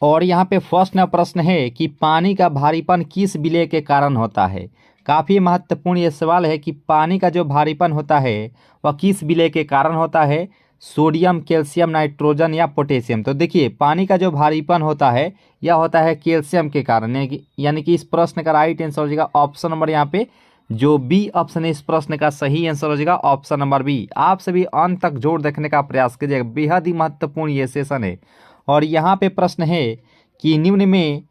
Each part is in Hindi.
और यहाँ पे फर्स्ट ना प्रश्न है कि पानी का भारीपन किस विलय के कारण होता है। काफ़ी महत्वपूर्ण ये सवाल है कि पानी का जो भारीपन होता है वह किस विलय के कारण होता है, सोडियम, कैल्शियम, नाइट्रोजन या पोटेशियम। तो देखिए पानी का जो भारीपन होता है यह होता है कैल्शियम के कारण, यानी कि इस प्रश्न का राइट आंसर हो जाएगा ऑप्शन नंबर यहाँ पे जो बी ऑप्शन है। इस प्रश्न का सही आंसर हो जाएगा ऑप्शन नंबर बी। आप सभी अंत तक जोड़ देखने का प्रयास कीजिएगा, बेहद ही महत्वपूर्ण ये सेशन है। और यहाँ पे प्रश्न है कि निम्न में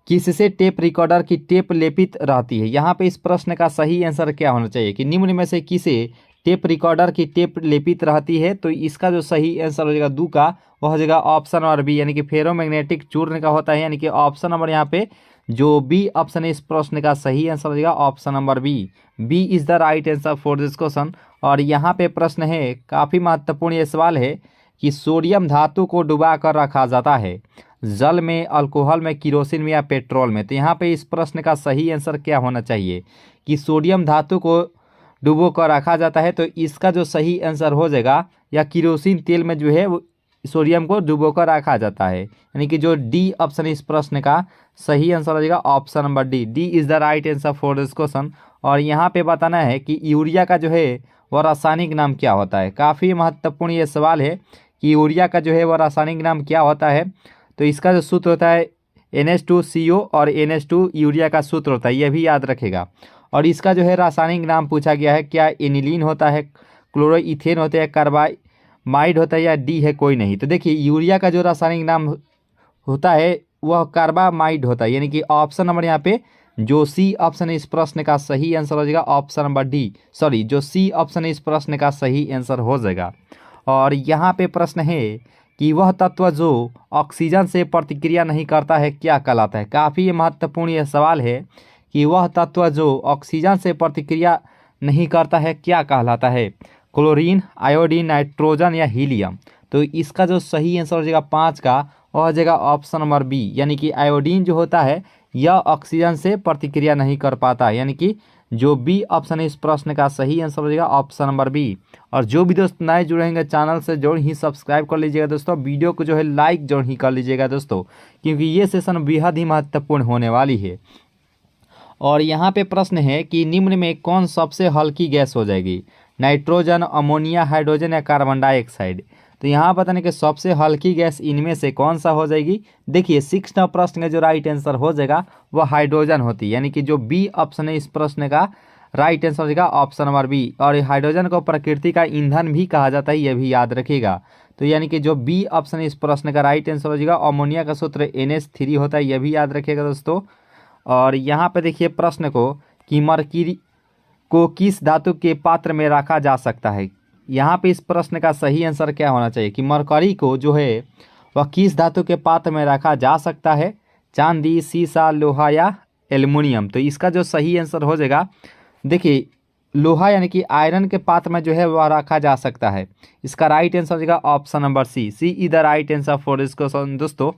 किससे टेप रिकॉर्डर की टेप लेपित रहती है। यहाँ पे इस प्रश्न का सही आंसर क्या होना चाहिए कि निम्न में से किसे टेप रिकॉर्डर की टेप लेपित रहती है। तो इसका जो सही आंसर हो जाएगा दू का वह हो जाएगा ऑप्शन नंबर बी, यानी कि फेरोमैग्नेटिक चूर्ण का होता है, यानी कि ऑप्शन नंबर यहाँ पे जो बी ऑप्शन है इस प्रश्न का सही आंसर हो जाएगा option number B. B is the right answer for this question. और यहाँ पे प्रश्न है, काफ़ी महत्वपूर्ण ये सवाल है कि सोडियम धातु को डुबा कर रखा जाता है जल में, अल्कोहल में, किरोसिन में या पेट्रोल में। तो यहाँ पे इस प्रश्न का सही आंसर क्या होना चाहिए कि सोडियम धातु को डुबो कर रखा जाता है। तो इसका जो सही आंसर हो जाएगा या किरोसिन तेल में जो है वो सोडियम को डुबो कर रखा जाता है, यानी कि जो डी ऑप्शन इस प्रश्न का सही आंसर हो जाएगा option number D. D is the right answer for this question. और यहाँ पे बताना है कि यूरिया का जो है वह रासायनिक नाम क्या होता है। काफ़ी महत्वपूर्ण ये सवाल है कि यूरिया का जो है वह रासायनिक नाम क्या होता है। तो इसका जो सूत्र होता है NH2CO और NH2 यूरिया का सूत्र होता है, यह भी याद रखेगा। और इसका जो है रासायनिक नाम पूछा गया है, क्या एनिलीन होता है, क्लोरोइथेन होता है, कार्बामाइड होता है या डी है कोई नहीं। तो देखिए यूरिया का जो रासायनिक नाम होता है वह कार्बामाइड होता है, यानी कि ऑप्शन नंबर यहाँ पे जो सी ऑप्शन है इस प्रश्न का सही आंसर हो जाएगा ऑप्शन नंबर डी, सॉरी जो सी ऑप्शन है इस प्रश्न का सही आंसर हो जाएगा। और यहाँ पे प्रश्न है कि वह तत्व जो ऑक्सीजन से प्रतिक्रिया नहीं करता है क्या कहलाता है। काफ़ी महत्वपूर्ण यह सवाल है कि वह तत्व जो ऑक्सीजन से प्रतिक्रिया नहीं करता है क्या कहलाता है। क्लोरीन, आयोडीन, नाइट्रोजन या हीलियम। तो इसका जो सही आंसर हो जाएगा 5 का वह हो जाएगा ऑप्शन नंबर बी, यानी कि आयोडीन जो होता है यह ऑक्सीजन से प्रतिक्रिया नहीं कर पाता है, यानी कि जो बी ऑप्शन है इस प्रश्न का सही आंसर हो जाएगा ऑप्शन नंबर बी। और जो भी दोस्त नए जुड़ेंगे चैनल से जरूर ही सब्सक्राइब कर लीजिएगा दोस्तों, वीडियो को जो है लाइक जरूर ही कर लीजिएगा दोस्तों, क्योंकि ये सेशन बेहद ही महत्वपूर्ण होने वाली है। और यहाँ पे प्रश्न है कि निम्न में कौन सबसे हल्की गैस हो जाएगी, नाइट्रोजन, अमोनिया, हाइड्रोजन या कार्बन डाइऑक्साइड। तो यहाँ बताने कि सबसे हल्की गैस इनमें से कौन सा हो जाएगी। देखिए 6 प्रश्न का जो राइट आंसर हो जाएगा वह हाइड्रोजन होती है, यानी कि जो बी ऑप्शन है इस प्रश्न का राइट आंसर हो जाएगा ऑप्शन नंबर बी। और हाइड्रोजन को प्रकृति का ईंधन भी कहा जाता है, यह भी याद रखिएगा। तो यानी कि जो बी ऑप्शन है इस प्रश्न का राइट आंसर हो जाएगा। अमोनिया का सूत्र NH3 होता है, यह भी याद रखिएगा दोस्तों। और यहाँ पे देखिए प्रश्न को कि मरकरी को किस धातु के पात्र में रखा जा सकता है। यहाँ पे इस प्रश्न का सही आंसर क्या होना चाहिए कि मरकरी को जो है वह किस धातु के पात्र में रखा जा सकता है, चांदी, सीसा, लोहा या एल्युमिनियम। तो इसका जो सही आंसर हो जाएगा देखिए लोहा, यानी कि आयरन के पात्र में जो है वह रखा जा सकता है। इसका राइट आंसर हो जाएगा option number C. C is the right answer for this question दोस्तों,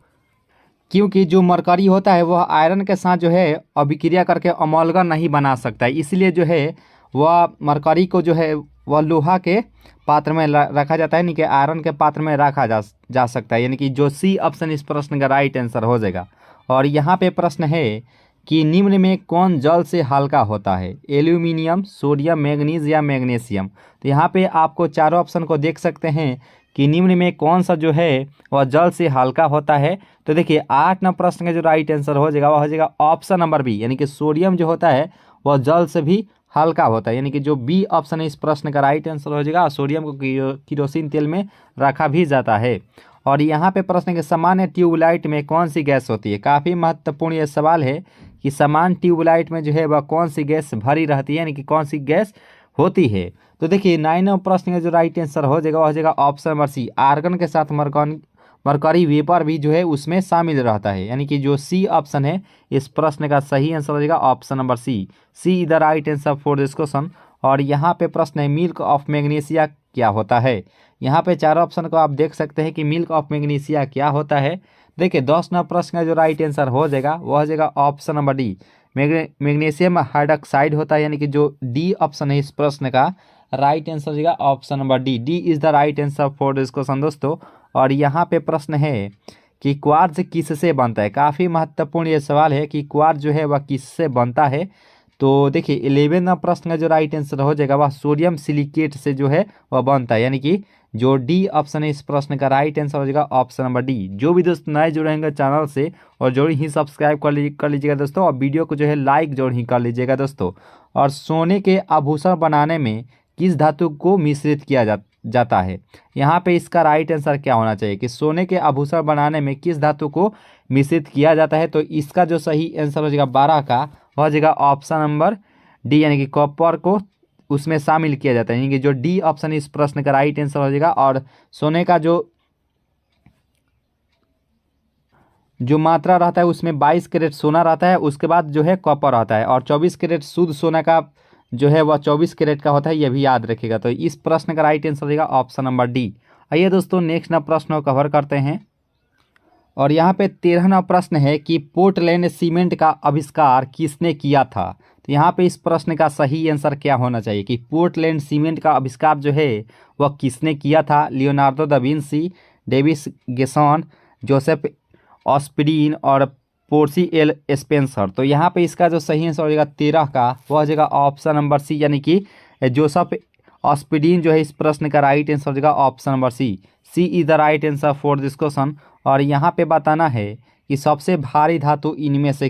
क्योंकि जो मरकरी होता है वह आयरन के साथ जो है अभिक्रिया करके अमोल्गन नहीं बना सकता है, इसलिए जो है वह मरकरी को जो है वह लोहा के पात्र में रखा जाता है, यानी कि आयरन के पात्र में रखा जा सकता है, यानी कि जो सी ऑप्शन इस प्रश्न का राइट आंसर हो जाएगा। और यहाँ पे प्रश्न है कि निम्न में कौन जल से हल्का होता है, एल्यूमिनियम, सोडियम, मैग्नीज या मैग्नीशियम। तो यहाँ पे आपको चारों ऑप्शन को देख सकते हैं कि निम्न में कौन सा जो है वह जल से हल्का होता है। तो देखिए 8 प्रश्न का जो राइट आंसर हो जाएगा वह हो जाएगा ऑप्शन नंबर बी, यानी कि सोडियम जो होता है वह जल से भी हल्का होता है, यानी कि जो बी ऑप्शन है इस प्रश्न का राइट आंसर हो जाएगा। सोडियम को किरोसिन तेल में रखा भी जाता है। और यहाँ पे प्रश्न के सामान्य ट्यूबलाइट में कौन सी गैस होती है। काफ़ी महत्वपूर्ण ये सवाल है कि सामान्य ट्यूबलाइट में जो है वह कौन सी गैस भरी रहती है, यानी कि कौन सी गैस होती है। तो देखिए 9 प्रश्न का जो राइट आंसर हो जाएगा वह हो जाएगा ऑप्शन नंबर सी, आर्गन के साथ मरकरी वेपर भी जो है उसमें शामिल रहता है, यानी कि जो सी ऑप्शन है इस प्रश्न का सही आंसर हो जाएगा option number C. C is the right answer for this question. और यहाँ पे प्रश्न है मिल्क ऑफ मैग्नीशिया क्या होता है। यहाँ पे चारों ऑप्शन को आप देख सकते हैं कि मिल्क ऑफ मैग्नीशिया क्या होता है। देखिए 10 प्रश्न का जो राइट आंसर हो जाएगा वह हो जाएगा option number D, magnesium hydroxide होता है, यानी कि जो डी ऑप्शन है इस प्रश्न का राइट आंसर हो जाएगा option number D. D is the right answer for this question दोस्तों। और यहाँ पे प्रश्न है कि क्वार्ट्ज किससे बनता है। काफ़ी महत्वपूर्ण ये सवाल है कि क्वार्ट्ज जो है वह किससे बनता है। तो देखिए 11वां प्रश्न का जो राइट आंसर हो जाएगा वह सोडियम सिलिकेट से जो है वह बनता है, यानी कि जो डी ऑप्शन है इस प्रश्न का राइट आंसर हो जाएगा ऑप्शन नंबर डी। जो भी दोस्त नए जुड़े रहेंगे चैनल से और जरूर ही सब्सक्राइब कर लीजिएगा दोस्तों, और वीडियो को जो है लाइक जरूर ही कर लीजिएगा दोस्तों। और सोने के आभूषण बनाने में किस धातु को मिश्रित किया जाता है। यहाँ पे इसका राइट आंसर क्या होना चाहिए कि सोने के आभूषण बनाने में किस धातु को मिश्रित किया जाता है। तो इसका जो सही आंसर हो जाएगा 12 का हो जाएगा ऑप्शन नंबर डी, यानी कि कॉपर को उसमें शामिल किया जाता है, यानी कि जो डी ऑप्शन इस प्रश्न का राइट आंसर हो जाएगा। और सोने का जो मात्रा रहता है उसमें 22 कैरेट सोना रहता है, उसके बाद जो है कॉपर रहता है, और 24 कैरेट शुद्ध सोना का जो है वह 24 कैरेट का होता है, यह भी याद रखिएगा। तो इस प्रश्न का राइट आंसर हो जाएगा ऑप्शन नंबर डी। आइए दोस्तों नेक्स्ट ना प्रश्न को कवर करते हैं, और यहाँ पे 13वां प्रश्न है कि पोर्टलैंड सीमेंट का आविष्कार किसने किया था। तो यहाँ पे इस प्रश्न का सही आंसर क्या होना चाहिए कि पोर्टलैंड सीमेंट का आविष्कार जो है वह किसने किया था। Leonardo da Vinci, Davis Gesson, Joseph ऑस्पिडीन और पोर्सी एल स्पेंसर। तो यहाँ पे इसका जो सही आंसर हो जाएगा 13 का वह हो जाएगा ऑप्शन नंबर सी, यानी कि जोसेफ ऑस्पिडीन जो है इस प्रश्न का राइट आंसर हो जाएगा option number C is the right answer for this question. और यहाँ पे बताना है कि सबसे भारी धातु इनमें से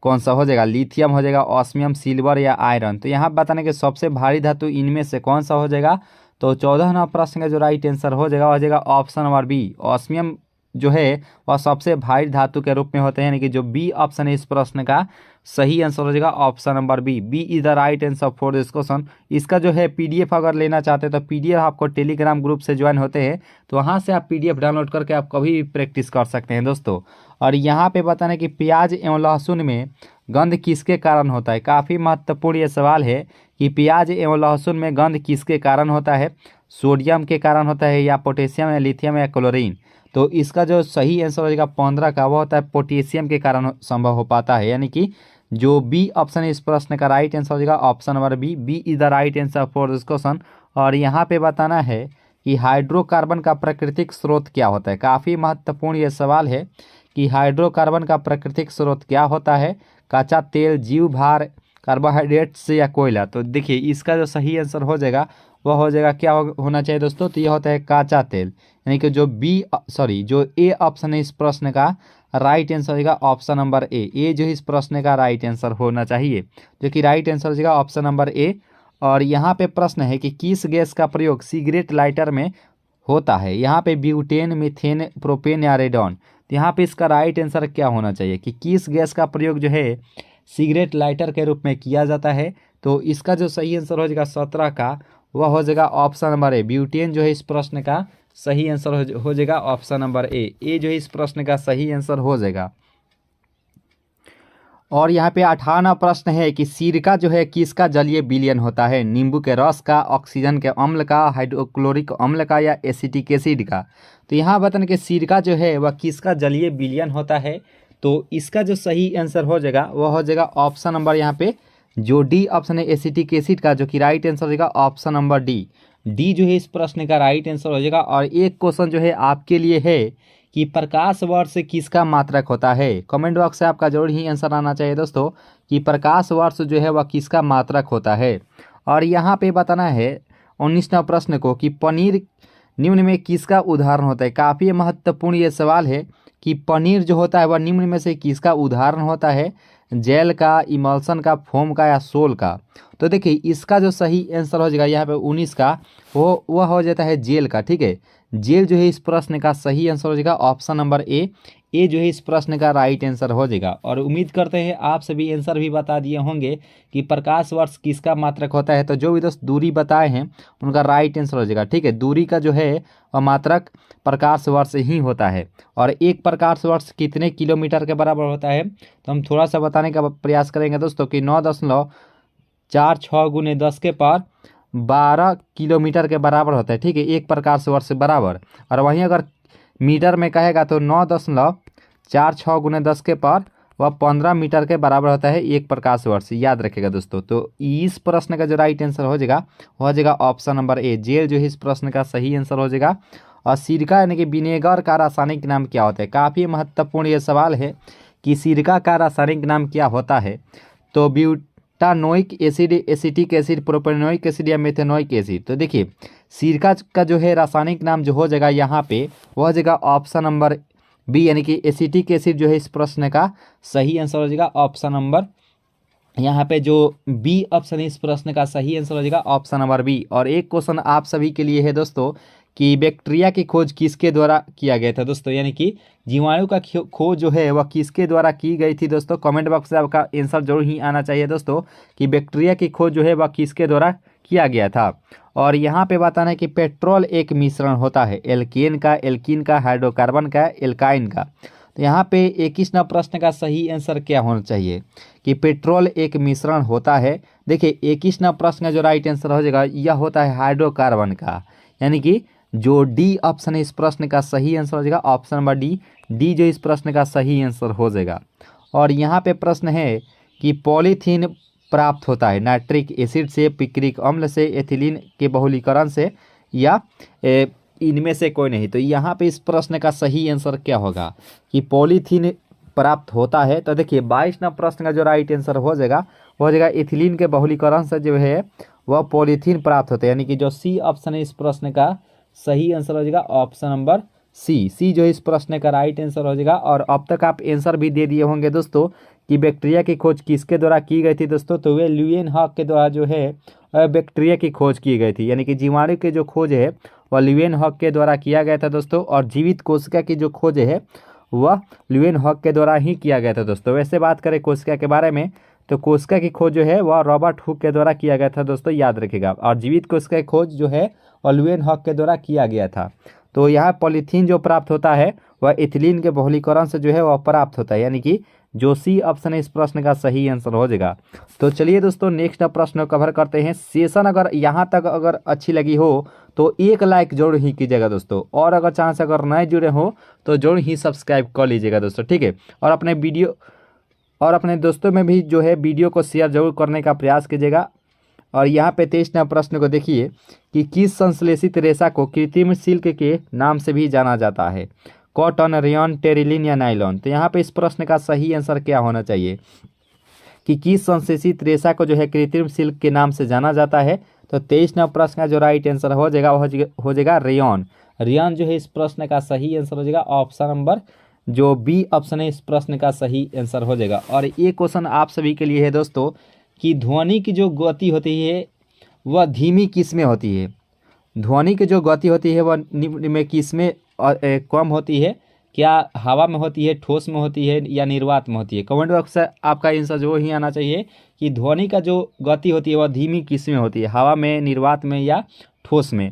कौन सा हो जाएगा। लिथियम हो जाएगा, ऑस्मियम, सिल्वर या आयरन। तो यहाँ बताना कि सबसे भारी धातु इनमें से कौन सा हो जाएगा। तो 14वां प्रश्न का जो राइट आंसर हो जाएगा ऑप्शन नंबर बी। ऑस्मियम जो है वह सबसे भारी धातु के रूप में होते हैं, यानी कि जो बी ऑप्शन है इस प्रश्न का सही आंसर हो जाएगा option number B is the right answer for this question. इसका जो है पीडीएफ अगर लेना चाहते हैं तो पीडीएफ आपको टेलीग्राम ग्रुप से ज्वाइन होते हैं, तो वहाँ से आप पीडीएफ डाउनलोड करके आप कभी भी प्रैक्टिस कर सकते हैं दोस्तों। और यहाँ पे बताना कि प्याज एवं लहसुन में गंध किसके कारण होता है। काफ़ी महत्वपूर्ण ये सवाल है कि प्याज एवं लहसुन में गंध किसके कारण होता है। सोडियम के कारण होता है, या पोटेशियम, या लिथियम, या क्लोरीन। तो इसका जो सही आंसर हो जाएगा 15 का वह होता है पोटेशियम के कारण संभव हो पाता है, यानी कि जो बी ऑप्शन है इस प्रश्न का राइट आंसर हो जाएगा option number B is the right answer for this question. और यहाँ पे बताना है कि हाइड्रोकार्बन का प्राकृतिक स्रोत क्या होता है। काफ़ी महत्वपूर्ण ये सवाल है कि हाइड्रोकार्बन का प्राकृतिक स्रोत क्या होता है। कच्चा तेल, जीव भार, कार्बोहाइड्रेट्स या कोयला। तो देखिए इसका जो सही आंसर हो जाएगा वह हो जाएगा क्या होना चाहिए दोस्तों। तो यह होता है कच्चा तेल, यानी कि जो ए ऑप्शन है इस प्रश्न का राइट आंसर होगा ऑप्शन नंबर ए जो इस प्रश्न का राइट आंसर होना चाहिए, जो कि राइट आंसर हो जाएगा ऑप्शन नंबर ए। और यहाँ पे प्रश्न है कि किस गैस का प्रयोग सिगरेट लाइटर में होता है। यहाँ पे ब्यूटेन, मीथेन, प्रोपेन या रेडॉन। तो यहाँ पे इसका राइट आंसर क्या होना चाहिए कि किस गैस का प्रयोग जो है सिगरेट लाइटर के रूप में किया जाता है। तो इसका जो सही आंसर हो जाएगा 17 का वह हो जाएगा ऑप्शन नंबर ए। ब्यूटेन जो है इस प्रश्न का सही आंसर हो जाएगा ऑप्शन नंबर ए जो है इस प्रश्न का सही आंसर हो जाएगा। और यहाँ पे 58वां प्रश्न है कि सिरका जो है किसका जलीय विलयन होता है। नींबू के रस का, ऑक्सीजन के अम्ल का, हाइड्रोक्लोरिक अम्ल का, या एसिटिक एसिड का। तो यहाँ बताने कि सिरका जो है वह किसका जलीय विलयन होता है। तो इसका जो सही आंसर हो जाएगा वह हो जाएगा ऑप्शन नंबर यहाँ पे जो डी ऑप्शन है एसिटिक एसिड का, जो कि राइट आंसर हो जाएगा ऑप्शन नंबर डी जो है इस प्रश्न का राइट आंसर हो जाएगा। और एक क्वेश्चन जो है आपके लिए है कि प्रकाश वर्ष किसका मात्रक होता है। कमेंट बॉक्स से आपका जरूर ही आंसर आना चाहिए दोस्तों कि प्रकाश वर्ष जो है वह किसका मात्रक होता है। और यहाँ पे बताना है 19वां प्रश्न को कि पनीर निम्न में किसका उदाहरण होता है। काफ़ी महत्वपूर्ण ये सवाल है कि पनीर जो होता है वह निम्न में से किसका उदाहरण होता है। जेल का, इमल्सन का, फोम का, या सोल का। तो देखिए इसका जो सही आंसर हो जाएगा यहाँ पे 19 का वह हो जाता है जेल का। ठीक है, जेल जो है इस प्रश्न का सही आंसर हो जाएगा ऑप्शन नंबर ए जो है इस प्रश्न का राइट आंसर हो जाएगा। और उम्मीद करते हैं आप सभी आंसर भी बता दिए होंगे कि प्रकाश वर्ष किसका मात्रक होता है। तो जो भी दोस्त दूरी बताए हैं उनका राइट आंसर हो जाएगा। ठीक है, दूरी का जो है वह मात्रक प्रकाश वर्ष ही होता है। और एक प्रकाश वर्ष कितने किलोमीटर के बराबर होता है, तो हम थोड़ा सा बताने का प्रयास करेंगे दोस्तों कि 9.46 गुने 10 के पावर 12 किलोमीटर के बराबर होता है। ठीक है, एक प्रकाश वर्ष बराबर। और वहीं अगर मीटर में कहेगा तो 9.46 गुने 10 के पावर वह 15 मीटर के बराबर होता है एक प्रकाश वर्ष। याद रखेगा दोस्तों। तो इस प्रश्न का जो राइट आंसर हो जाएगा ऑप्शन नंबर ए जेल जो है इस प्रश्न का सही आंसर हो जाएगा। और सिरका यानी कि विनेगर का रासायनिक नाम क्या होता है। काफ़ी महत्वपूर्ण ये सवाल है कि सिरका का रासायनिक नाम क्या होता है। तो butanoic acid, acetic acid, propanoic acid या मेथेनोइक एसिड। तो देखिए सिरका का जो है रासायनिक नाम जो हो जाएगा यहाँ पे वह हो जाएगा ऑप्शन नंबर बी, यानी कि एसिटिक एसिड जो है इस प्रश्न का सही आंसर हो जाएगा ऑप्शन नंबर, यहाँ पे जो बी ऑप्शन है इस प्रश्न का सही आंसर हो जाएगा ऑप्शन नंबर बी। और एक क्वेश्चन आप सभी के लिए है दोस्तों कि बैक्टीरिया की खोज किसके द्वारा किया गया था दोस्तों, यानी कि जीवाणु का खोज जो है वह किसके द्वारा की गई थी दोस्तों। कमेंट बॉक्स में आपका आंसर जरूर ही आना चाहिए दोस्तों कि बैक्टीरिया की खोज जो है वह किसके द्वारा किया गया था। और यहाँ पे बताना है कि पेट्रोल एक मिश्रण होता है एल्केन का, एल्कीन का, हाइड्रोकार्बन का, एल्काइन का। तो यहाँ पे 21 नंबर प्रश्न का सही आंसर क्या होना चाहिए कि पेट्रोल एक मिश्रण होता है। देखिए 21 नंबर प्रश्न का जो राइट आंसर हो जाएगा यह होता है हाइड्रोकार्बन का, यानी कि जो डी ऑप्शन है इस प्रश्न का सही आंसर हो जाएगा ऑप्शन नंबर डी। डी जो इस प्रश्न का सही आंसर हो जाएगा। और यहाँ पे प्रश्न है कि पॉलीथीन प्राप्त होता है नाइट्रिक एसिड से, पिक्रिक अम्ल से, एथिलीन के बहुलीकरण से या इनमें से कोई नहीं। तो यहाँ पे इस प्रश्न का सही आंसर क्या होगा कि पॉलीथीन प्राप्त होता है। तो देखिए 22 नंबर प्रश्न का जो राइट आंसर हो जाएगा वो हो जाएगा एथिलीन के बहुलीकरण से जो है वह पॉलीथीन प्राप्त होता है, यानी कि जो सी ऑप्शन है इस प्रश्न का सही आंसर हो जाएगा ऑप्शन नंबर सी। सी जो इस प्रश्न का राइट आंसर हो जाएगा। और अब तक आप आंसर भी दे दिए होंगे दोस्तों कि बैक्टीरिया की खोज किसके द्वारा की गई थी दोस्तों, तो वे ल्यूएनहॉक के द्वारा जो है बैक्टीरिया की खोज की गई थी, यानी कि जीवाणु की जो खोज है वह ल्यूएनहॉक के द्वारा किया गया था दोस्तों। और जीवित कोशिका की जो खोज है वह ल्यूएनहॉक के द्वारा ही किया गया था दोस्तों। वैसे बात करें कोशिका के बारे में तो कोशिका की खोज जो है वह रॉबर्ट हुक के द्वारा किया गया था दोस्तों, याद रखिएगा। और जीवित कोशिका की खोज जो है वह ल्यूएनहॉक के द्वारा किया गया था। तो यहाँ पॉलीथीन जो प्राप्त होता है वह एथिलीन के बहुलीकरण से जो है वह प्राप्त होता है, यानी कि जो सी ऑप्शन है इस प्रश्न का सही आंसर हो जाएगा। तो चलिए दोस्तों नेक्स्ट प्रश्न कवर करते हैं। सेशन अगर यहाँ तक अगर अच्छी लगी हो तो 1 लाइक जरूर ही कीजिएगा दोस्तों, और अगर चांस अगर नए जुड़े हो तो जरूर ही सब्सक्राइब कर लीजिएगा दोस्तों, ठीक है। और अपने दोस्तों में भी जो है वीडियो को शेयर जरूर करने का प्रयास कीजिएगा। और यहाँ पे 23 नंबर प्रश्न को देखिए कि किस संश्लेषित रेशा को कृत्रिम सिल्क के नाम से भी जाना जाता है, कॉटन, रेयन, टेरिलिन या नायलॉन। तो यहाँ पे इस प्रश्न का सही आंसर क्या होना चाहिए कि किस संश्लेषित रेशा को जो है कृत्रिम सिल्क के नाम से जाना जाता है। तो 23 नंबर प्रश्न का जो राइट आंसर हो जाएगा वह हो जाएगा रेयन। रेयन जो है इस प्रश्न का सही आंसर हो जाएगा ऑप्शन नंबर जो बी ऑप्शन है इस प्रश्न का सही आंसर हो जाएगा। और ये क्वेश्चन आप सभी के लिए है दोस्तों कि ध्वनि की जो गति होती है वह धीमी किस में होती है। ध्वनि की जो गति होती है वह निम्न में किस में कम होती है, क्या हवा में होती है, ठोस में होती है या निर्वात में होती है। कमेंट बॉक्स से आपका आंसर जो ही आना चाहिए कि ध्वनि का जो गति होती है वह धीमी किस में होती है, हवा में, निर्वात में या ठोस में।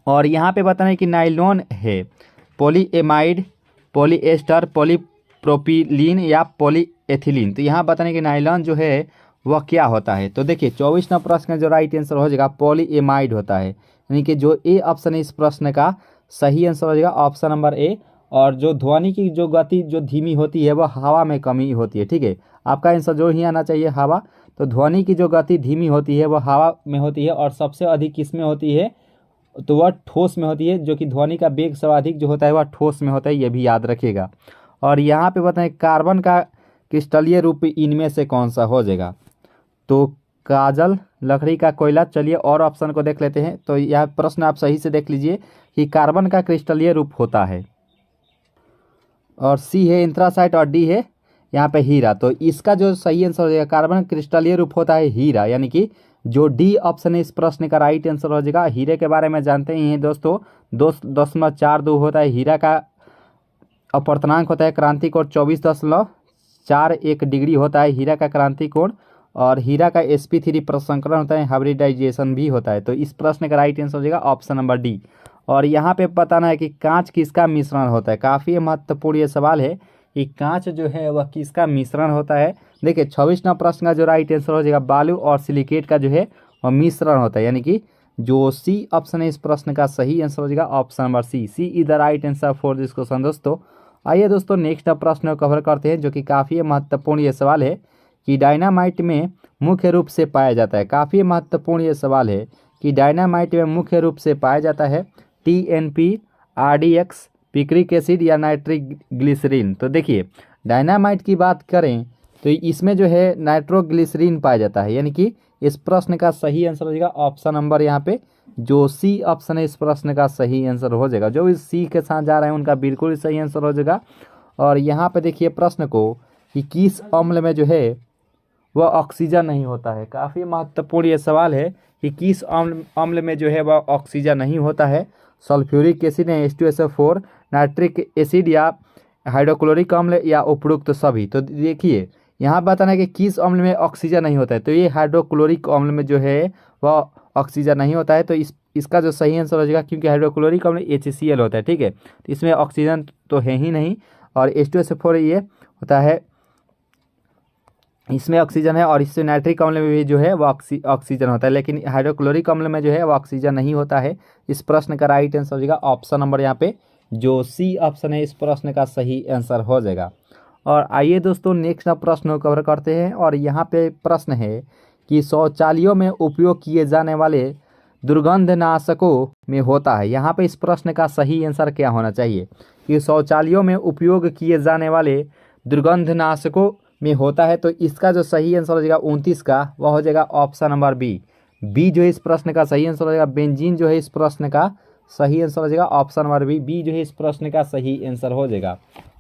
और यहाँ पे बताना है कि नाइलॉन है पॉलीएमाइड, पॉलीएस्टर, पॉलीप्रोपिलीन या पॉलीएथिलीन। तो यहाँ बताना है कि नाइलॉन जो है वह क्या होता है। तो देखिए 24 नंबर प्रश्न का जो राइट आंसर हो जाएगा पॉलीएमाइड होता है, यानी कि जो ए ऑप्शन है इस प्रश्न का सही आंसर हो जाएगा ऑप्शन नंबर ए। और जो ध्वनि की जो गति जो धीमी होती है वह हवा में कमी होती है, ठीक है। आपका आंसर जो ही आना चाहिए हवा। तो ध्वनि की जो गति धीमी होती है वह हवा में होती है और सबसे अधिक किस में होती है तो वह ठोस में होती है, जो कि ध्वनि का वेग सर्वाधिक जो होता है वह ठोस में होता है, ये भी याद रखिएगा। और यहाँ पे बताएं कार्बन का क्रिस्टलीय रूप इनमें से कौन सा हो जाएगा। तो काजल, लकड़ी का कोयला। चलिए और ऑप्शन को देख लेते हैं। तो यह प्रश्न आप सही से देख लीजिए कि कार्बन का क्रिस्टलीय रूप होता है, और सी है एंथ्रासाइट और डी है यहाँ पे हीरा। तो इसका जो सही आंसर हो जाएगा कार्बन क्रिस्टलीय रूप होता है हीरा, यानी कि जो डी ऑप्शन है इस प्रश्न का राइट आंसर हो जाएगा। हीरे के बारे में जानते ही हैं दोस्तों 2.42 होता है हीरा का अपवर्तनांक होता है क्रांति कोण 24.41 डिग्री होता है हीरा का क्रांति कोण। और हीरा का sp3 प्रसंकरण होता है, हाइब्रिडाइजेशन भी होता है। तो इस प्रश्न का राइट आंसर हो जाएगा ऑप्शन नंबर डी। और यहाँ पे बताना है कि कांच किसका मिश्रण होता है। काफ़ी महत्वपूर्ण ये सवाल है कि कांच जो है वह किसका मिश्रण होता है। देखिए 26 नंबर प्रश्न का जो राइट आंसर हो जाएगा बालू और सिलिकेट का जो है वह मिश्रण होता है, यानी कि जो सी ऑप्शन है इस प्रश्न का सही आंसर हो जाएगा option number C. C is the right answer for this question दोस्तों। आइए दोस्तों नेक्स्ट प्रश्न को कवर करते हैं, जो कि काफ़ी महत्वपूर्ण ये सवाल है कि डायनामाइट में मुख्य रूप से पाया जाता है। काफ़ी महत्वपूर्ण ये सवाल है कि डायनामाइट में मुख्य रूप से पाया जाता है। TNP, RDX, पिक्रिक एसिड या नाइट्रिक ग्लिसरीन। तो देखिए डायनामाइट की बात करें तो इसमें जो है नाइट्रोग्लिसरीन पाया जाता है, यानी कि इस प्रश्न का सही आंसर हो जाएगा ऑप्शन नंबर यहाँ पे जो सी ऑप्शन है, इस प्रश्न का सही आंसर हो जाएगा। जो इस सी के साथ जा रहे हैं उनका बिल्कुल सही आंसर हो जाएगा। और यहाँ पे देखिए प्रश्न को कि किस अम्ल में जो है वह ऑक्सीजन नहीं होता है। काफ़ी महत्वपूर्ण ये सवाल है कि किस अम्ल में जो है वह ऑक्सीजन नहीं होता है। सल्फ्यूरिक एसिड है, H2SO4, नाइट्रिक एसिड या हाइड्रोक्लोरिक अम्ल या उपरोक्त सभी। तो देखिए यहाँ बताना है कि किस अम्ल में ऑक्सीजन नहीं होता है, तो ये हाइड्रोक्लोरिक अम्ल में जो है वह ऑक्सीजन नहीं होता है। तो इसका जो सही आंसर हो जाएगा, क्योंकि हाइड्रोक्लोरिक अम्ल HCl होता है, ठीक है, तो इसमें ऑक्सीजन तो है ही नहीं। और H2SO4 ये होता है, इसमें ऑक्सीजन है, और इससे नाइट्रिक अम्ल में भी जो है वो ऑक्सीजन होता है, लेकिन हाइड्रोक्लोरिक अम्ल में जो है वो ऑक्सीजन नहीं होता है। इस प्रश्न का राइट आंसर हो जाएगा ऑप्शन नंबर यहाँ पे जो सी ऑप्शन है, इस प्रश्न का सही आंसर हो जाएगा। और आइए दोस्तों नेक्स्ट प्रश्न को कवर करते हैं। और यहाँ पे प्रश्न है कि शौचालयों में उपयोग किए जाने वाले दुर्गंधनाशकों में होता है। यहाँ पे इस प्रश्न का सही आंसर क्या होना चाहिए कि शौचालयों में उपयोग किए जाने वाले दुर्गंधनाशकों में होता है। तो इसका जो सही आंसर हो जाएगा 29 का, वह हो जाएगा ऑप्शन नंबर बी जो है इस प्रश्न का सही आंसर हो जाएगा। बेंजीन जो है इस प्रश्न का सही आंसर हो जाएगा ऑप्शन नंबर बी जो है इस प्रश्न का सही आंसर हो जाएगा।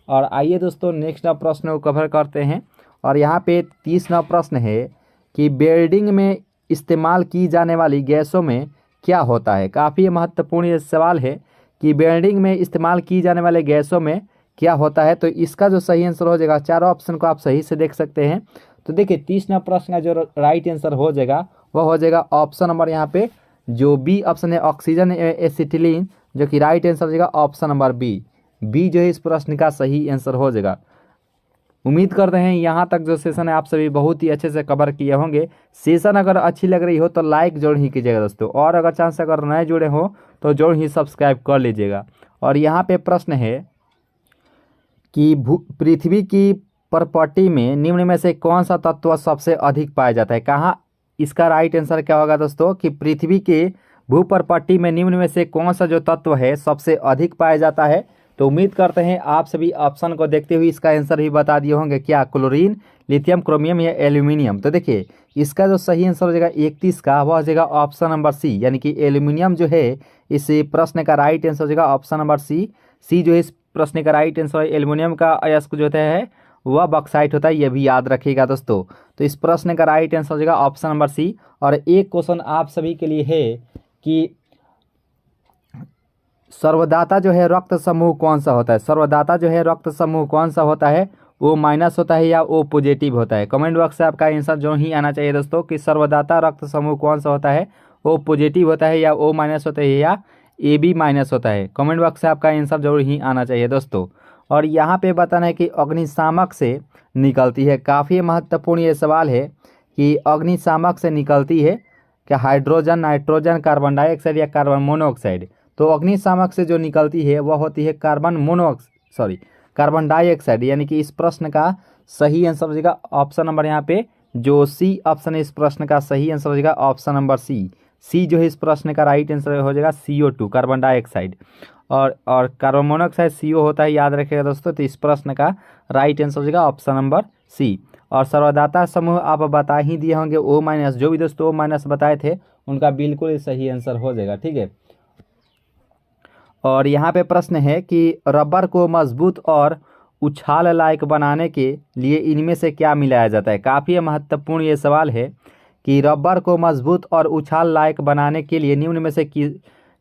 और आइए दोस्तों नेक्स्ट प्रश्न को कवर करते हैं। और यहाँ पे 30वां प्रश्न है कि वेल्डिंग में इस्तेमाल की जाने वाली गैसों में क्या होता है। काफ़ी महत्वपूर्ण ये सवाल है कि वेल्डिंग में इस्तेमाल की जाने वाले गैसों में क्या होता है। तो इसका जो सही आंसर हो जाएगा, चारों ऑप्शन को आप सही से देख सकते हैं। तो देखिए 30वां प्रश्न का जो राइट आंसर हो जाएगा वह हो जाएगा ऑप्शन नंबर यहाँ पे जो बी ऑप्शन है, ऑक्सीजन एसिटिलीन, जो कि राइट आंसर हो जाएगा ऑप्शन नंबर बी जो है इस प्रश्न का सही आंसर हो जाएगा। उम्मीद करते हैं यहाँ तक जो सेशन है आप सभी बहुत ही अच्छे से कवर किए होंगे। सेशन अगर अच्छी लग रही हो तो लाइक जरूर ही कीजिएगा दोस्तों, और अगर चांस अगर नए जुड़े हो तो जरूर ही सब्सक्राइब कर लीजिएगा। और यहाँ पे प्रश्न है कि पृथ्वी की प्रॉपर्टी में निम्न में से कौन सा तत्व सबसे अधिक पाया जाता है। कहाँ इसका राइट आंसर क्या होगा दोस्तों कि पृथ्वी के भूप्रॉपर्टी में निम्न में से कौन सा जो तत्व है सबसे अधिक पाया जाता है। तो उम्मीद करते हैं आप सभी ऑप्शन को देखते हुए इसका आंसर भी बता दिए होंगे, क्या क्लोरीन, लिथियम, क्रोमियम या एल्यूमिनियम। तो देखिए इसका जो सही आंसर हो जाएगा 31 का, वह हो जाएगा ऑप्शन नंबर सी, यानी कि एल्यूमिनियम जो है इस प्रश्न का राइट आंसर हो जाएगा ऑप्शन नंबर सी जो इस प्रश्न का राइट आंसर। एल्यूमिनियम का अयस्क जो होता है वह बॉक्साइट होता है, यह भी याद रखिएगा दोस्तों। तो इस प्रश्न का राइट आंसर हो जाएगा ऑप्शन नंबर सी। और एक क्वेश्चन आप सभी के लिए है कि सर्वदाता जो है रक्त समूह कौन सा होता है। सर्वदाता जो है रक्त समूह कौन सा होता है, O- होता है या O पॉजिटिव होता है। कमेंट बॉक्स से आपका आंसर जो ही आना चाहिए दोस्तों कि सर्वदाता रक्त समूह कौन सा होता है, O पॉजिटिव होता है या O- होता है या AB- होता है। कमेंट बॉक्स से आपका आंसर जरूर ही आना चाहिए दोस्तों। और यहाँ पे बताना है कि अग्निशामक से निकलती है। काफ़ी महत्वपूर्ण ये सवाल है कि अग्निशामक से निकलती है क्या हाइड्रोजन, नाइट्रोजन, कार्बन डाइऑक्साइड या कार्बन मोनोऑक्साइड। तो अग्निशामक से जो निकलती है वह होती है कार्बन डाइऑक्साइड, यानी कि इस प्रश्न का सही आंसर हो जाएगा ऑप्शन नंबर यहाँ पे जो सी ऑप्शन है, इस प्रश्न का सही आंसर हो जाएगा ऑप्शन नंबर सी जो है इस प्रश्न का राइट आंसर हो जाएगा CO2 कार्बन डाइऑक्साइड। और कार्बन मोनोऑक्साइड CO होता है, याद रखिएगा दोस्तों। तो इस प्रश्न का राइट आंसर हो जाएगा ऑप्शन नंबर सी। और सर्वदाता समूह आप बता ही दिए होंगे O-, जो भी दोस्तों O- बताए थे उनका बिल्कुल ही सही आंसर हो जाएगा, ठीक है। और यहाँ पे प्रश्न है कि रबर को मजबूत और उछाल लायक बनाने के लिए इनमें से क्या मिलाया जाता है। काफ़ी महत्वपूर्ण ये सवाल है कि रबर को मजबूत और उछाल लायक बनाने के लिए निम्न में से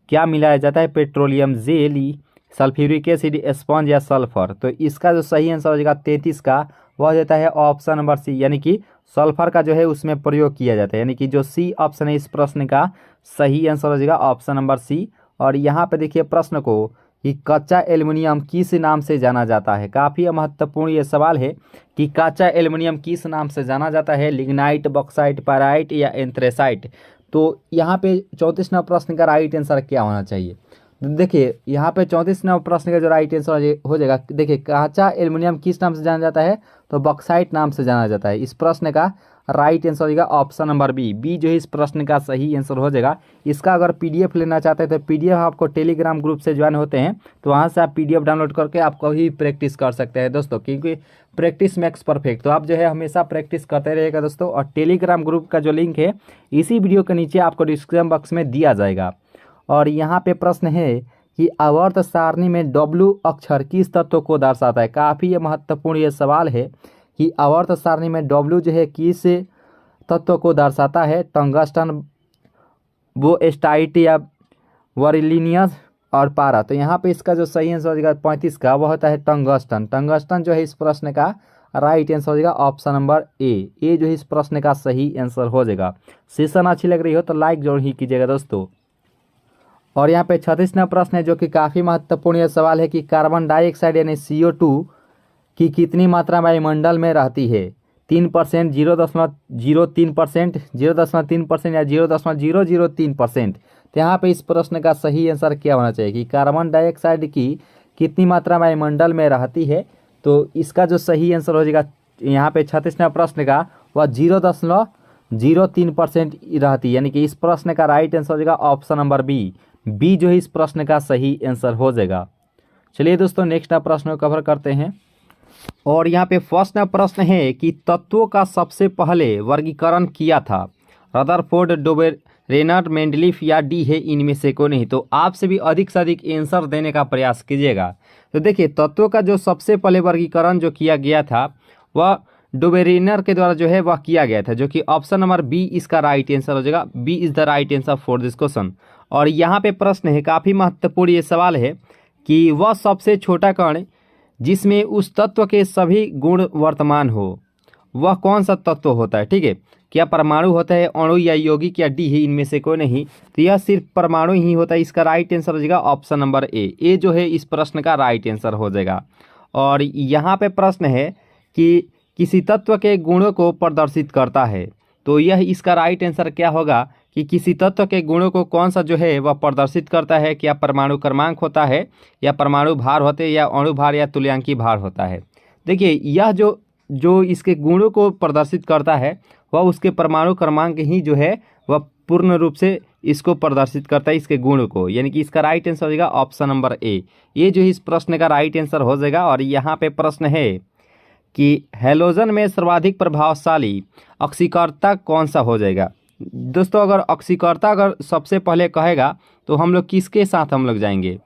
क्या मिलाया जाता है। Petroleum jelly, sulphuric acid, sponge या सल्फर। तो इसका जो सही आंसर हो जाएगा 33 का, वह देता है ऑप्शन नंबर सी, यानी कि सल्फर का जो है उसमें प्रयोग किया जाता है, यानी कि जो सी ऑप्शन है इस प्रश्न का सही आंसर हो जाएगा ऑप्शन नंबर सी। और यहाँ पे देखिए प्रश्न को कि कच्चा एल्युमिनियम किस नाम से जाना जाता है। काफ़ी महत्वपूर्ण ये सवाल है कि कच्चा एल्युमिनियम किस नाम से जाना जाता है, लिग्नाइट, बॉक्साइट, पैराइट या एंथ्रेसाइट। तो यहाँ पे 34वां प्रश्न का राइट आंसर क्या होना चाहिए। देखिए यहाँ पे 34वां प्रश्न का जो राइट आंसर हो जाएगा, देखिए कच्चा एल्युमिनियम किस नाम से जाना जाता है, तो बॉक्साइट नाम से जाना जाता है। इस प्रश्न का राइट आंसर हो जाएगा ऑप्शन नंबर बी जो है इस प्रश्न का सही आंसर हो जाएगा। इसका अगर पीडीएफ लेना चाहते हैं तो पीडीएफ आपको टेलीग्राम ग्रुप से ज्वाइन होते हैं तो वहाँ से आप पीडीएफ डाउनलोड करके आप कभी प्रैक्टिस कर सकते हैं दोस्तों, क्योंकि प्रैक्टिस मेक्स परफेक्ट। तो आप जो है हमेशा प्रैक्टिस करते रहिएगा दोस्तों। और टेलीग्राम ग्रुप का जो लिंक है इसी वीडियो के नीचे आपको डिस्क्रिप्शन बॉक्स में दिया जाएगा। और यहाँ पे प्रश्न है कि आवर्त सारणी में W अक्षर किस तत्व को दर्शाता है। काफ़ी ये महत्वपूर्ण ये सवाल है कि आवर्त सारणी में W जो है किस तत्व को दर्शाता है। टंगस्टन, बोएस्टाइट या बरीलियम और पारा। तो यहाँ पे इसका जो सही आंसर हो जाएगा 35 का वह होता है टंगस्टन। टंगस्टन जो है इस प्रश्न का राइट आंसर हो जाएगा ऑप्शन नंबर ए जो है इस प्रश्न का सही आंसर हो जाएगा। सेशन अच्छी लग रही हो तो लाइक जरूर ही कीजिएगा दोस्तों। और यहाँ पे 36वां प्रश्न है जो कि काफ़ी महत्वपूर्ण यह सवाल है कि कार्बन डाइऑक्साइड यानी CO2 की कितनी मात्रा वायुमंडल में रहती है। 3%, 0.03%, 0.3% या 0.003%। तो यहाँ पे इस प्रश्न का सही आंसर क्या होना चाहिए कि कार्बन डाइऑक्साइड की कितनी मात्रा वायुमंडल में रहती है। तो इसका जो सही आंसर हो जाएगा यहाँ पे 36वां प्रश्न का वह 0.03% रहती है, यानी कि इस प्रश्न का राइट आंसर हो जाएगा ऑप्शन नंबर बी जो है इस प्रश्न का सही आंसर हो जाएगा। चलिए दोस्तों नेक्स्ट प्रश्न को कवर करते हैं। और यहाँ पे फर्स्ट प्रश्न है कि तत्वों का सबसे पहले वर्गीकरण किया था। रदरफोर्ड, डोबेर, रेनर, मेंडलीफ या डी है इनमें से कोई नहीं। तो आपसे भी अधिक से अधिक आंसर देने का प्रयास कीजिएगा। तो देखिए तत्वों का जो सबसे पहले वर्गीकरण जो किया गया था वह डोबेरिनर के द्वारा जो है वह किया गया था, जो कि ऑप्शन नंबर बी इसका राइट आंसर हो जाएगा। B is the right answer for this question. और यहाँ पे प्रश्न है काफ़ी महत्वपूर्ण ये सवाल है कि वह सबसे छोटा कण जिसमें उस तत्व के सभी गुण वर्तमान हो वह कौन सा तत्व होता है। ठीक है, क्या परमाणु होता है, अणु या यौगिक या डी है इनमें से कोई नहीं। तो यह सिर्फ परमाणु ही होता है। इसका राइट आंसर हो जाएगा ऑप्शन नंबर ए जो है इस प्रश्न का राइट आंसर हो जाएगा। और यहाँ पे प्रश्न है कि किसी तत्व के गुणों को प्रदर्शित करता है। तो यह इसका राइट आंसर क्या होगा कि किसी तत्व के गुणों को कौन सा जो है वह प्रदर्शित करता है। क्या परमाणु क्रमांक होता है या परमाणु भार होते हैं या अणु भार या तुल्यांकी भार होता है। देखिए यह जो इसके गुणों को प्रदर्शित करता है वह उसके परमाणु क्रमांक ही जो है वह पूर्ण रूप से इसको प्रदर्शित करता है, इसके गुण को। यानी कि इसका राइट आंसर हो जाएगा ऑप्शन नंबर ए जो इस प्रश्न का राइट आंसर हो जाएगा। और यहाँ पे प्रश्न है कि हैलोजन में सर्वाधिक प्रभावशाली ऑक्सीकर्ता कौन सा हो जाएगा। दोस्तों अगर ऑक्सीकर्ता अगर सबसे पहले कहेगा तो हम लोग किसके साथ हम लोग जाएंगे।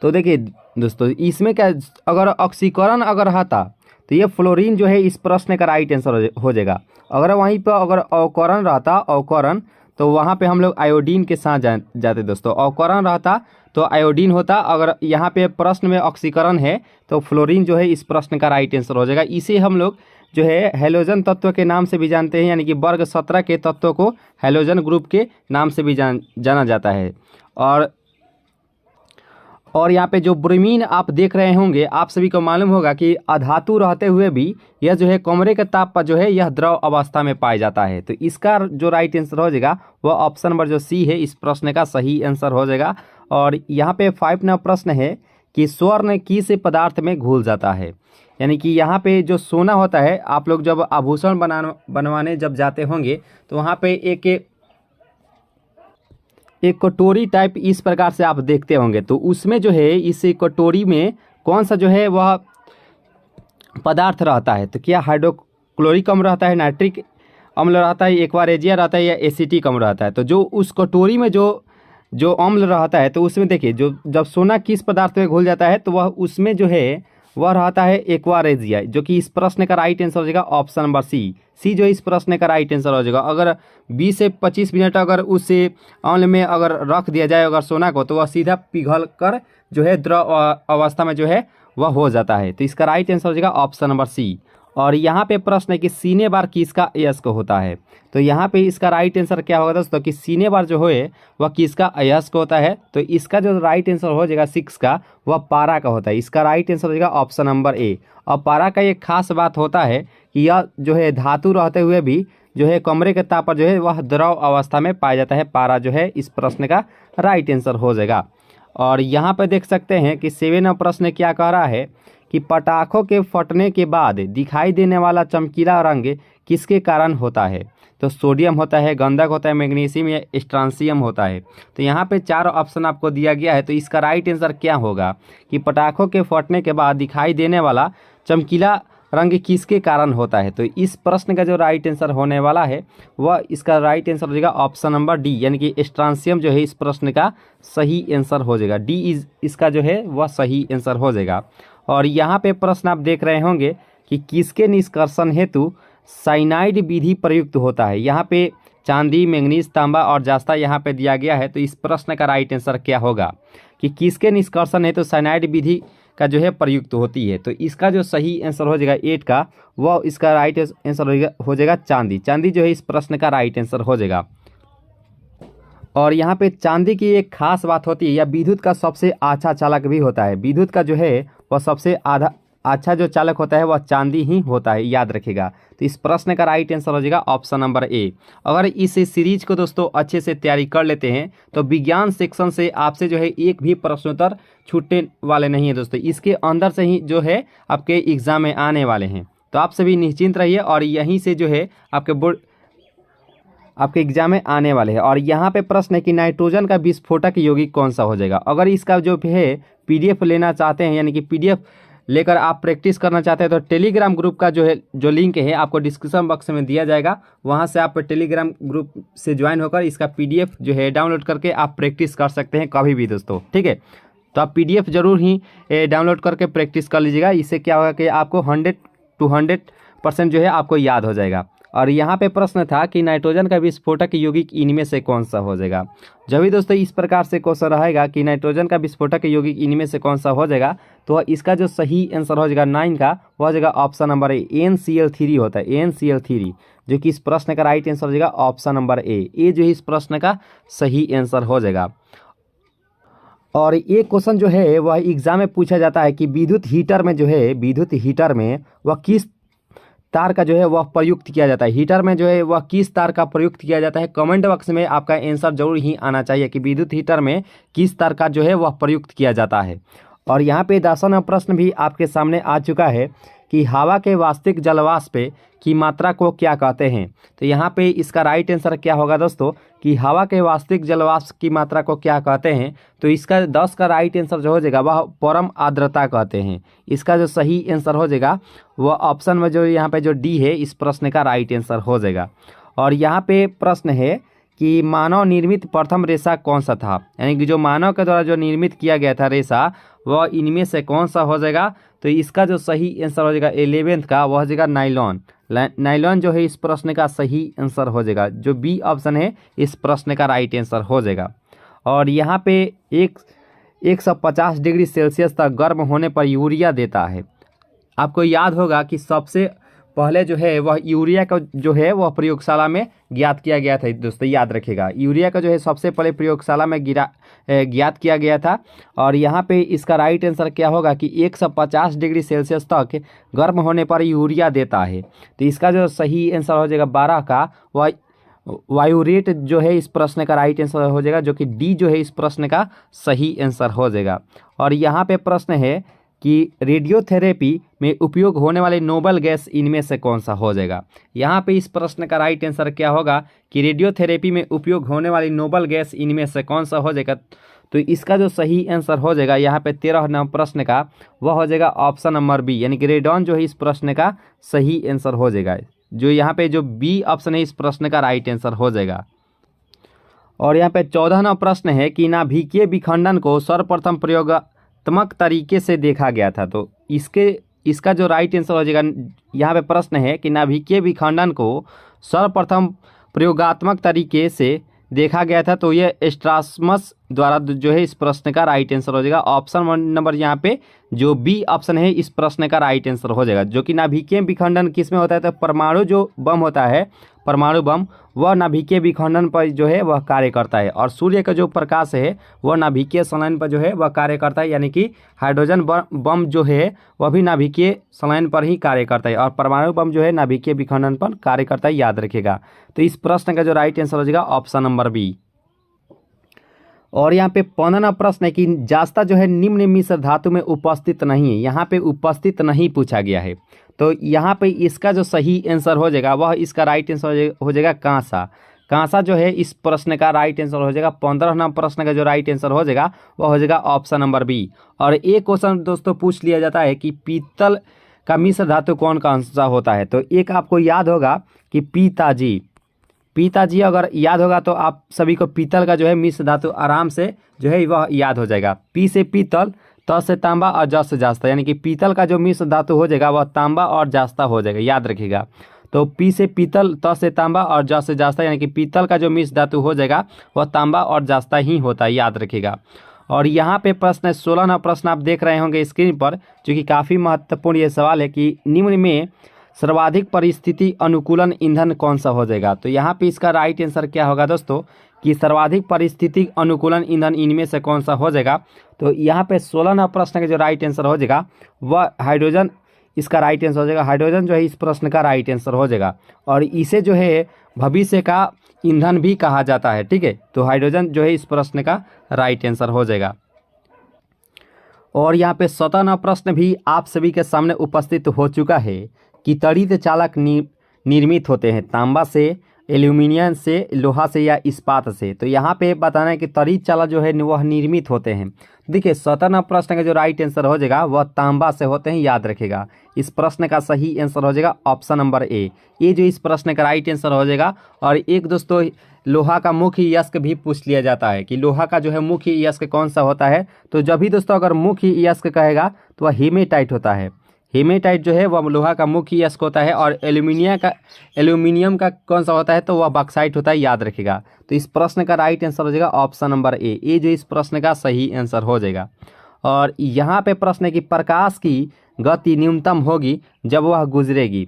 तो देखिए दोस्तों इसमें क्या अगर ऑक्सीकरण अगर रहता तो ये फ्लोरीन जो है इस प्रश्न का राइट आंसर हो जाएगा। अगर वहीं पर अगर अवकरण रहता अवकरण तो वहाँ पे हम लोग आयोडीन के साथ जाते दोस्तों। अवकरण रहता तो आयोडीन होता। अगर यहाँ पे प्रश्न में ऑक्सीकरण है तो फ्लोरीन जो है इस प्रश्न का राइट आंसर हो जाएगा। इसे हम लोग जो है हैलोजन तत्व के नाम से भी जानते हैं, यानी कि वर्ग 17 के तत्वों को हैलोजन ग्रुप के नाम से भी जाना जाता है। और यहाँ पे जो ब्रोमीन आप देख रहे होंगे आप सभी को मालूम होगा कि अधातु रहते हुए भी यह जो है कमरे के ताप पर जो है यह द्रव अवस्था में पाया जाता है। तो इसका जो राइट आंसर हो जाएगा वह ऑप्शन नंबर जो सी है इस प्रश्न का सही आंसर हो जाएगा। और यहाँ पे 5वां प्रश्न है कि स्वर्ण किस पदार्थ में घुल जाता है। यानी कि यहाँ पे जो सोना होता है आप लोग जब आभूषण बनवाने जब जाते होंगे तो वहाँ पे एक कटोरी टाइप इस प्रकार से आप देखते होंगे। तो उसमें जो है इस कटोरी में कौन सा जो है वह पदार्थ रहता है। तो क्या हाइड्रोक्लोरिक अम्ल रहता है, नाइट्रिक अम्ल रहता है, एक्वारेजिया रहता है या एसिटिक अम्ल रहता है। तो जो उस कटोरी में जो अम्ल रहता है तो उसमें देखिए जो जब सोना किस पदार्थ में घुल जाता है तो वह उसमें जो है वह रहता है एक्वारेजिया, जो कि इस प्रश्न का राइट आंसर हो जाएगा ऑप्शन नंबर सी जो इस प्रश्न का राइट आंसर हो जाएगा। अगर 20 से 25 मिनट अगर उस अम्ल में अगर रख दिया जाए अगर सोना को तो वह सीधा पिघल कर जो है द्रव अवस्था में जो है वह हो जाता है। तो इसका राइट आंसर हो जाएगा ऑप्शन नंबर सी। और यहाँ पे प्रश्न है कि सीने बार किसका अयस्क होता है। तो यहाँ पे इसका राइट आंसर क्या होगा दोस्तों कि सीने बार जो है वह किसका अयस्क होता है। तो इसका जो राइट आंसर हो जाएगा 6 का वह पारा का होता है। इसका राइट आंसर हो जाएगा ऑप्शन नंबर ए। और पारा का एक खास बात होता है कि यह जो है धातु रहते हुए भी जो है कमरे के ताप पर जो है वह द्रव अवस्था में पाया जाता है। पारा जो है इस प्रश्न का राइट आंसर हो जाएगा। और यहाँ पर देख सकते हैं कि 7वां प्रश्न क्या कह रहा है कि पटाखों के फटने के बाद दिखाई देने वाला चमकीला रंग किसके कारण होता है। तो सोडियम होता है, गंधक होता है, मैग्नीशियम या स्ट्रांसियम होता है। तो यहाँ पे 4 ऑप्शन आपको दिया गया है। तो इसका राइट आंसर क्या होगा कि पटाखों के फटने के बाद दिखाई देने वाला चमकीला रंग किसके कारण होता है। तो इस प्रश्न का जो राइट आंसर होने वाला है वह इसका राइट आंसर हो जाएगा ऑप्शन नंबर डी, यानी कि स्ट्रांसियम जो है इस प्रश्न का सही आंसर हो जाएगा। डी इसका जो है वह सही आंसर हो जाएगा। और यहाँ पे प्रश्न आप देख रहे होंगे कि किसके निष्कर्षण हेतु साइनाइड विधि प्रयुक्त होता है। यहाँ पे चांदी, मैंगनीज, तांबा और जास्ता यहाँ पे दिया गया है। तो इस प्रश्न का राइट आंसर क्या होगा कि किसके निष्कर्षण हेतु साइनाइड विधि का जो है प्रयुक्त होती है। तो इसका जो सही आंसर हो जाएगा 8 का, वह इसका राइट आंसर हो जाएगा चांदी। चांदी जो है इस प्रश्न का राइट आंसर हो जाएगा। और यहाँ पे चांदी की एक खास बात होती है, यह विद्युत का सबसे अच्छा चालक भी होता है। विद्युत का जो है वह सबसे अच्छा जो चालक होता है वह चांदी ही होता है, याद रखिएगा। तो इस प्रश्न का राइट आंसर हो जाएगा ऑप्शन नंबर ए। अगर इस सीरीज को दोस्तों अच्छे से तैयारी कर लेते हैं तो विज्ञान सेक्शन से आपसे जो है एक भी प्रश्नोत्तर छूटने वाले नहीं है दोस्तों। इसके अंदर से ही जो है आपके एग्जाम में आने वाले हैं। तो आप सभी निश्चिंत रहिए और यहीं से जो है आपके एग्जाम में आने वाले हैं। और यहाँ पे प्रश्न है कि नाइट्रोजन का विस्फोटक यौगिक कौन सा हो जाएगा। अगर इसका जो है पीडीएफ लेना चाहते हैं, यानी कि पीडीएफ लेकर आप प्रैक्टिस करना चाहते हैं, तो टेलीग्राम ग्रुप का जो लिंक है आपको डिस्क्रिप्शन बॉक्स में दिया जाएगा। वहां से आप टेलीग्राम ग्रुप से ज्वाइन होकर इसका पीडीएफ जो है डाउनलोड करके आप प्रैक्टिस कर सकते हैं कभी भी दोस्तों, ठीक है। तो आप पीडीएफ जरूर ही डाउनलोड करके प्रैक्टिस कर लीजिएगा। इससे क्या होगा कि आपको 100 to 100% जो है आपको याद हो जाएगा। और यहाँ पे प्रश्न था कि नाइट्रोजन का विस्फोटक यौगिक इनमें से कौन सा हो जाएगा। जब भी दोस्तों इस प्रकार से क्वेश्चन रहेगा कि नाइट्रोजन का विस्फोटक यौगिक इनमें से कौन सा हो जाएगा, तो इसका जो सही आंसर हो जाएगा 9 का, वह हो जाएगा ऑप्शन नंबर ए, NCl3 होता है, NCl3, जो कि इस प्रश्न का राइट आंसर हो जाएगा ऑप्शन नंबर ए जो इस प्रश्न का सही आंसर हो जाएगा। और ये क्वेश्चन जो है वह एग्जाम में पूछा जाता है कि विद्युत हीटर में वह किस तार का जो है वह प्रयुक्त किया जाता है। हीटर में जो है वह किस तार का प्रयुक्त किया जाता है। कमेंट बॉक्स में आपका आंसर जरूर ही आना चाहिए कि विद्युत हीटर में किस तार का जो है वह प्रयुक्त किया जाता है। और यहाँ पे 10वां प्रश्न भी आपके सामने आ चुका है कि हवा के वास्तविक जलवाष्प की मात्रा को क्या कहते हैं। तो यहाँ पे इसका राइट आंसर क्या होगा दोस्तों कि हवा के वास्तविक जलवाष्प की मात्रा को क्या कहते हैं। तो इसका 10 का राइट आंसर जो हो जाएगा वह परम आर्द्रता कहते हैं। इसका जो सही आंसर हो जाएगा वह ऑप्शन में जो यहाँ पे जो डी है इस प्रश्न का राइट आंसर हो जाएगा। और यहाँ पे प्रश्न है कि मानव निर्मित प्रथम रेशा कौन सा था, यानी कि जो मानव के द्वारा जो निर्मित किया गया था रेशा वह इनमें से कौन सा हो जाएगा। तो इसका जो सही आंसर हो जाएगा 11th का, वह हो जाएगा नाइलॉन। नाइलॉन जो है इस प्रश्न का सही आंसर हो जाएगा। जो बी ऑप्शन है इस प्रश्न का राइट आंसर हो जाएगा। और यहाँ पे 150 डिग्री सेल्सियस तक गर्म होने पर यूरिया देता है। आपको याद होगा कि सबसे पहले जो है वह यूरिया का जो है वह प्रयोगशाला में ज्ञात किया गया था दोस्तों, याद रखिएगा। यूरिया का जो है सबसे पहले प्रयोगशाला में ज्ञात किया गया था। और यहाँ पे इसका राइट आंसर क्या होगा कि 150 डिग्री सेल्सियस तक गर्म होने पर यूरिया देता है। तो इसका जो सही आंसर हो जाएगा 12 का, वह वायुरेट जो है इस प्रश्न का राइट आंसर हो जाएगा, जो कि डी जो है इस प्रश्न का सही आंसर हो जाएगा। और यहाँ पे प्रश्न है कि रेडियोथेरेपी में उपयोग होने वाले नोबल गैस इनमें से कौन सा हो जाएगा। यहाँ पे इस प्रश्न का राइट आंसर क्या होगा कि रेडियोथेरेपी में उपयोग होने वाली नोबल गैस इनमें से कौन सा हो जाएगा। तो इसका जो सही आंसर हो जाएगा यहाँ पे 13वां प्रश्न का, वह हो जाएगा ऑप्शन नंबर बी, यानी कि रेडॉन जो है इस प्रश्न का सही आंसर हो जाएगा। जो यहाँ पे जो बी ऑप्शन है इस प्रश्न का राइट आंसर हो जाएगा। और यहाँ पे 14वां प्रश्न है कि नाभिकीय विखंडन को सर्वप्रथम प्रयोगात्मक तरीके से देखा गया था। तो इसका जो राइट आंसर हो जाएगा, यहाँ पे प्रश्न है कि नाभिकीय विखंडन को सर्वप्रथम प्रयोगात्मक तरीके से देखा गया था। तो ये स्ट्रासमस द्वारा जो है इस प्रश्न का राइट आंसर हो जाएगा। ऑप्शन नंबर यहाँ पे जो बी ऑप्शन है इस प्रश्न का राइट आंसर हो जाएगा। जो कि नाभिकीय विखंडन किस में होता है, तो परमाणु जो बम होता है, परमाणु बम, वह नाभिकीय विखंडन पर जो है वह कार्य करता है। और सूर्य का जो प्रकाश है वह नाभिकीय संलयन पर जो है वह कार्य करता है, यानी कि हाइड्रोजन बम जो है वह भी नाभिकीय संलयन पर ही कार्य करता है। और परमाणु बम जो है नाभिकीय विखंडन पर कार्य करता है, याद रखिएगा। तो इस प्रश्न का जो राइट आंसर हो जाएगा ऑप्शन नंबर बी। और यहाँ पे 15वां प्रश्न है कि जास्ता जो है निम्न मिश्र धातु में उपस्थित नहीं है। यहाँ पे उपस्थित नहीं पूछा गया है, तो यहाँ पे इसका जो सही आंसर हो जाएगा वह इसका राइट आंसर हो जाएगा कांसा। कांसा जो है इस प्रश्न का राइट आंसर हो जाएगा। 15वां प्रश्न का जो राइट आंसर हो जाएगा वह हो जाएगा ऑप्शन नंबर बी। और एक क्वेश्चन दोस्तों पूछ लिया जाता है कि पीतल का मिश्र धातु कौन कौन सा होता है। तो एक आपको याद होगा कि पिताजी अगर याद होगा तो आप सभी को पीतल का जो है मिश्र धातु आराम से जो है वह याद हो जाएगा। पी से पीतल, त से तांबा और ज से जास्ता, यानी कि पीतल का जो मिश्र धातु हो जाएगा वह तांबा और जास्ता हो जाएगा, याद रखिएगा। तो पी से पीतल, त से तांबा और ज से जास्ता, यानी कि पीतल का जो मिश्र धातु हो जाएगा वह तांबा और जास्ता ही होता है, याद रखिएगा। और यहाँ पे प्रश्न 16वां प्रश्न आप देख रहे होंगे स्क्रीन पर, जो कि काफ़ी महत्वपूर्ण ये सवाल है कि निम्न में सर्वाधिक परिस्थिति अनुकूलन ईंधन कौन सा हो जाएगा। तो यहाँ पे इसका राइट आंसर क्या होगा दोस्तों कि सर्वाधिक परिस्थिति अनुकूलन ईंधन इनमें से कौन सा हो जाएगा। तो यहाँ पे 16वां प्रश्न का जो राइट आंसर हो जाएगा वह हाइड्रोजन इसका राइट आंसर हो जाएगा। हाइड्रोजन जो है इस प्रश्न का राइट आंसर हो जाएगा और इसे जो है भविष्य का ईंधन भी कहा जाता है, ठीक है। तो हाइड्रोजन जो है इस प्रश्न का राइट आंसर हो जाएगा। और यहाँ पे 17वां प्रश्न भी आप सभी के सामने उपस्थित हो चुका है कि त्वरित चालक निर्मित होते हैं तांबा से, एल्यूमिनियम से, लोहा से या इस्पात से। तो यहाँ पे बताना है कि त्वरित चालक जो है वह निर्मित होते हैं। देखिए 17वां प्रश्न का जो राइट आंसर हो जाएगा वह तांबा से होते हैं, याद रखेगा। इस प्रश्न का सही आंसर हो जाएगा ऑप्शन नंबर ए, ये जो इस प्रश्न का राइट आंसर हो जाएगा। और एक दोस्तों लोहा का मुख्य यस्क भी पूछ लिया जाता है कि लोहा का जो है मुख्य यस्क कौन सा होता है। तो जब भी दोस्तों अगर मुख्य यस्क कहेगा तो वह हेमेटाइट होता है। हेमेटाइट जो है वह लोहा का मुख्य यस्क होता है। और एल्यूमिनियम का कौन सा होता है तो वह बॉक्साइट होता है, याद रखिएगा। तो इस प्रश्न का राइट आंसर हो जाएगा ऑप्शन नंबर ए, ये जो इस प्रश्न का सही आंसर हो जाएगा। और यहाँ पे प्रश्न है कि प्रकाश की गति न्यूनतम होगी जब वह गुजरेगी।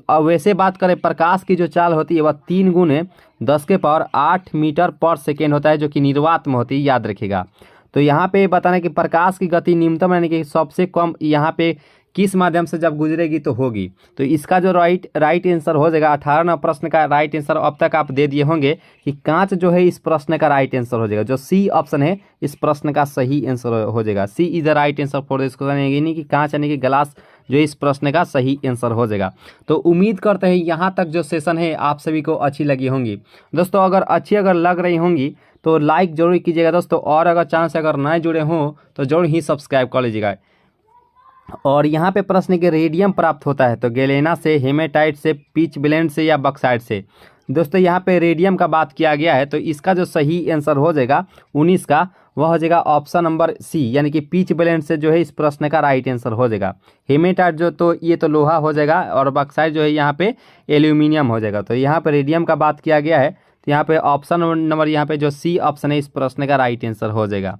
अब वैसे बात करें प्रकाश की जो चाल होती है वह 3 गुने 10⁸ मीटर पर सेकेंड होता है, जो कि निर्वात में होती है, याद रखिएगा। तो यहाँ पे बताना है कि प्रकाश की गति न्यूनतम यानी कि सबसे कम यहाँ पे किस माध्यम से जब गुजरेगी तो होगी। तो इसका जो राइट आंसर हो जाएगा 18वां प्रश्न का राइट आंसर अब तक आप दे दिए होंगे कि कांच जो है इस प्रश्न का राइट आंसर हो जाएगा। जो सी ऑप्शन है इस प्रश्न का सही आंसर हो जाएगा। C is the right answer for this question, यानी कि कांच यानी कि ग्लास जो इस प्रश्न का सही आंसर हो जाएगा। तो उम्मीद करते हैं यहाँ तक जो सेशन है आप सभी को अच्छी लगी होंगी। दोस्तों अगर लग रही होंगी तो लाइक जरूर कीजिएगा दोस्तों, और अगर चांस अगर नए जुड़े हों तो जरूर ही सब्सक्राइब कर लीजिएगा। और यहाँ पे प्रश्न के रेडियम प्राप्त होता है तो गैलेना से, हेमेटाइट से, पिच ब्लेंड से या बॉक्साइट से। दोस्तों यहाँ पे रेडियम का बात किया गया है तो इसका जो सही आंसर हो जाएगा 19 का वह हो जाएगा ऑप्शन नंबर सी, यानी कि पिच ब्लेंड से जो है इस प्रश्न का राइट आंसर हो जाएगा। हेमेटाइट जो तो ये तो लोहा हो जाएगा और बॉक्साइट जो है यहाँ पे एल्यूमिनियम हो जाएगा। तो यहाँ पे रेडियम का बात किया गया है तो यहाँ पे ऑप्शन नंबर यहाँ पे जो सी ऑप्शन है इस प्रश्न का राइट आंसर हो जाएगा।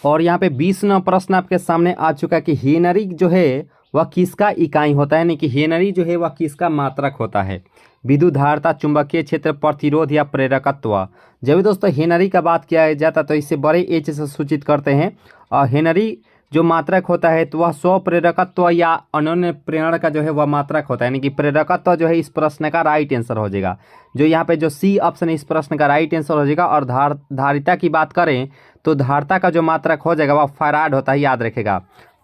और यहाँ पे 20वां प्रश्न आपके सामने आ चुका कि हेनरी जो है वह किसका इकाई होता है, यानी कि हेनरी जो है वह किसका मात्रक होता है। विद्युत धारिता, चुंबकीय क्षेत्र, प्रतिरोध या प्रेरकत्व। जब भी दोस्तों हेनरी का बात किया जाता तो इससे बड़े एच से सूचित करते हैं। और हेनरी जो मात्रक होता है तो वह स्व प्रेरकत्व या अनन्य प्रेरण का जो है वह मात्रक होता है, यानी कि प्रेरकत्व जो है इस प्रश्न का राइट आंसर हो जाएगा। जो यहाँ पे जो सी ऑप्शन है इस प्रश्न का राइट आंसर हो जाएगा। और धारिता की बात करें तो धारिता का जो मात्रक हो जाएगा वह फैराड होता है, याद रखेगा।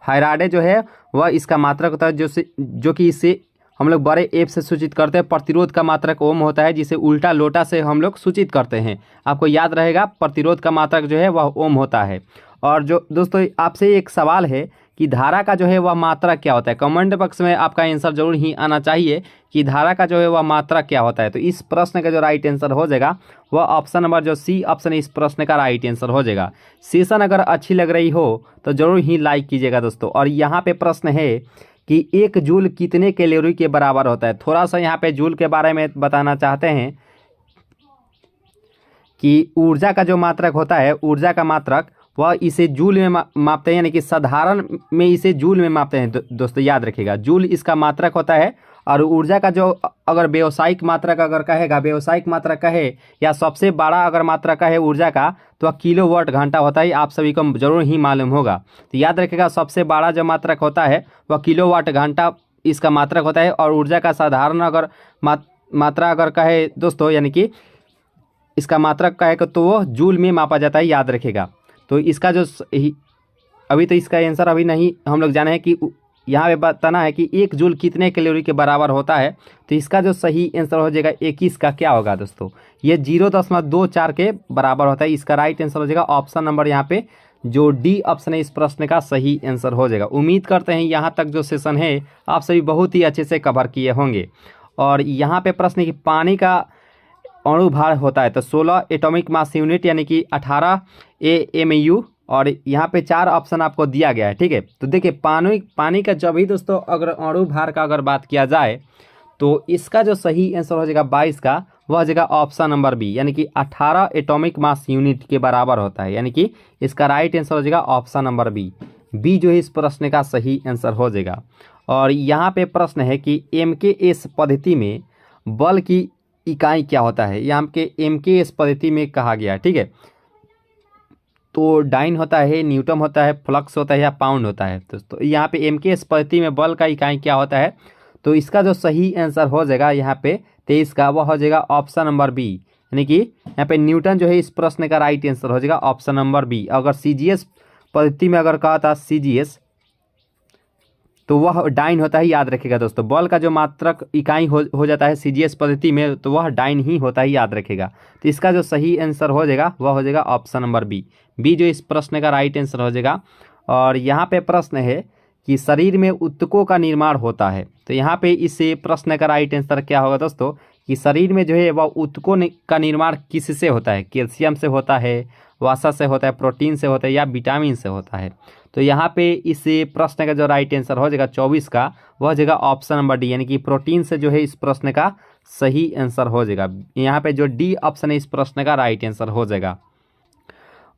फैराडे जो है वह इसका मात्रक होता है, जो कि इसे हम लोग बड़े एफ से सूचित करते हैं। प्रतिरोध का मात्रक ओम होता है, जिसे उल्टा लोटा से हम लोग सूचित करते हैं। आपको याद रहेगा प्रतिरोध का मात्रक जो है वह ओम होता है। और जो दोस्तों आपसे एक सवाल है कि धारा का जो है वह मात्रक क्या होता है। कमेंट बॉक्स में आपका आंसर जरूर ही आना चाहिए कि धारा का जो है वह मात्रक क्या होता है। तो इस प्रश्न का जो राइट आंसर हो जाएगा वह ऑप्शन नंबर जो सी ऑप्शन इस प्रश्न का राइट आंसर हो जाएगा। सेशन अगर अच्छी लग रही हो तो जरूर ही लाइक कीजिएगा दोस्तों। और यहाँ पे प्रश्न है कि 1 जूल कितने कैलोरी के बराबर होता है। थोड़ा सा यहाँ पे जूल के बारे में बताना चाहते हैं कि ऊर्जा का जो मात्रक होता है, ऊर्जा का मात्रक वह इसे जूल में मापते हैं, यानी कि साधारण में इसे जूल में मापते हैं दोस्तों, याद रखिएगा। जूल इसका मात्रक होता है। और ऊर्जा का जो अगर व्यावसायिक मात्रक अगर कहेगा, व्यावसायिक मात्रक कहे या सबसे बड़ा अगर मात्रक कहे ऊर्जा का तो वह किलोवाट घंटा होता है। आप सभी को जरूर ही मालूम होगा। तो याद रखिएगा सबसे बड़ा जो मात्रक होता है वह किलोवाट घंटा इसका मात्रक होता है। और ऊर्जा का साधारण अगर मात्रा अगर कहे दोस्तों, यानी कि इसका मात्रक का है तो वो जूल में मापा जाता है, याद रखेगा। तो इसका जो अभी तो इसका आंसर अभी नहीं हम लोग जाने हैं कि यहाँ पे बताना है कि 1 जूल कितने कैलोरी के बराबर होता है। तो इसका जो सही आंसर हो जाएगा 21 का क्या होगा दोस्तों, ये 0.24 के बराबर होता है। इसका राइट आंसर हो जाएगा ऑप्शन नंबर यहाँ पे जो डी ऑप्शन है इस प्रश्न का सही आंसर हो जाएगा। उम्मीद करते हैं यहाँ तक जो सेशन है आप सभी बहुत ही अच्छे से कवर किए होंगे। और यहाँ पे प्रश्न है कि पानी का अणु भार होता है तो 16 एटॉमिक मास यूनिट यानी कि 18 AMU, और यहाँ पे 4 ऑप्शन आपको दिया गया है, ठीक है। तो देखिए पानी का जब भी दोस्तों अगर अणु भार का अगर बात किया जाए तो इसका जो सही आंसर हो जाएगा 22 का, वह हो जाएगा ऑप्शन नंबर बी यानी कि 18 एटॉमिक मास यूनिट के बराबर होता है, यानी कि इसका राइट आंसर हो जाएगा ऑप्शन नंबर बी जो है इस प्रश्न का सही आंसर हो जाएगा। और यहाँ पे प्रश्न है कि MKS पद्धति में बल की इकाई क्या होता है, यहाँ पे MKS पद्धति में कहा गया है, ठीक है। तो डाइन होता है, न्यूटन होता है, फ्लक्स होता है या पाउंड होता है। तो यहाँ पे MKS पद्धति में बल का इकाई क्या होता है, तो इसका जो सही आंसर हो जाएगा यहाँ पे 23 का, वह हो जाएगा ऑप्शन नंबर बी यानी कि यहाँ पे न्यूटन जो है इस प्रश्न का राइट आंसर हो जाएगा ऑप्शन नंबर बी। अगर CGS पद्धति में अगर कहा था CGS तो वह डाइन होता है, याद रखेगा दोस्तों। बल का जो मात्रक इकाई हो जाता है CGS पद्धति में तो वह डाइन ही होता है, याद रखेगा। तो इसका जो सही आंसर हो जाएगा वह हो जाएगा ऑप्शन नंबर बी जो इस प्रश्न का राइट आंसर हो जाएगा। और यहाँ पे प्रश्न है कि शरीर में ऊतकों का निर्माण होता है, तो यहाँ पे इस प्रश्न का राइट आंसर क्या होगा दोस्तों कि शरीर में जो है वह ऊतकों का निर्माण किससे होता है, कैल्शियम से होता है, वसा से होता है, प्रोटीन से होता है या विटामिन से होता है। तो यहाँ पे इस प्रश्न का जो राइट आंसर हो जाएगा 24 का, वह हो जाएगा ऑप्शन नंबर डी यानी कि प्रोटीन से जो है इस प्रश्न का सही आंसर हो जाएगा। यहाँ पे जो डी ऑप्शन है इस प्रश्न का राइट आंसर हो जाएगा।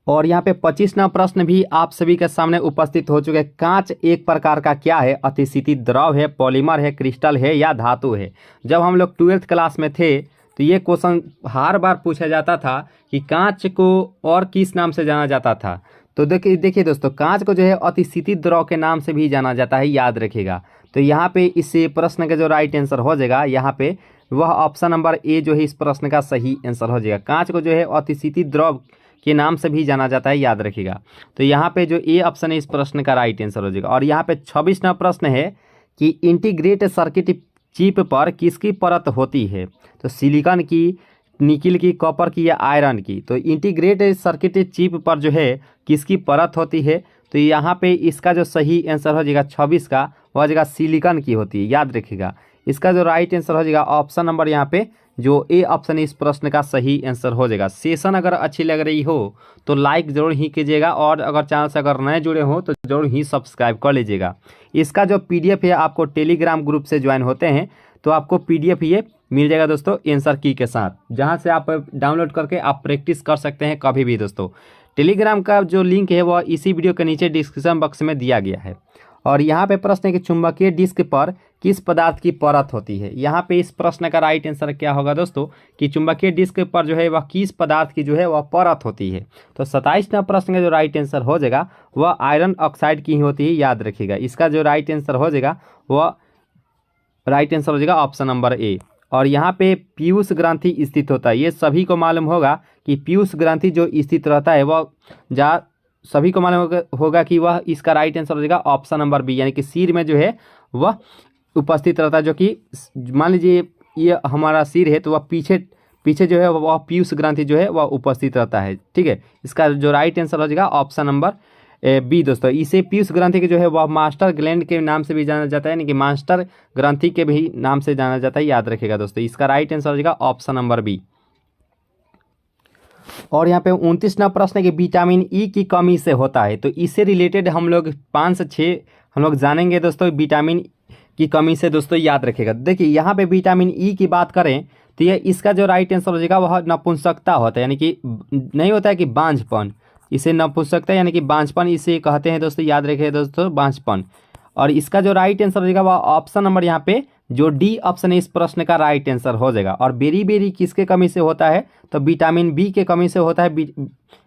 और यहाँ पे 25वां प्रश्न भी आप सभी के सामने उपस्थित हो चुके हैं। कांच एक प्रकार का क्या है, अतिशीतित द्रव है, पॉलीमर है, क्रिस्टल है या धातु है। जब हम लोग 12th क्लास में थे तो ये क्वेश्चन हर बार पूछा जाता था कि कांच को और किस नाम से जाना जाता था। तो देखिए दोस्तों, कांच को जो है अतिशीतित द्रव के नाम से भी जाना जाता है, याद रखिएगा। तो यहाँ पे इस प्रश्न का जो राइट आंसर हो जाएगा यहाँ पे वह ऑप्शन नंबर ए जो है इस प्रश्न का सही आंसर हो जाएगा। कांच को जो है अतिशीतित द्रव के नाम से भी जाना जाता है, याद रखिएगा। तो यहाँ पे जो ए ऑप्शन है इस प्रश्न का राइट आंसर हो जाएगा। और यहाँ पे 26वां प्रश्न है कि इंटीग्रेट सर्किट चिप पर किसकी परत होती है, तो सिलिकॉन की, निकिल की, कॉपर की या आयरन की। तो इंटीग्रेट सर्किट चिप पर जो है किसकी परत होती है, तो यहाँ पे इसका जो सही आंसर हो जाएगा 26 का, वह हो जाएगा सिलिकॉन की होती है, याद रखिएगा। इसका जो राइट आंसर हो जाएगा ऑप्शन नंबर यहाँ पे जो ए ऑप्शन इस प्रश्न का सही आंसर हो जाएगा। सेशन अगर अच्छी लग रही हो तो लाइक जरूर ही कीजिएगा, और अगर चैनल से अगर नए जुड़े हो तो जरूर ही सब्सक्राइब कर लीजिएगा। इसका जो PDF है आपको टेलीग्राम ग्रुप से ज्वाइन होते हैं तो आपको PDF ये मिल जाएगा दोस्तों आंसर की के साथ, जहाँ से आप डाउनलोड करके आप प्रैक्टिस कर सकते हैं कभी भी दोस्तों। टेलीग्राम का जो लिंक है वह इसी वीडियो के नीचे डिस्क्रिप्शन बॉक्स में दिया गया है। और यहाँ पे प्रश्न है कि चुंबकीय डिस्क पर किस पदार्थ की परत होती है। यहाँ पे इस प्रश्न का राइट आंसर क्या होगा दोस्तों कि चुंबकीय डिस्क पर जो है वह किस पदार्थ की जो है वह परत होती है। तो 27वां प्रश्न का जो राइट आंसर हो जाएगा वह आयरन ऑक्साइड की ही होती है, याद रखिएगा। इसका जो राइट आंसर हो जाएगा वह राइट आंसर हो जाएगा ऑप्शन नंबर ए। और यहाँ पे पीयूष ग्रंथि स्थित होता है, ये सभी को मालूम होगा कि पीयूष ग्रंथि जो स्थित रहता है वह सभी को मालूम होगा कि वह इसका राइट आंसर हो जाएगा ऑप्शन नंबर बी यानी कि सिर में जो है वह उपस्थित रहता है, जो कि मान लीजिए ये हमारा सिर है तो वह पीछे जो है वह पीयूष ग्रंथि जो है वह उपस्थित रहता है, ठीक है। इसका जो राइट आंसर हो जाएगा ऑप्शन नंबर बी दोस्तों। इसे पीयूष ग्रंथि के जो है वह मास्टर ग्लैंड के नाम से भी जाना जाता है, यानी कि मास्टर ग्रंथि के भी नाम से जाना जाता है, याद रखिएगा दोस्तों। इसका राइट आंसर हो जाएगा ऑप्शन नंबर बी। और यहाँ पे 29वां प्रश्न है कि विटामिन ई की कमी से होता है। तो इससे रिलेटेड हम लोग 5 से 6 हम लोग जानेंगे दोस्तों विटामिन की कमी से, दोस्तों याद रखिएगा। देखिए यहाँ पे विटामिन ई की बात करें तो ये इसका जो राइट आंसर हो जाएगा वह नपुंसकता होता है, यानी कि नहीं होता है कि बांझपन, इसे नपुंसकता यानी कि बांझपन इसे कहते हैं दोस्तों, याद रखिए दोस्तों बांझपन। और इसका जो राइट आंसर हो जाएगा वह ऑप्शन नंबर यहाँ पे जो डी ऑप्शन है इस प्रश्न का राइट आंसर हो जाएगा। और बेरी किसके कमी से होता है, तो विटामिन बी के कमी से होता है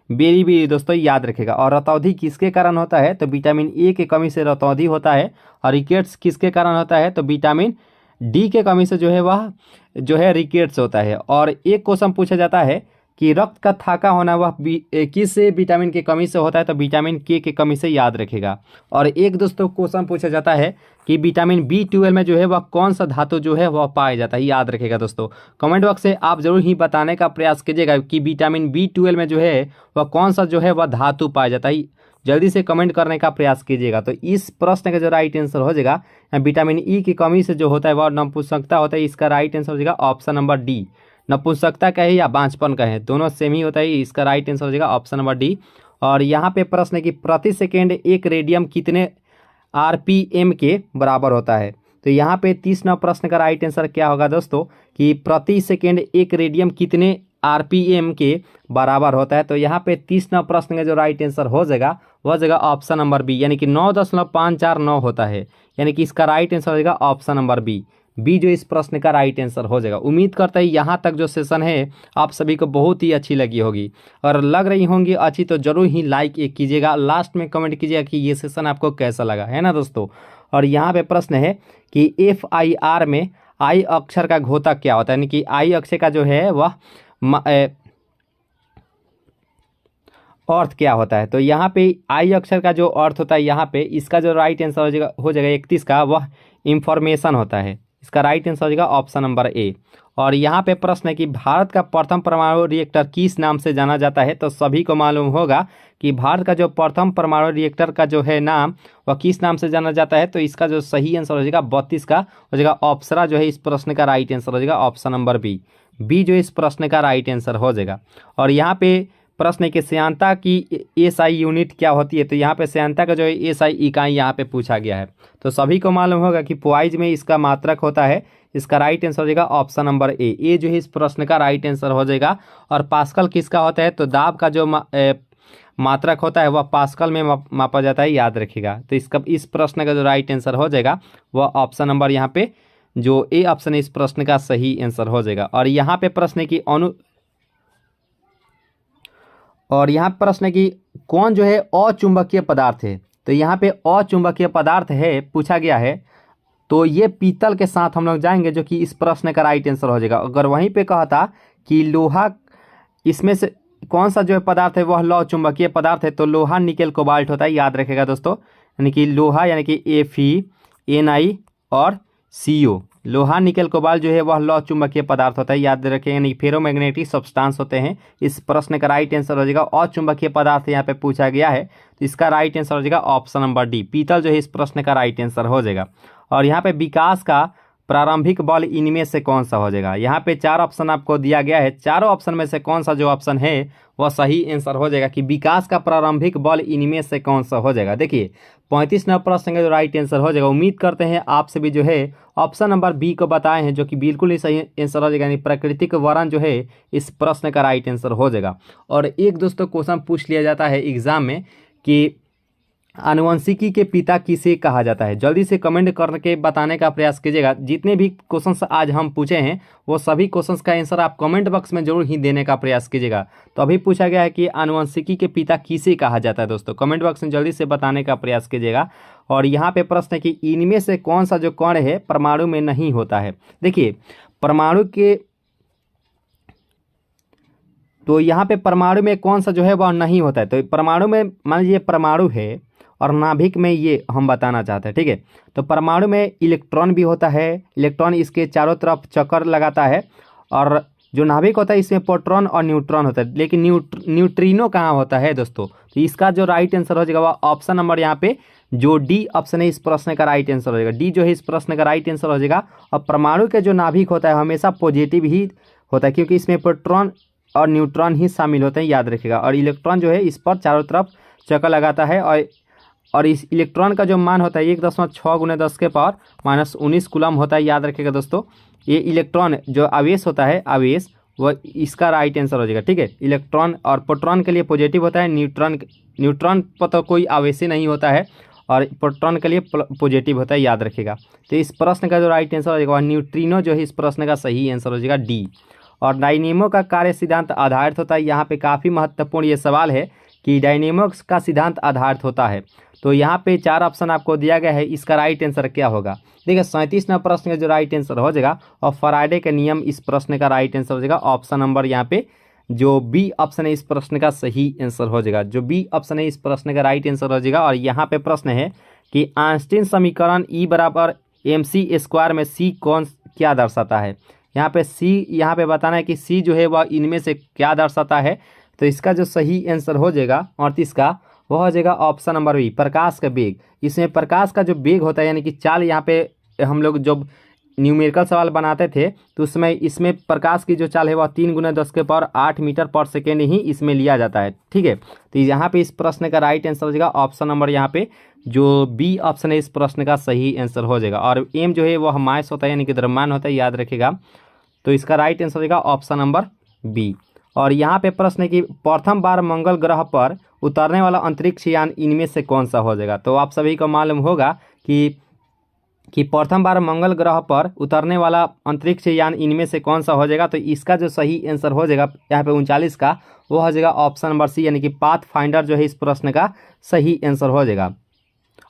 बेरी दोस्तों, याद रखेगा। और रतौंधी किसके कारण होता है, तो विटामिन ए के कमी से रतौंधी होता है। और रिकेट्स किसके कारण होता है, तो विटामिन डी के कमी से जो है वह जो है रिकेट्स होता है। और एक क्वेश्चन पूछा जाता है कि रक्त का थाका होना वह किस विटामिन की कमी से होता है, तो विटामिन के की कमी से याद रखेगा। और एक दोस्तों क्वेश्चन पूछा जाता है कि विटामिन B12 में जो है वह कौन सा धातु जो है वह पाया जाता है, याद रखेगा दोस्तों। कमेंट बॉक्स से आप जरूर ही बताने का प्रयास कीजिएगा कि विटामिन B12 में जो है वह कौन सा जो है वह धातु पाया जाता है, जल्दी से कमेंट करने का प्रयास कीजिएगा। तो इस प्रश्न का जो राइट आंसर हो जाएगा, विटामिन ई की कमी से जो होता है वह नपुंसकता होता है, इसका राइट आंसर हो जाएगा ऑप्शन नंबर डी। नपुंसकता कहे या बांझपन कहे दोनों सेम ही होता है, इसका राइट आंसर हो जाएगा ऑप्शन नंबर डी। और यहाँ पे प्रश्न है कि प्रति सेकेंड एक रेडियम कितने RPM के बराबर होता है। तो यहाँ पे 30 नंबर प्रश्न का राइट आंसर क्या होगा दोस्तों कि प्रति सेकेंड एक रेडियम कितने RPM के बराबर होता है। तो यहाँ पे 30 नंबर प्रश्न का जो राइट आंसर हो जाएगा वह जगह ऑप्शन नंबर बी, यानी कि 9.549 होता है, यानी कि इसका राइट आंसर हो जाएगा ऑप्शन नंबर बी। जो इस प्रश्न का राइट आंसर हो जाएगा। उम्मीद करता है यहाँ तक जो सेशन है आप सभी को बहुत ही अच्छी लगी होगी, और लग रही होंगी अच्छी तो जरूर ही लाइक कीजिएगा, लास्ट में कमेंट कीजिएगा कि ये सेशन आपको कैसा लगा, है ना दोस्तों। और यहाँ पे प्रश्न है कि FIR में आई अक्षर का घोतक क्या होता है, यानी कि आई अक्षर का जो है वह अर्थ क्या होता है। तो यहाँ पे आई अक्षर का जो अर्थ होता है, यहाँ पे इसका जो राइट आंसर हो जाएगा 31 का, वह इंफॉर्मेशन होता है, इसका राइट आंसर हो जाएगा ऑप्शन नंबर ए। और यहाँ पे प्रश्न है कि भारत का प्रथम परमाणु रिएक्टर किस नाम से जाना जाता है। तो सभी को मालूम होगा कि भारत का जो प्रथम परमाणु रिएक्टर का जो है नाम वह किस नाम से जाना जाता है। तो इसका जो सही आंसर हो जाएगा 32 का हो जाएगा अप्सरा, जो है इस प्रश्न का राइट आंसर हो जाएगा ऑप्शन नंबर बी। जो इस प्रश्न का राइट आंसर हो जाएगा। और यहाँ पे प्रश्न है कि श्यानता की SI यूनिट क्या होती है। तो यहाँ पे श्यानता का जो है SI इकाई यहाँ पे पूछा गया है। तो सभी को मालूम होगा कि पोआइज में इसका मात्रक होता है, इसका राइट आंसर हो जाएगा ऑप्शन नंबर ए। जो है इस प्रश्न का राइट आंसर हो जाएगा। और पास्कल किसका होता है, तो दाब का जो मात्रक होता है वह पास्कल में मापा जाता है, याद रखिएगा। तो इसका इस प्रश्न का जो राइट आंसर हो जाएगा वह ऑप्शन नंबर यहाँ पे जो ए ऑप्शन है इस प्रश्न का सही आंसर हो जाएगा। और यहाँ पे प्रश्न है कि कौन जो है अचुंबकीय पदार्थ है। तो यहाँ पे अचुंबकीय पदार्थ है पूछा गया है, तो ये पीतल के साथ हम लोग जाएंगे, जो कि इस प्रश्न का राइट आंसर हो जाएगा। अगर वहीं पे कहा था कि लोहा, इसमें से कौन सा जो है पदार्थ है वह लौह चुंबकीय पदार्थ है, तो लोहा निकेल कोबाल्ट होता है, याद रखेगा दोस्तों। यानी कि लोहा यानी कि Fe, Na और CO, लोहा निकेल कोबाल्ट जो है वह लौह चुंबकीय पदार्थ होता है, याद रखें। यानी फेरोमैग्नेटिक सब्सटेंस होते हैं। इस प्रश्न का राइट आंसर हो जाएगा अचुंबकीय पदार्थ यहाँ पे पूछा गया है, तो इसका राइट आंसर हो जाएगा ऑप्शन नंबर डी, पीतल जो है इस प्रश्न का राइट आंसर हो जाएगा। और यहाँ पे विकास का प्रारंभिक बल इनमें से कौन सा हो जाएगा। यहाँ पे 4 ऑप्शन आपको दिया गया है, चारों ऑप्शन में से कौन सा जो ऑप्शन है वह सही आंसर हो जाएगा कि विकास का प्रारंभिक बल इनमें से कौन सा हो जाएगा। देखिए 35 नंबर प्रश्न का जो राइट आंसर हो जाएगा, उम्मीद करते हैं आप सभी जो है ऑप्शन नंबर बी को बताए हैं, जो कि बिल्कुल ही सही आंसर हो जाएगा, यानी प्राकृतिक वरण जो है इस प्रश्न का राइट आंसर हो जाएगा। और एक दोस्तों क्वेश्चन पूछ लिया जाता है एग्जाम में कि आनुवंशिकी के पिता किसे कहा जाता है। जल्दी से कमेंट करके बताने का प्रयास कीजिएगा। जितने भी क्वेश्चंस आज हम पूछे हैं वो सभी क्वेश्चंस का आंसर आप कमेंट बॉक्स में जरूर ही देने का प्रयास कीजिएगा। तो अभी पूछा गया है कि आनुवंशिकी के पिता किसे कहा जाता है। दोस्तों कमेंट बॉक्स में जल्दी से बताने का प्रयास कीजिएगा। और यहाँ पे प्रश्न है कि इनमें से कौन सा जो कण है परमाणु में नहीं होता है। देखिए परमाणु के, तो यहाँ पे परमाणु में कौन सा जो है वह नहीं होता है। तो परमाणु में मान लीजिए परमाणु है और नाभिक में ये हम बताना चाहते हैं, ठीक है। तो परमाणु में इलेक्ट्रॉन भी होता है, इलेक्ट्रॉन इसके चारों तरफ चक्कर लगाता है, और जो नाभिक होता है इसमें प्रोटॉन और न्यूट्रॉन होता है। लेकिन न्यूट्रिनो कहाँ होता है दोस्तों। तो इसका जो राइट आंसर हो जाएगा वह ऑप्शन नंबर यहाँ पे जो डी ऑप्शन है इस प्रश्न का राइट आंसर हो जाएगा। डी जो है इस प्रश्न का राइट आंसर हो जाएगा। और परमाणु के जो नाभिक होता है हमेशा पॉजिटिव ही होता है, क्योंकि इसमें प्रोटॉन और न्यूट्रॉन ही शामिल होते हैं, याद रखिएगा। और इलेक्ट्रॉन जो है इस पर चारों तरफ चक्कर लगाता है, और इस इलेक्ट्रॉन का जो मान होता है 1.6 × 10 के पावर -19 कूलम होता है, याद रखिएगा दोस्तों। ये इलेक्ट्रॉन जो आवेश होता है, आवेश वह इसका राइट आंसर हो जाएगा, ठीक है। इलेक्ट्रॉन और प्रोटॉन के लिए पॉजिटिव होता है, न्यूट्रॉन पर तो कोई आवेश ही नहीं होता है, और प्रोटॉन के लिए पॉजिटिव होता है, याद रखिएगा। तो इस प्रश्न का जो राइट आंसर हो जाएगा न्यूट्रिनो जो है इस प्रश्न का सही आंसर हो जाएगा डी। और डायनेमो का कार्य सिद्धांत आधारित होता है। यहाँ पे काफ़ी महत्वपूर्ण ये सवाल है कि डायनेमोक्स का सिद्धांत आधारित होता है। तो यहाँ पे 4 ऑप्शन आपको दिया गया है, इसका राइट आंसर क्या होगा। देखिए 37 नंबर प्रश्न का जो राइट आंसर हो जाएगा और फराडे का नियम इस प्रश्न का राइट आंसर हो जाएगा ऑप्शन नंबर यहाँ पे जो बी ऑप्शन है इस प्रश्न का सही आंसर हो जाएगा। जो बी ऑप्शन है इस प्रश्न का राइट आंसर हो जाएगा। और यहाँ पे प्रश्न है कि आइंस्टीन समीकरण E बराबर mc² में सी कौन क्या दर्शाता है। यहाँ पे सी, यहाँ पे बताना है कि सी जो है वह इनमें से क्या दर्शाता है। तो इसका जो सही आंसर हो जाएगा 38 का, वह हो जाएगा ऑप्शन नंबर बी, प्रकाश का वेग। इसमें प्रकाश का जो वेग होता है यानी कि चाल, यहाँ पे हम लोग जब न्यूमेरिकल सवाल बनाते थे तो उसमें इसमें प्रकाश की जो चाल है वह 3 × 10⁸ मीटर पर सेकेंड ही इसमें लिया जाता है। ठीक है, तो यहाँ पे इस प्रश्न का राइट आंसर हो जाएगा ऑप्शन नंबर, यहाँ पे जो बी ऑप्शन है इस प्रश्न का सही आंसर हो जाएगा। और एम जो है वह मास होता है यानी कि द्रव्यमान होता है, याद रखिएगा। तो इसका राइट आंसर हो जाएगा ऑप्शन नंबर बी। और यहाँ पे प्रश्न है कि प्रथम बार मंगल ग्रह पर उतरने वाला अंतरिक्ष यान इनमें से कौन सा हो जाएगा। तो आप सभी को मालूम होगा कि प्रथम बार मंगल ग्रह पर उतरने वाला अंतरिक्ष यान इनमें से कौन सा हो जाएगा। तो इसका जो सही आंसर हो जाएगा यहाँ पे 39 का, वो हो जाएगा ऑप्शन नंबर सी, यानी कि पाथफाइंडर जो है इस प्रश्न का सही आंसर हो जाएगा।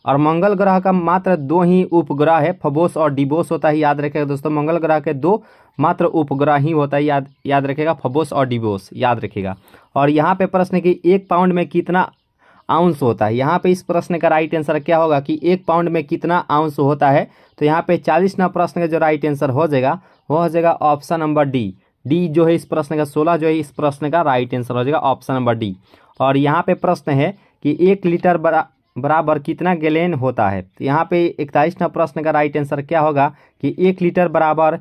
और मंगल ग्रह का मात्र 2 ही उपग्रह है, फबोस और डिबोस होता है, याद रखिएगा दोस्तों। मंगल ग्रह के 2 मात्र उपग्रह ही होता है, याद रखिएगा, फबोस और डिबोस, याद रखिएगा। और यहाँ पे प्रश्न है कि 1 पाउंड में कितना आउंस होता है। यहाँ पे इस प्रश्न का राइट आंसर क्या होगा कि 1 पाउंड में कितना आउंस होता है। तो यहाँ पे 40 ना प्रश्न का जो राइट आंसर हो जाएगा वो हो जाएगा ऑप्शन नंबर डी जो है इस प्रश्न का 16 जो है इस प्रश्न का राइट आंसर हो जाएगा ऑप्शन नंबर डी। और यहाँ पे प्रश्न है कि 1 लीटर बराबर कितना गैलन होता है। तो यहाँ पे 41 ना प्रश्न का राइट आंसर क्या होगा कि 1 लीटर बराबर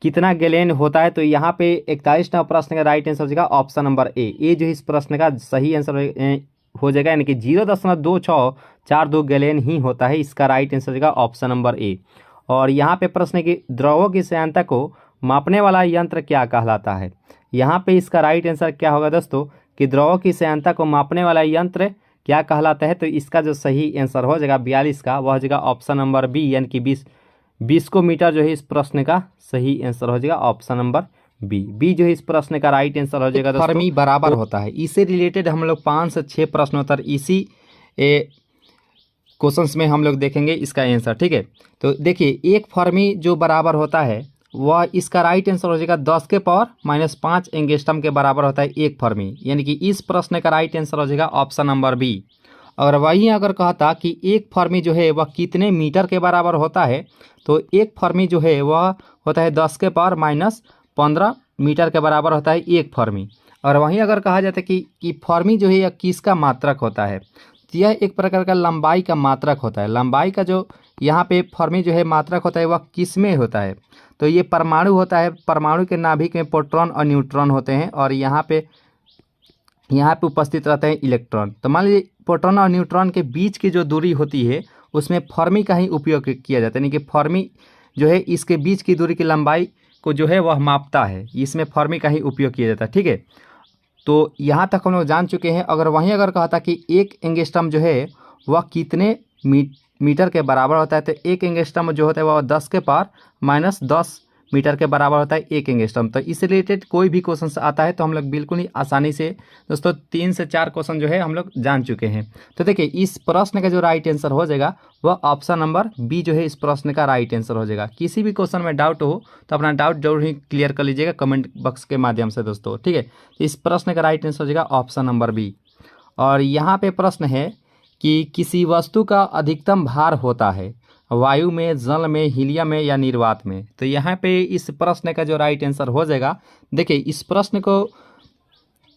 कितना गैलन होता है। तो यहाँ पे 41 ना प्रश्न का राइट आंसर हो जाएगा ऑप्शन नंबर ए जो इस प्रश्न का सही आंसर हो जाएगा, यानी कि 0.2642 गैलन ही होता है। इसका राइट आंसर हो जाएगा ऑप्शन नंबर ए। और यहाँ पे प्रश्न है कि द्रवों की श्यानता को मापने वाला यंत्र क्या कहलाता है। यहाँ पे इसका राइट आंसर क्या होगा दोस्तों कि द्रवों की श्यानता को मापने वाला यंत्र क्या कहलाता है। तो इसका जो सही आंसर हो जाएगा 42 का, वह हो जाएगा ऑप्शन नंबर बी, यानी कि 20 को मीटर जो है इस प्रश्न का सही आंसर हो जाएगा ऑप्शन नंबर बी जो है इस प्रश्न का राइट आंसर हो जाएगा दोस्तों। फर्मी बराबर होता है, इससे रिलेटेड हम लोग 5 से 6 प्रश्नोत्तर इसी क्वेश्चंस में हम लोग देखेंगे इसका आंसर। ठीक है, तो देखिए 1 फर्मी जो बराबर होता है वह इसका राइट आंसर हो जाएगा 10 के पावर -5 एंगस्ट्रॉम के बराबर होता है 1 फर्मी, यानी कि इस प्रश्न का राइट आंसर हो जाएगा ऑप्शन नंबर बी। और वहीं अगर कहता कि 1 फर्मी जो है वह कितने मीटर के बराबर होता है, तो 1 फर्मी जो है वह होता है 10 के पावर -15 मीटर के बराबर होता है 1 फर्मी। और वहीं अगर कहा जाता है कि फर्मी जो है यह किसका मात्रक होता है, तो यह एक प्रकार का लंबाई का मात्रक होता है। लंबाई का जो यहाँ पे फर्मी जो है मात्रक होता है वह किस में होता है, तो ये परमाणु होता है। परमाणु के नाभिक में प्रोटॉन और न्यूट्रॉन होते हैं और यहाँ पे उपस्थित रहते हैं इलेक्ट्रॉन। तो मान लीजिए प्रोटॉन और न्यूट्रॉन के बीच की जो दूरी होती है उसमें फर्मी का ही उपयोग किया जाता है, यानी कि फर्मी जो है इसके बीच की दूरी की लंबाई को जो है वह मापता है, इसमें फर्मी का ही उपयोग किया जाता है। ठीक है, तो यहाँ तक हम लोग जान चुके हैं। अगर कहता कि 1 एंगस्ट्रॉम जो है वह कितने मीटर के बराबर होता है, तो 1 एंगस्ट्रॉम जो होता है वह 10 के पावर -10 मीटर के बराबर होता है 1 एंगस्ट्रॉम। तो इससे रिलेटेड कोई भी क्वेश्चन आता है तो हम लोग बिल्कुल ही आसानी से दोस्तों 3 से 4 क्वेश्चन जो है हम लोग जान चुके हैं। तो देखिए इस प्रश्न का जो राइट आंसर हो जाएगा वह ऑप्शन नंबर बी जो है इस प्रश्न का राइट आंसर हो जाएगा। किसी भी क्वेश्चन में डाउट हो तो अपना डाउट जरूर ही क्लियर कर लीजिएगा कमेंट बॉक्स के माध्यम से दोस्तों। ठीक है, तो इस प्रश्न का राइट आंसर हो जाएगा ऑप्शन नंबर बी। और यहाँ पे प्रश्न है कि किसी वस्तु का अधिकतम भार होता है वायु में, जल में, हीलियम में या निर्वात में। तो यहाँ पे इस प्रश्न का जो राइट आंसर हो जाएगा, देखिए इस प्रश्न को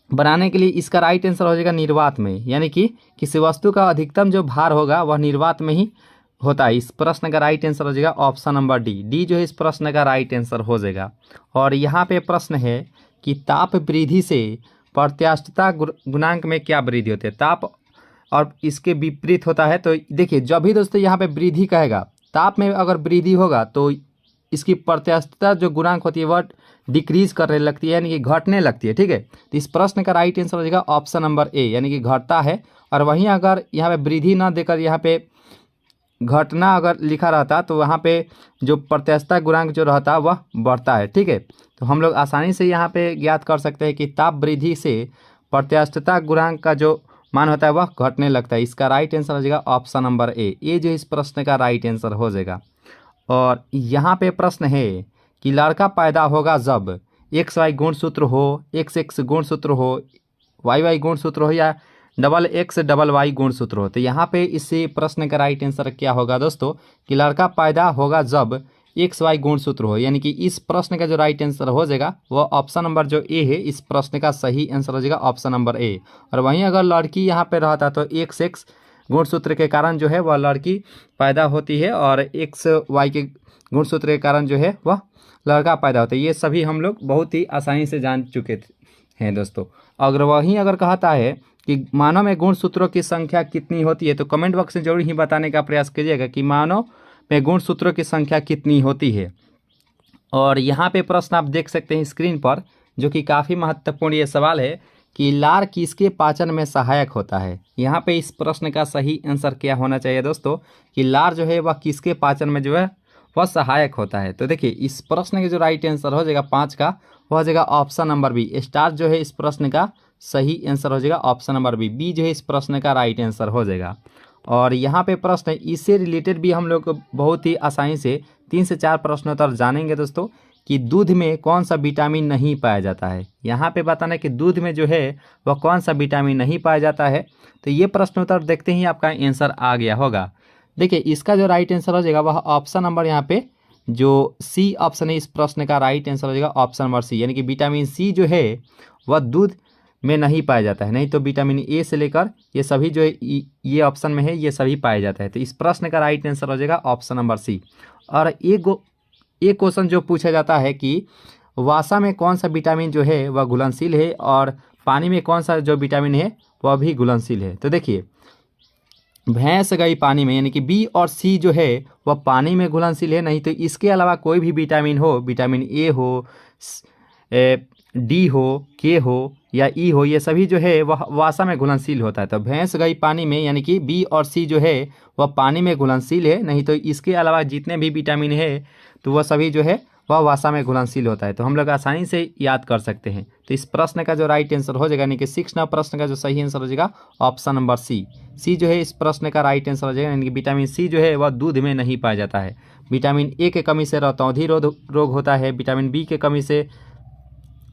बनाने के लिए इसका राइट आंसर हो जाएगा निर्वात में, यानी कि किसी वस्तु का अधिकतम जो भार होगा वह निर्वात में ही होता है। इस प्रश्न का राइट आंसर हो जाएगा ऑप्शन नंबर डी जो है इस प्रश्न का राइट आंसर हो जाएगा। और यहाँ पे प्रश्न है कि ताप वृद्धि से प्रत्यास्थता गुणांक में क्या वृद्धि होती है। ताप और इसके विपरीत होता है। तो देखिए जब भी दोस्तों यहाँ पे वृद्धि कहेगा, ताप में अगर वृद्धि होगा तो इसकी प्रत्यास्थता जो गुणांक होती है वह डिक्रीज करने लगती है, यानी कि घटने लगती है। ठीक है, तो इस प्रश्न का राइट आंसर हो जाएगा ऑप्शन नंबर ए, यानी कि घटता है। और वहीं अगर यहाँ पे वृद्धि ना देकर यहाँ पे घटना अगर लिखा रहता तो वहाँ पे जो प्रत्यास्थता गुणांक जो रहता वह बढ़ता है। ठीक है, तो हम लोग आसानी से यहाँ पे ज्ञात कर सकते हैं कि ताप वृद्धि से प्रत्यास्थता गुणांक का जो मान होता है वह घटने लगता है। इसका राइट आंसर हो जाएगा ऑप्शन नंबर ए जो इस प्रश्न का राइट आंसर हो जाएगा। और यहाँ पे प्रश्न है कि लड़का पैदा होगा जब एक्स वाई गुणसूत्र हो, एक्स एक्स गुणसूत्र हो, वाई वाई गुणसूत्र हो या डबल एक्स डबल वाई गुणसूत्र हो। तो यहाँ पे इसी प्रश्न का राइट आंसर क्या होगा दोस्तों कि लड़का पैदा होगा जब एक्स वाई गुणसूत्र हो, यानी कि इस प्रश्न का जो राइट आंसर हो जाएगा वह ऑप्शन नंबर जो ए है, इस प्रश्न का सही आंसर हो जाएगा ऑप्शन नंबर ए। और वहीं अगर लड़की यहाँ पे रहता तो एक्स एक्स गुणसूत्र के कारण जो है वह लड़की पैदा होती है और एक्स वाई के गुणसूत्र के कारण जो है वह लड़का पैदा होता है। ये सभी हम लोग बहुत ही आसानी से जान चुके हैं दोस्तों। अगर वहीं अगर कहता है कि मानव में गुणसूत्रों की संख्या कितनी होती है तो कमेंट बॉक्स में जरूर ही बताने का प्रयास कीजिएगा कि मानव में गुणसूत्रों की संख्या कितनी होती है। और यहाँ पे प्रश्न आप देख सकते हैं स्क्रीन पर, जो कि काफ़ी महत्वपूर्ण ये सवाल है कि लार किसके पाचन में सहायक होता है। यहाँ पे इस प्रश्न का सही आंसर क्या होना चाहिए दोस्तों कि लार जो है वह किसके पाचन में जो है वह सहायक होता है। तो देखिए इस प्रश्न के जो राइट आंसर हो जाएगा 5 का वह हो जाएगा ऑप्शन नंबर बी। स्टार जो है इस प्रश्न का सही आंसर हो जाएगा ऑप्शन नंबर बी। बी जो है इस प्रश्न का राइट आंसर हो जाएगा। और यहाँ पे प्रश्न इससे रिलेटेड भी हम लोग बहुत ही आसानी से 3 से 4 प्रश्नोत्तर जानेंगे दोस्तों कि दूध में कौन सा विटामिन नहीं पाया जाता है। यहाँ पे बताना कि दूध में जो है वह कौन सा विटामिन नहीं पाया जाता है। तो ये प्रश्नोत्तर देखते ही आपका आंसर आ गया होगा। देखिए इसका जो राइट आंसर हो जाएगा वह ऑप्शन नंबर यहाँ पे जो सी ऑप्शन है, इस प्रश्न का राइट आंसर हो जाएगा ऑप्शन नंबर सी, यानी कि विटामिन सी जो है वह दूध में नहीं पाया जाता है। नहीं तो विटामिन ए से लेकर ये सभी जो ये ऑप्शन में है ये सभी पाया जाता है। तो इस प्रश्न का राइट आंसर हो जाएगा ऑप्शन नंबर सी। और एक क्वेश्चन जो पूछा जाता है कि वासा में कौन सा विटामिन जो है वह घुलनशील है और पानी में कौन सा जो विटामिन है वह भी घुलनशील है। तो देखिए भैंस गई पानी में, यानी कि बी और सी जो है वह पानी में घुलनशील है। नहीं तो इसके अलावा कोई भी विटामिन हो, विटामिन ए हो, डी हो, के हो या ई हो, ये सभी जो है वह वासा में घुलनशील होता है। तो भैंस गई पानी में यानी कि बी और सी जो है वह पानी में घुलनशील है। नहीं तो इसके अलावा जितने भी विटामिन है तो वह सभी जो है वह वासा में घुलनशील होता है। तो हम लोग आसानी से याद कर सकते हैं। तो इस प्रश्न का जो राइट आंसर हो जाएगा यानी कि 6 नंबर प्रश्न का जो सही आंसर हो जाएगा ऑप्शन नंबर सी। सी जो है इस प्रश्न का राइट आंसर हो जाएगा, यानी कि विटामिन सी जो है वह दूध में नहीं पाया जाता है। विटामिन ए के कमी से रतौंधी रोग होता है। विटामिन बी के कमी से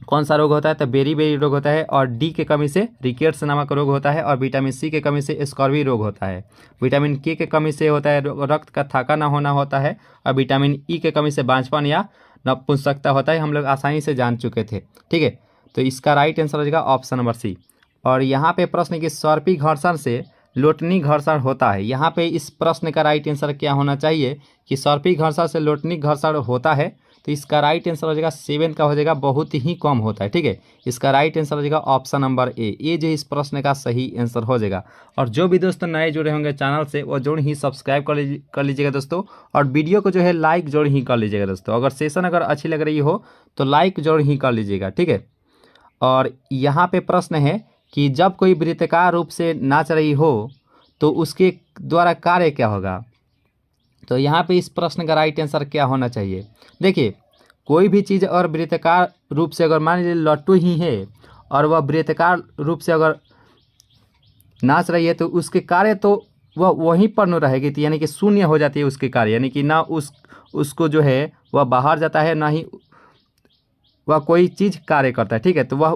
कौन सा रोग होता है तो बेरी रोग होता है। और डी के कमी से रिकेट्स नामक रोग होता है। और विटामिन सी के कमी से स्कॉर्वी रोग होता है। विटामिन के कमी से होता है रक्त का थाका ना होना होता है। और विटामिन ई के कमी से बांझपन या नपुंसकता होता है। हम लोग आसानी से जान चुके थे, ठीक है। तो इसका राइट आंसर हो जाएगा ऑप्शन नंबर सी। और यहाँ पे प्रश्न की सर्पी घर्षण से लोटनी घर्षण होता है। यहाँ पे इस प्रश्न का राइट आंसर क्या होना चाहिए कि सर्पी घर्षण से लोटनी घर्षण होता है। तो इसका राइट आंसर हो जाएगा 7 का हो जाएगा बहुत ही कम होता है, ठीक है। इसका राइट आंसर हो जाएगा ऑप्शन नंबर ए जो इस प्रश्न का सही आंसर हो जाएगा। और जो भी दोस्तों नए जुड़े होंगे चैनल से वो जरूर ही सब्सक्राइब कर लीजिएगा दोस्तों। और वीडियो को जो है लाइक जरूर ही कर लीजिएगा दोस्तों। अगर सेशन अगर अच्छी लग रही हो तो लाइक जरूर ही कर लीजिएगा, ठीक है। और यहाँ पे प्रश्न है कि जब कोई वृत्ताकार रूप से नाच रही हो तो उसके द्वारा कार्य क्या होगा। तो यहाँ पे इस प्रश्न का राइट आंसर क्या होना चाहिए। देखिए कोई भी चीज़ अगर वृत्ताकार रूप से अगर मान लीजिए लट्टू ही है और वह वृत्ताकार रूप से अगर नाच रही है तो उसके कार्य तो वह वहीं पर न रहेगी, तो यानी कि शून्य हो जाती है उसके कार्य, यानी कि ना उसको जो है वह बाहर जाता है ना ही वह कोई चीज़ कार्य करता है, ठीक है। तो वह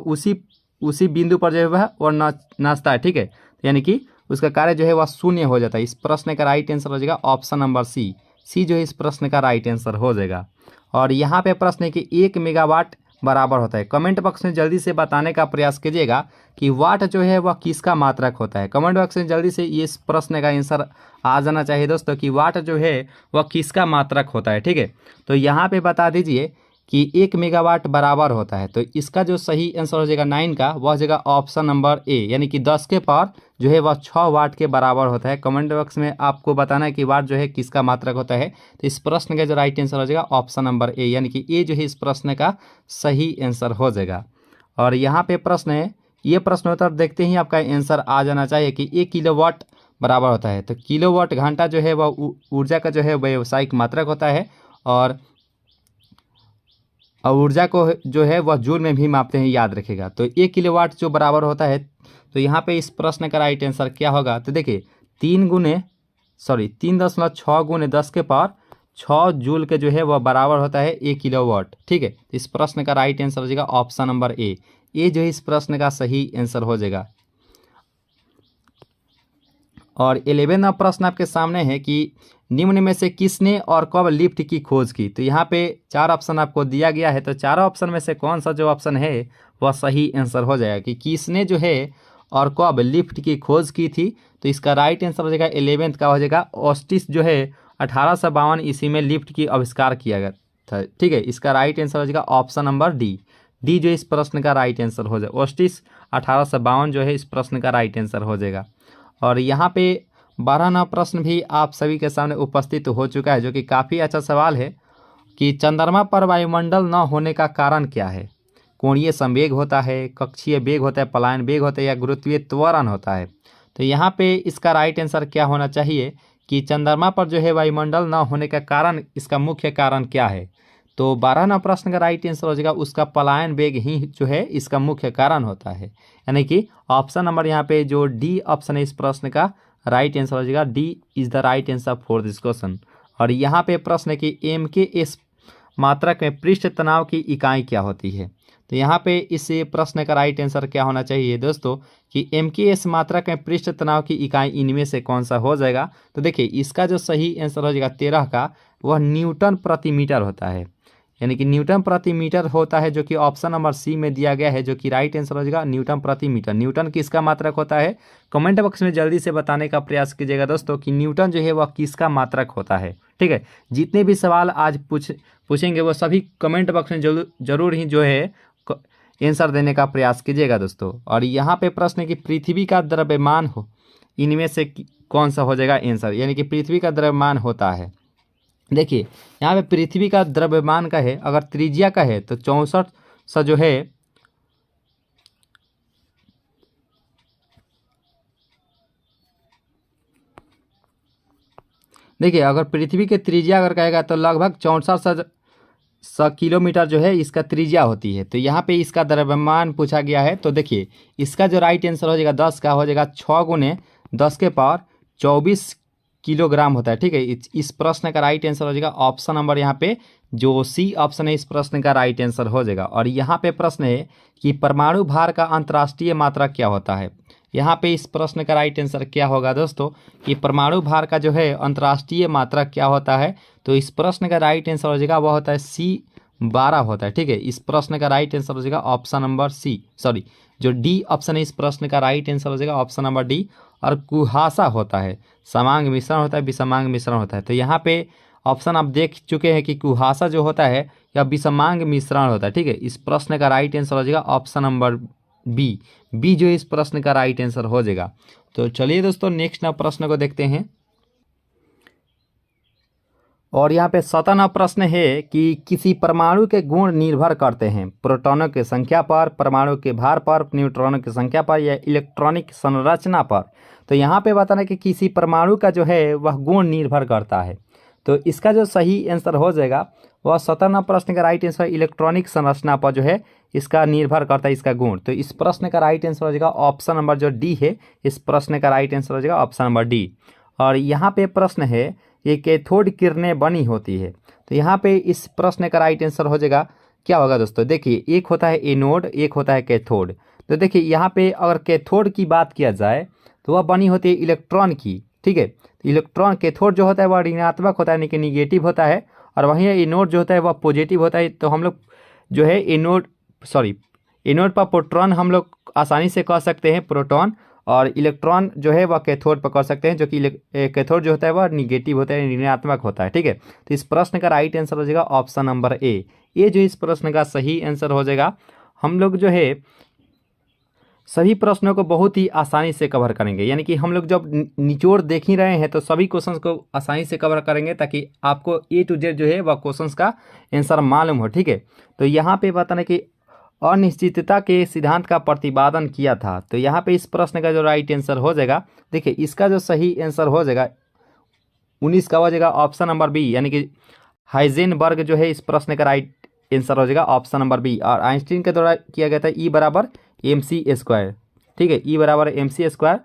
उसी बिंदु पर जो है वह नाचता है, ठीक है। यानी कि उसका कार्य जो है वह शून्य हो जाता है। इस प्रश्न का राइट आंसर हो जाएगा ऑप्शन नंबर सी। सी जो है इस प्रश्न का राइट आंसर हो जाएगा। और यहाँ पे प्रश्न है कि 1 मेगावाट बराबर होता है। कमेंट बॉक्स में जल्दी से बताने का प्रयास कीजिएगा कि वाट जो है वह किसका मात्रक होता है। कमेंट बॉक्स में जल्दी से इस प्रश्न का आंसर आ जाना चाहिए दोस्तों कि वाट जो है वह किसका मात्रक होता है, ठीक है। तो यहाँ पे बता दीजिए कि 1 मेगावाट बराबर होता है। तो इसका जो सही आंसर हो जाएगा 9 का वह हो जाएगा ऑप्शन नंबर ए, यानी कि 10 के पावर जो है वह 6 वाट के बराबर होता है। कमेंट बॉक्स में आपको बताना है कि वाट जो है किसका मात्रक होता है। तो इस प्रश्न का जो राइट आंसर हो जाएगा ऑप्शन नंबर ए, यानी कि ए जो है इस प्रश्न का सही आंसर हो जाएगा। और यहाँ पे प्रश्न है, ये प्रश्नोत्तर देखते ही आपका आंसर आ जाना चाहिए कि 1 किलोवाट बराबर होता है। तो किलोवाट घंटा जो है वह ऊर्जा का जो है व्यावसायिक मात्रक होता है। और ऊर्जा को जो है वह जूल में भी मापते हैं, याद रखिएगा। तो 1 किलोवाट जो बराबर होता है, तो यहाँ पे इस प्रश्न का राइट आंसर क्या होगा। तो देखिए 3.6 गुने 10 के पावर 6 जूल के जो है वह बराबर होता है 1 किलोवाट। ठीक है, इस प्रश्न का राइट आंसर हो जाएगा ऑप्शन नंबर ए। ये जो है इस प्रश्न का सही आंसर हो जाएगा। और 11वां प्रश्न आपके सामने है कि निम्न में से किसने और कब लिफ्ट की खोज की। तो यहाँ पे 4 ऑप्शन आपको दिया गया है, तो चारों ऑप्शन में से कौन सा जो ऑप्शन है वह सही आंसर हो जाएगा कि किसने जो है और कब लिफ्ट की खोज की थी। तो इसका राइट आंसर हो जाएगा 11th का हो जाएगा ऑस्टिस जो है 1852 ईस्वी में लिफ्ट की आविष्कार किया गया था। ठीक है, इसका राइट आंसर हो जाएगा ऑप्शन नंबर डी। डी जो इस प्रश्न का राइट आंसर हो जाएगा, ऑस्टिस 1852 जो है इस प्रश्न का राइट आंसर हो जाएगा। और यहाँ पे 12वां प्रश्न भी आप सभी के सामने उपस्थित हो चुका है, जो कि काफ़ी अच्छा सवाल है कि चंद्रमा पर वायुमंडल न होने का कारण क्या है। कोणीय संवेग होता है, कक्षीय वेग होता है, पलायन वेग होता है या गुरुत्वीय त्वरण होता है। तो यहाँ पे इसका राइट आंसर क्या होना चाहिए कि चंद्रमा पर जो है वायुमंडल न होने का कारण, इसका मुख्य कारण क्या है। तो 12वां प्रश्न का राइट आंसर हो जाएगा उसका पलायन वेग ही जो है इसका मुख्य कारण होता है, यानी कि ऑप्शन नंबर यहाँ पे जो डी ऑप्शन है इस प्रश्न का राइट आंसर हो जाएगा। D is the right answer for this question. और यहाँ पे प्रश्न है कि MKS मात्रक में पृष्ठ तनाव की इकाई क्या होती है। तो यहाँ पे इस प्रश्न का राइट आंसर क्या होना चाहिए दोस्तों कि MKS मात्रक में पृष्ठ तनाव की इकाई इनमें से कौन सा हो जाएगा। तो देखिए इसका जो सही आंसर हो जाएगा 13 का, वह न्यूटन प्रति मीटर होता है, यानी कि न्यूटन प्रति मीटर होता है, जो कि ऑप्शन नंबर सी में दिया गया है, जो कि राइट आंसर हो जाएगा न्यूटन प्रति मीटर। न्यूटन किसका मात्रक होता है, कमेंट बॉक्स में जल्दी से बताने का प्रयास कीजिएगा दोस्तों कि न्यूटन जो है वह किसका मात्रक होता है। ठीक है, जितने भी सवाल आज पूछेंगे वो सभी कमेंट बॉक्स में जरूर ही जो है आंसर देने का प्रयास कीजिएगा दोस्तों। और यहाँ पे प्रश्न है कि पृथ्वी का द्रव्यमान हो इनमें से कौन सा हो जाएगा आंसर, यानी कि पृथ्वी का द्रव्यमान होता है। देखिए यहाँ पे पृथ्वी का द्रव्यमान का है, अगर त्रिज्या का है तो 64 जो है देखिए अगर पृथ्वी के त्रिज्या अगर कहेगा तो लगभग 6400 किलोमीटर जो है इसका त्रिज्या होती है। तो यहाँ पे इसका द्रव्यमान पूछा गया है, तो देखिए इसका जो राइट आंसर हो जाएगा 10 का हो जाएगा 6 गुने 10 के पावर 24 किलोग्राम होता है। ठीक है, इस प्रश्न का राइट आंसर हो जाएगा ऑप्शन नंबर यहाँ पे जो सी ऑप्शन है इस प्रश्न का राइट आंसर हो जाएगा। और यहाँ पे प्रश्न है कि परमाणु भार का अंतर्राष्ट्रीय मात्रक क्या होता है। यहाँ पे इस प्रश्न का राइट आंसर क्या होगा दोस्तों कि परमाणु भार का जो है अंतर्राष्ट्रीय मात्रक क्या होता है। तो इस प्रश्न का राइट आंसर हो जाएगा वह होता है C12 होता है। ठीक है, इस प्रश्न का राइट आंसर हो जाएगा ऑप्शन नंबर जो डी ऑप्शन है इस प्रश्न का राइट आंसर हो जाएगा ऑप्शन नंबर डी। और कुहासा होता है, समांग मिश्रण होता है, विषमांग मिश्रण होता है। तो यहाँ पे ऑप्शन आप देख चुके हैं कि कुहासा जो होता है या विषमांग मिश्रण होता है। ठीक है, इस प्रश्न का राइट आंसर हो जाएगा ऑप्शन नंबर बी जो इस प्रश्न का राइट आंसर हो जाएगा। तो चलिए दोस्तों नेक्स्ट प्रश्न को देखते हैं। और यहाँ पे 17वां प्रश्न है कि किसी परमाणु के गुण निर्भर करते हैं प्रोटॉनों की संख्या पर, परमाणु के भार पर, न्यूट्रॉनों की संख्या पर या इलेक्ट्रॉनिक संरचना पर। तो यहाँ पे बताना कि किसी परमाणु का जो है वह गुण निर्भर करता है। तो इसका जो सही आंसर हो जाएगा वह 17वां प्रश्न का राइट आंसर इलेक्ट्रॉनिक संरचना पर जो है इसका निर्भर करता है इसका गुण। तो इस प्रश्न का राइट आंसर हो जाएगा ऑप्शन नंबर जो डी है, इस प्रश्न का राइट आंसर हो जाएगा ऑप्शन नंबर डी। और यहाँ पे प्रश्न है ये कैथोड किरणें बनी होती है। तो यहाँ पे इस प्रश्न का राइट आंसर हो जाएगा क्या होगा दोस्तों, देखिए एक होता है एनोड, एक होता है कैथोड। तो देखिए यहाँ पे अगर कैथोड की बात किया जाए तो वह बनी होती है इलेक्ट्रॉन की। ठीक है, तो इलेक्ट्रॉन कैथोड जो होता है वह ऋणात्मक होता है, यानी कि निगेटिव होता है, और वहीं एनोड जो होता है वह पॉजिटिव होता है। तो हम लोग जो है एनोड पर प्रोटॉन हम लोग आसानी से कह सकते हैं प्रोटॉन, और इलेक्ट्रॉन जो है वह कैथोड पर कर सकते हैं, जो कि कैथोड जो होता है वह निगेटिव होता है, ऋणात्मक होता है। ठीक है, तो इस प्रश्न का राइट आंसर हो जाएगा ऑप्शन नंबर ए। ये जो इस प्रश्न का सही आंसर हो जाएगा। हम लोग जो है सभी प्रश्नों को बहुत ही आसानी से कवर करेंगे, यानी कि हम लोग जब निचोड़ देख ही रहे हैं तो सभी क्वेश्चंस को आसानी से कवर करेंगे ताकि आपको A to Z जो है वह क्वेश्चंस का आंसर मालूम हो। ठीक है, तो यहाँ पे बताना कि अनिश्चितता के सिद्धांत का प्रतिपादन किया था। तो यहाँ पे इस प्रश्न का जो राइट आंसर हो जाएगा, देखिए इसका जो सही आंसर हो जाएगा 19 का हो जाएगा ऑप्शन नंबर बी, यानी कि हाइजेनबर्ग जो है इस प्रश्न का राइट आंसर हो जाएगा ऑप्शन नंबर बी। और आइंस्टीन के द्वारा किया गया था E = mc²। ठीक है, E = mc²,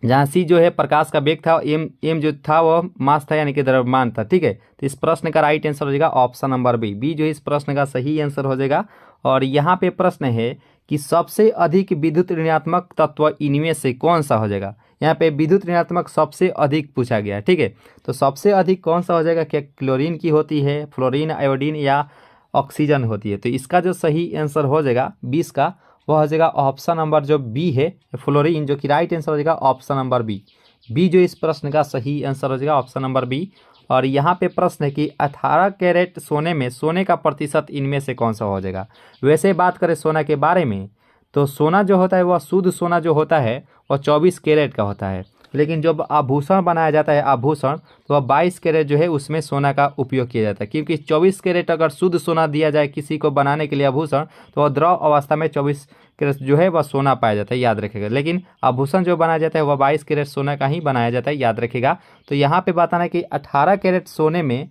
जहाँ सी जो है प्रकाश का वेग था, एम एम जो था वह मास था यानी कि द्रव्यमान था। ठीक है, तो इस प्रश्न का राइट आंसर हो जाएगा ऑप्शन नंबर बी। बी जो है इस प्रश्न का सही आंसर हो जाएगा। और यहाँ पे प्रश्न है कि सबसे अधिक विद्युत ऋणात्मक तत्व इनमें से कौन सा हो जाएगा। यहाँ पे विद्युत ऋणात्मक सबसे अधिक पूछा गया है। ठीक है, तो सबसे अधिक कौन सा हो जाएगा, क्या क्लोरीन की होती है, फ्लोरीन, आयोडीन या ऑक्सीजन होती है। तो इसका जो सही आंसर हो जाएगा 20 का, वह हो जाएगा ऑप्शन नंबर जो बी है, फ्लोरीन, जो कि राइट आंसर हो जाएगा ऑप्शन नंबर बी। बी जो इस प्रश्न का सही आंसर हो जाएगा ऑप्शन नंबर बी। और यहाँ पे प्रश्न है कि 18 कैरेट सोने में सोने का प्रतिशत इनमें से कौन सा हो जाएगा। वैसे बात करें सोना के बारे में, तो सोना जो होता है वह शुद्ध सोना जो होता है वह 24 कैरेट का होता है, लेकिन जब आभूषण बनाया जाता है आभूषण, तो वह 22 कैरेट जो है उसमें सोना का उपयोग किया जाता है। क्योंकि 24 कैरेट अगर शुद्ध सोना दिया जाए किसी को बनाने के लिए आभूषण, तो वह द्रव अवस्था में 24 कैरेट जो है वह सोना पाया जाता है, याद रखेगा। लेकिन आभूषण जो बनाया जाता है वह 22 कैरेट सोना का ही बनाया जाता है, याद रखेगा। तो यहाँ पे बताना है कि 18 कैरेट सोने में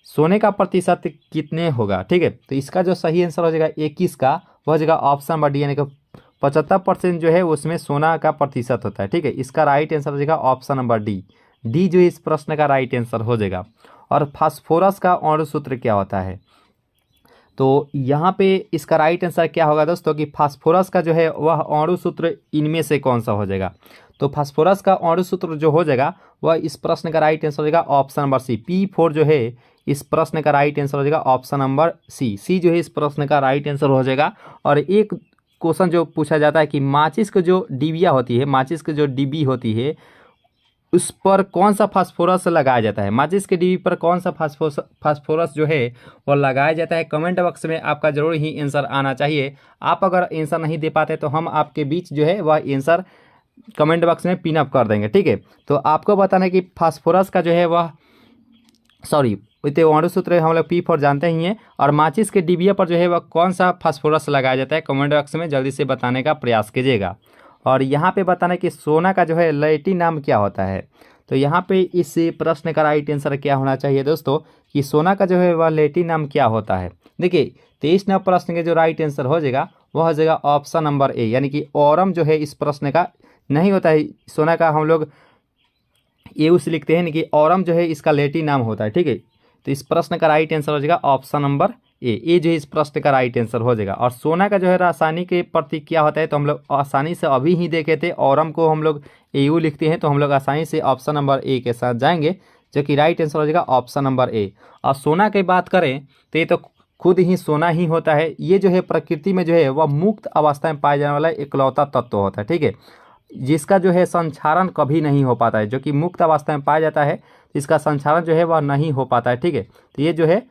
सोने का प्रतिशत कितने होगा। ठीक है, तो इसका जो सही आंसर हो जाएगा 21 का, वह हो जाएगा ऑप्शन नंबर डी, यानी कि 75% जो है उसमें सोना का प्रतिशत होता है। ठीक है, इसका राइट आंसर हो जाएगा ऑप्शन नंबर डी। डी जो इस प्रश्न का राइट आंसर हो जाएगा। और फास्फोरस का अणु सूत्र क्या होता है, तो यहाँ पे इसका राइट आंसर क्या होगा दोस्तों कि फास्फोरस का जो है वह अणु सूत्र इनमें से कौन सा हो जाएगा। तो फास्फोरस का अणु सूत्र जो हो जाएगा वह इस प्रश्न का राइट आंसर हो जाएगा ऑप्शन नंबर सी। P4 जो है इस प्रश्न का राइट आंसर हो जाएगा ऑप्शन नंबर सी। सी जो है इस प्रश्न का राइट आंसर हो जाएगा। और एक क्वेश्चन जो पूछा जाता है कि माचिस की जो डिबिया होती है, माचिस की जो डिब्बी होती है, उस पर कौन सा फास्फोरस लगाया जाता है। माचिस के डिब्बी पर कौन सा फास्फोरस जो है वो लगाया जाता है। कमेंट बॉक्स में आपका जरूर ही आंसर आना चाहिए। आप अगर आंसर नहीं दे पाते तो हम आपके बीच जो है वह आंसर कमेंट बॉक्स में पिन अप कर देंगे। ठीक है, तो आपको बताना है कि फास्फोरस का जो है वह अणु सूत्र हम लोग P4 जानते ही हैं। और माचिस के डिबिया पर जो है वह कौन सा फास्फोरस लगाया जाता है, कमेंट बॉक्स में जल्दी से बताने का प्रयास कीजिएगा। और यहाँ पे बताना है कि सोना का जो है लैटिन नाम क्या होता है। तो यहाँ पे इस प्रश्न का राइट आंसर क्या होना चाहिए दोस्तों कि सोना का जो है वह लैटिन नाम क्या होता है। देखिए 23 नंबर प्रश्न के जो राइट आंसर हो जाएगा वह हो जाएगा ऑप्शन नंबर ए, यानी कि ओरम जो है इस प्रश्न का नहीं होता है। सोना का हम लोग एउस लिखते हैं, कि ओरम जो है इसका लैटिन नाम होता है। ठीक है, तो इस प्रश्न का राइट आंसर हो जाएगा ऑप्शन नंबर ए जो है इस प्रश्न का राइट आंसर हो जाएगा। और सोना का जो है रासायनिक प्रतीक क्या होता है, तो हम लोग आसानी से अभी ही देखे थे, ओरम को हम लोग एयू लिखते हैं, तो हम लोग आसानी से ऑप्शन नंबर ए के साथ जाएंगे, जो कि राइट आंसर हो जाएगा ऑप्शन नंबर ए। और सोना की बात करें तो ये तो खुद ही सोना ही होता है। ये जो है प्रकृति में जो है वह मुक्त अवस्था में पाया जाने वाला इकलौता तत्व होता है। ठीक है, जिसका जो है संक्षारण कभी नहीं हो पाता है, जो कि मुक्त अवस्था में पाया जाता है, इसका संक्षारण जो है वह नहीं हो पाता है। ठीक है, तो ये जो है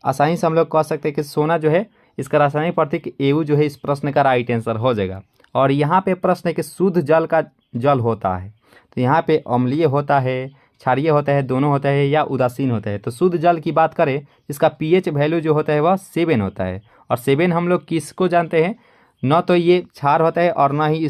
आसानी से हम लोग कह सकते हैं कि सोना जो है इसका रासायनिक प्रतीक एयू जो है इस प्रश्न का राइट आंसर हो जाएगा। और यहाँ पे प्रश्न है कि शुद्ध जल का जल होता है, तो यहाँ पे अम्लीय होता है, क्षारीय होता है, दोनों होता है या उदासीन होता है। तो शुद्ध जल की बात करें इसका पीएच वैल्यू जो होता है वह 7 होता है। और 7 हम लोग किसको जानते हैं, न तो ये क्षार होता है और ना ही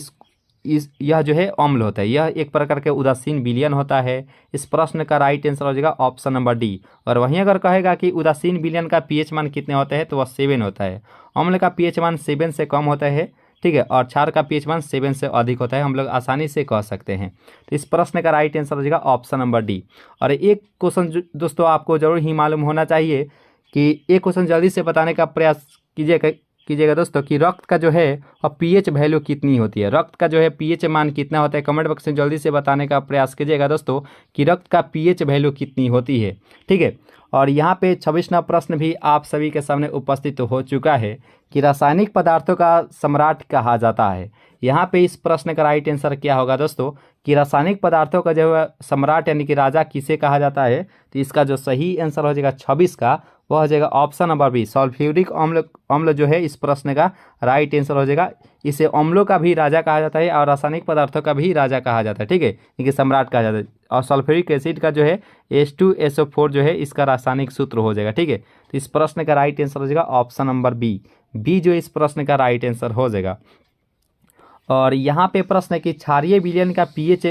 यह जो है अम्ल होता है, यह एक प्रकार के उदासीन विलयन होता है। इस प्रश्न का राइट आंसर हो जाएगा ऑप्शन नंबर डी। और वहीं अगर कहेगा कि उदासीन विलयन का पीएच मान कितने होते हैं, तो वह 7 होता है। अम्ल का पीएच मान 7 से कम होता है। ठीक है, और क्षार का पीएच मान 7 से अधिक होता है, हम लोग आसानी से कह सकते हैं। तो इस प्रश्न का राइट आंसर हो जाएगा ऑप्शन नंबर डी। और एक क्वेश्चन दोस्तों आपको जरूर ही मालूम होना चाहिए कि एक क्वेश्चन जल्दी से बताने का प्रयास कीजिएगा दोस्तों कि रक्त का जो है और पीएच वैल्यू कितनी होती है। रक्त का जो है पीएच मान कितना होता है, कमेंट बॉक्स में जल्दी से बताने का प्रयास कीजिएगा दोस्तों कि रक्त का पीएच वैल्यू कितनी होती है। ठीक है, और यहाँ पे 26वां प्रश्न भी आप सभी के सामने उपस्थित हो चुका है कि रासायनिक पदार्थों का सम्राट कहा जाता है। यहाँ पे इस प्रश्न का राइट आंसर क्या होगा दोस्तों कि रासायनिक पदार्थों का जो है सम्राट यानी कि राजा किसे कहा जाता है। तो इसका जो सही आंसर हो जाएगा 26 का, वह हो जाएगा ऑप्शन नंबर बी, सल्फ्यूरिक अम्ल जो है इस प्रश्न का राइट आंसर हो जाएगा। इसे अम्लों का भी राजा कहा जाता है और रासायनिक पदार्थों का भी राजा कहा जाता है। ठीक है, इनके सम्राट कहा जाता है। और सल्फ्यूरिक एसिड का जो है H2SO4 जो है इसका रासायनिक सूत्र हो जाएगा। ठीक है, तो इस प्रश्न का राइट आंसर हो जाएगा ऑप्शन नंबर बी जो इस प्रश्न का राइट आंसर हो जाएगा। और यहाँ पे प्रश्न है कि क्षारीय विलयन का पीएच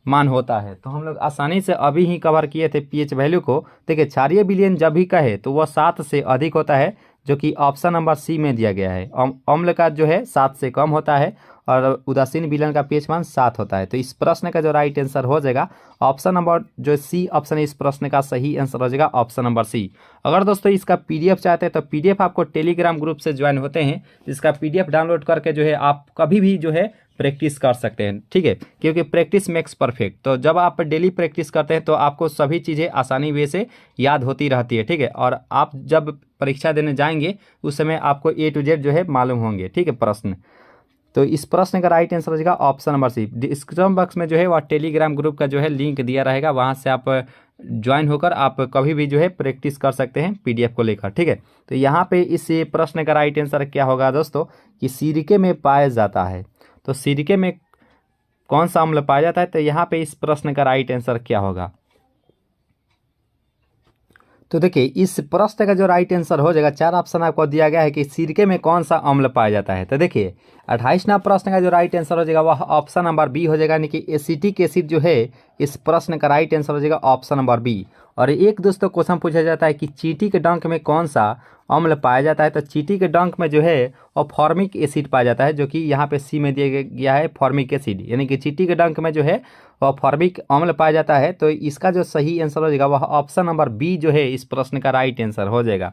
मान होता है, तो हम लोग आसानी से अभी ही कवर किए थे पीएच वैल्यू को। देखिए क्षारीय विलयन जब भी कहे तो वह 7 से अधिक होता है, जो कि ऑप्शन नंबर सी में दिया गया है। अम्ल का जो है 7 से कम होता है और उदासीन विलयन का पीएच मान 7 होता है। तो इस प्रश्न का जो राइट आंसर हो जाएगा ऑप्शन नंबर जो सी ऑप्शन है, इस प्रश्न का सही आंसर हो जाएगा ऑप्शन नंबर सी। अगर दोस्तों इसका पीडीएफ चाहते हैं तो पीडीएफ आपको टेलीग्राम ग्रुप से ज्वाइन होते हैं, इसका पीडीएफ डाउनलोड करके जो है आप कभी भी जो है प्रैक्टिस कर सकते हैं, ठीक है, क्योंकि प्रैक्टिस मेक्स परफेक्ट। तो जब आप डेली प्रैक्टिस करते हैं तो आपको सभी चीज़ें आसानी वे से याद होती रहती है, ठीक है, और आप जब परीक्षा देने जाएंगे उस समय आपको A to Z जो है मालूम होंगे, ठीक है प्रश्न। तो इस प्रश्न का राइट आंसर हो जाएगा option number C. Description box में जो है वह टेलीग्राम ग्रुप का जो है लिंक दिया रहेगा, वहाँ से आप ज्वाइन होकर आप कभी भी जो है प्रैक्टिस कर सकते हैं पीडीएफ को लेकर, ठीक है। तो यहाँ पे इस प्रश्न का राइट आंसर क्या होगा दोस्तों कि सिरके में पाया जाता है। तो सिरके में कौन सा अम्ल पाया जाता है, तो यहाँ पे इस प्रश्न का राइट आंसर क्या होगा। तो देखिए इस प्रश्न का जो राइट आंसर हो जाएगा, 4 ऑप्शन आपको दिया गया है कि सिरके में कौन सा अम्ल पाया जाता है। तो देखिए 28वां प्रश्न का जो राइट आंसर हो जाएगा वह ऑप्शन नंबर बी हो जाएगा, यानी कि एसिटिक एसिड जो है इस प्रश्न का राइट आंसर हो जाएगा ऑप्शन नंबर बी। और एक दोस्तों क्वेश्चन पूछा जाता है कि चींटी के डंक में कौन सा अम्ल पाया जाता है। तो चींटी के डंक में जो है वो फॉर्मिक एसिड पाया जाता है, जो कि यहाँ पे सी में दिया गया है फॉर्मिक एसिड, यानी कि चींटी के डंक में जो है वह फॉर्मिक अम्ल पाया जाता है। तो इसका जो सही आंसर हो जाएगा वह ऑप्शन नंबर बी जो है इस प्रश्न का राइट आंसर हो जाएगा।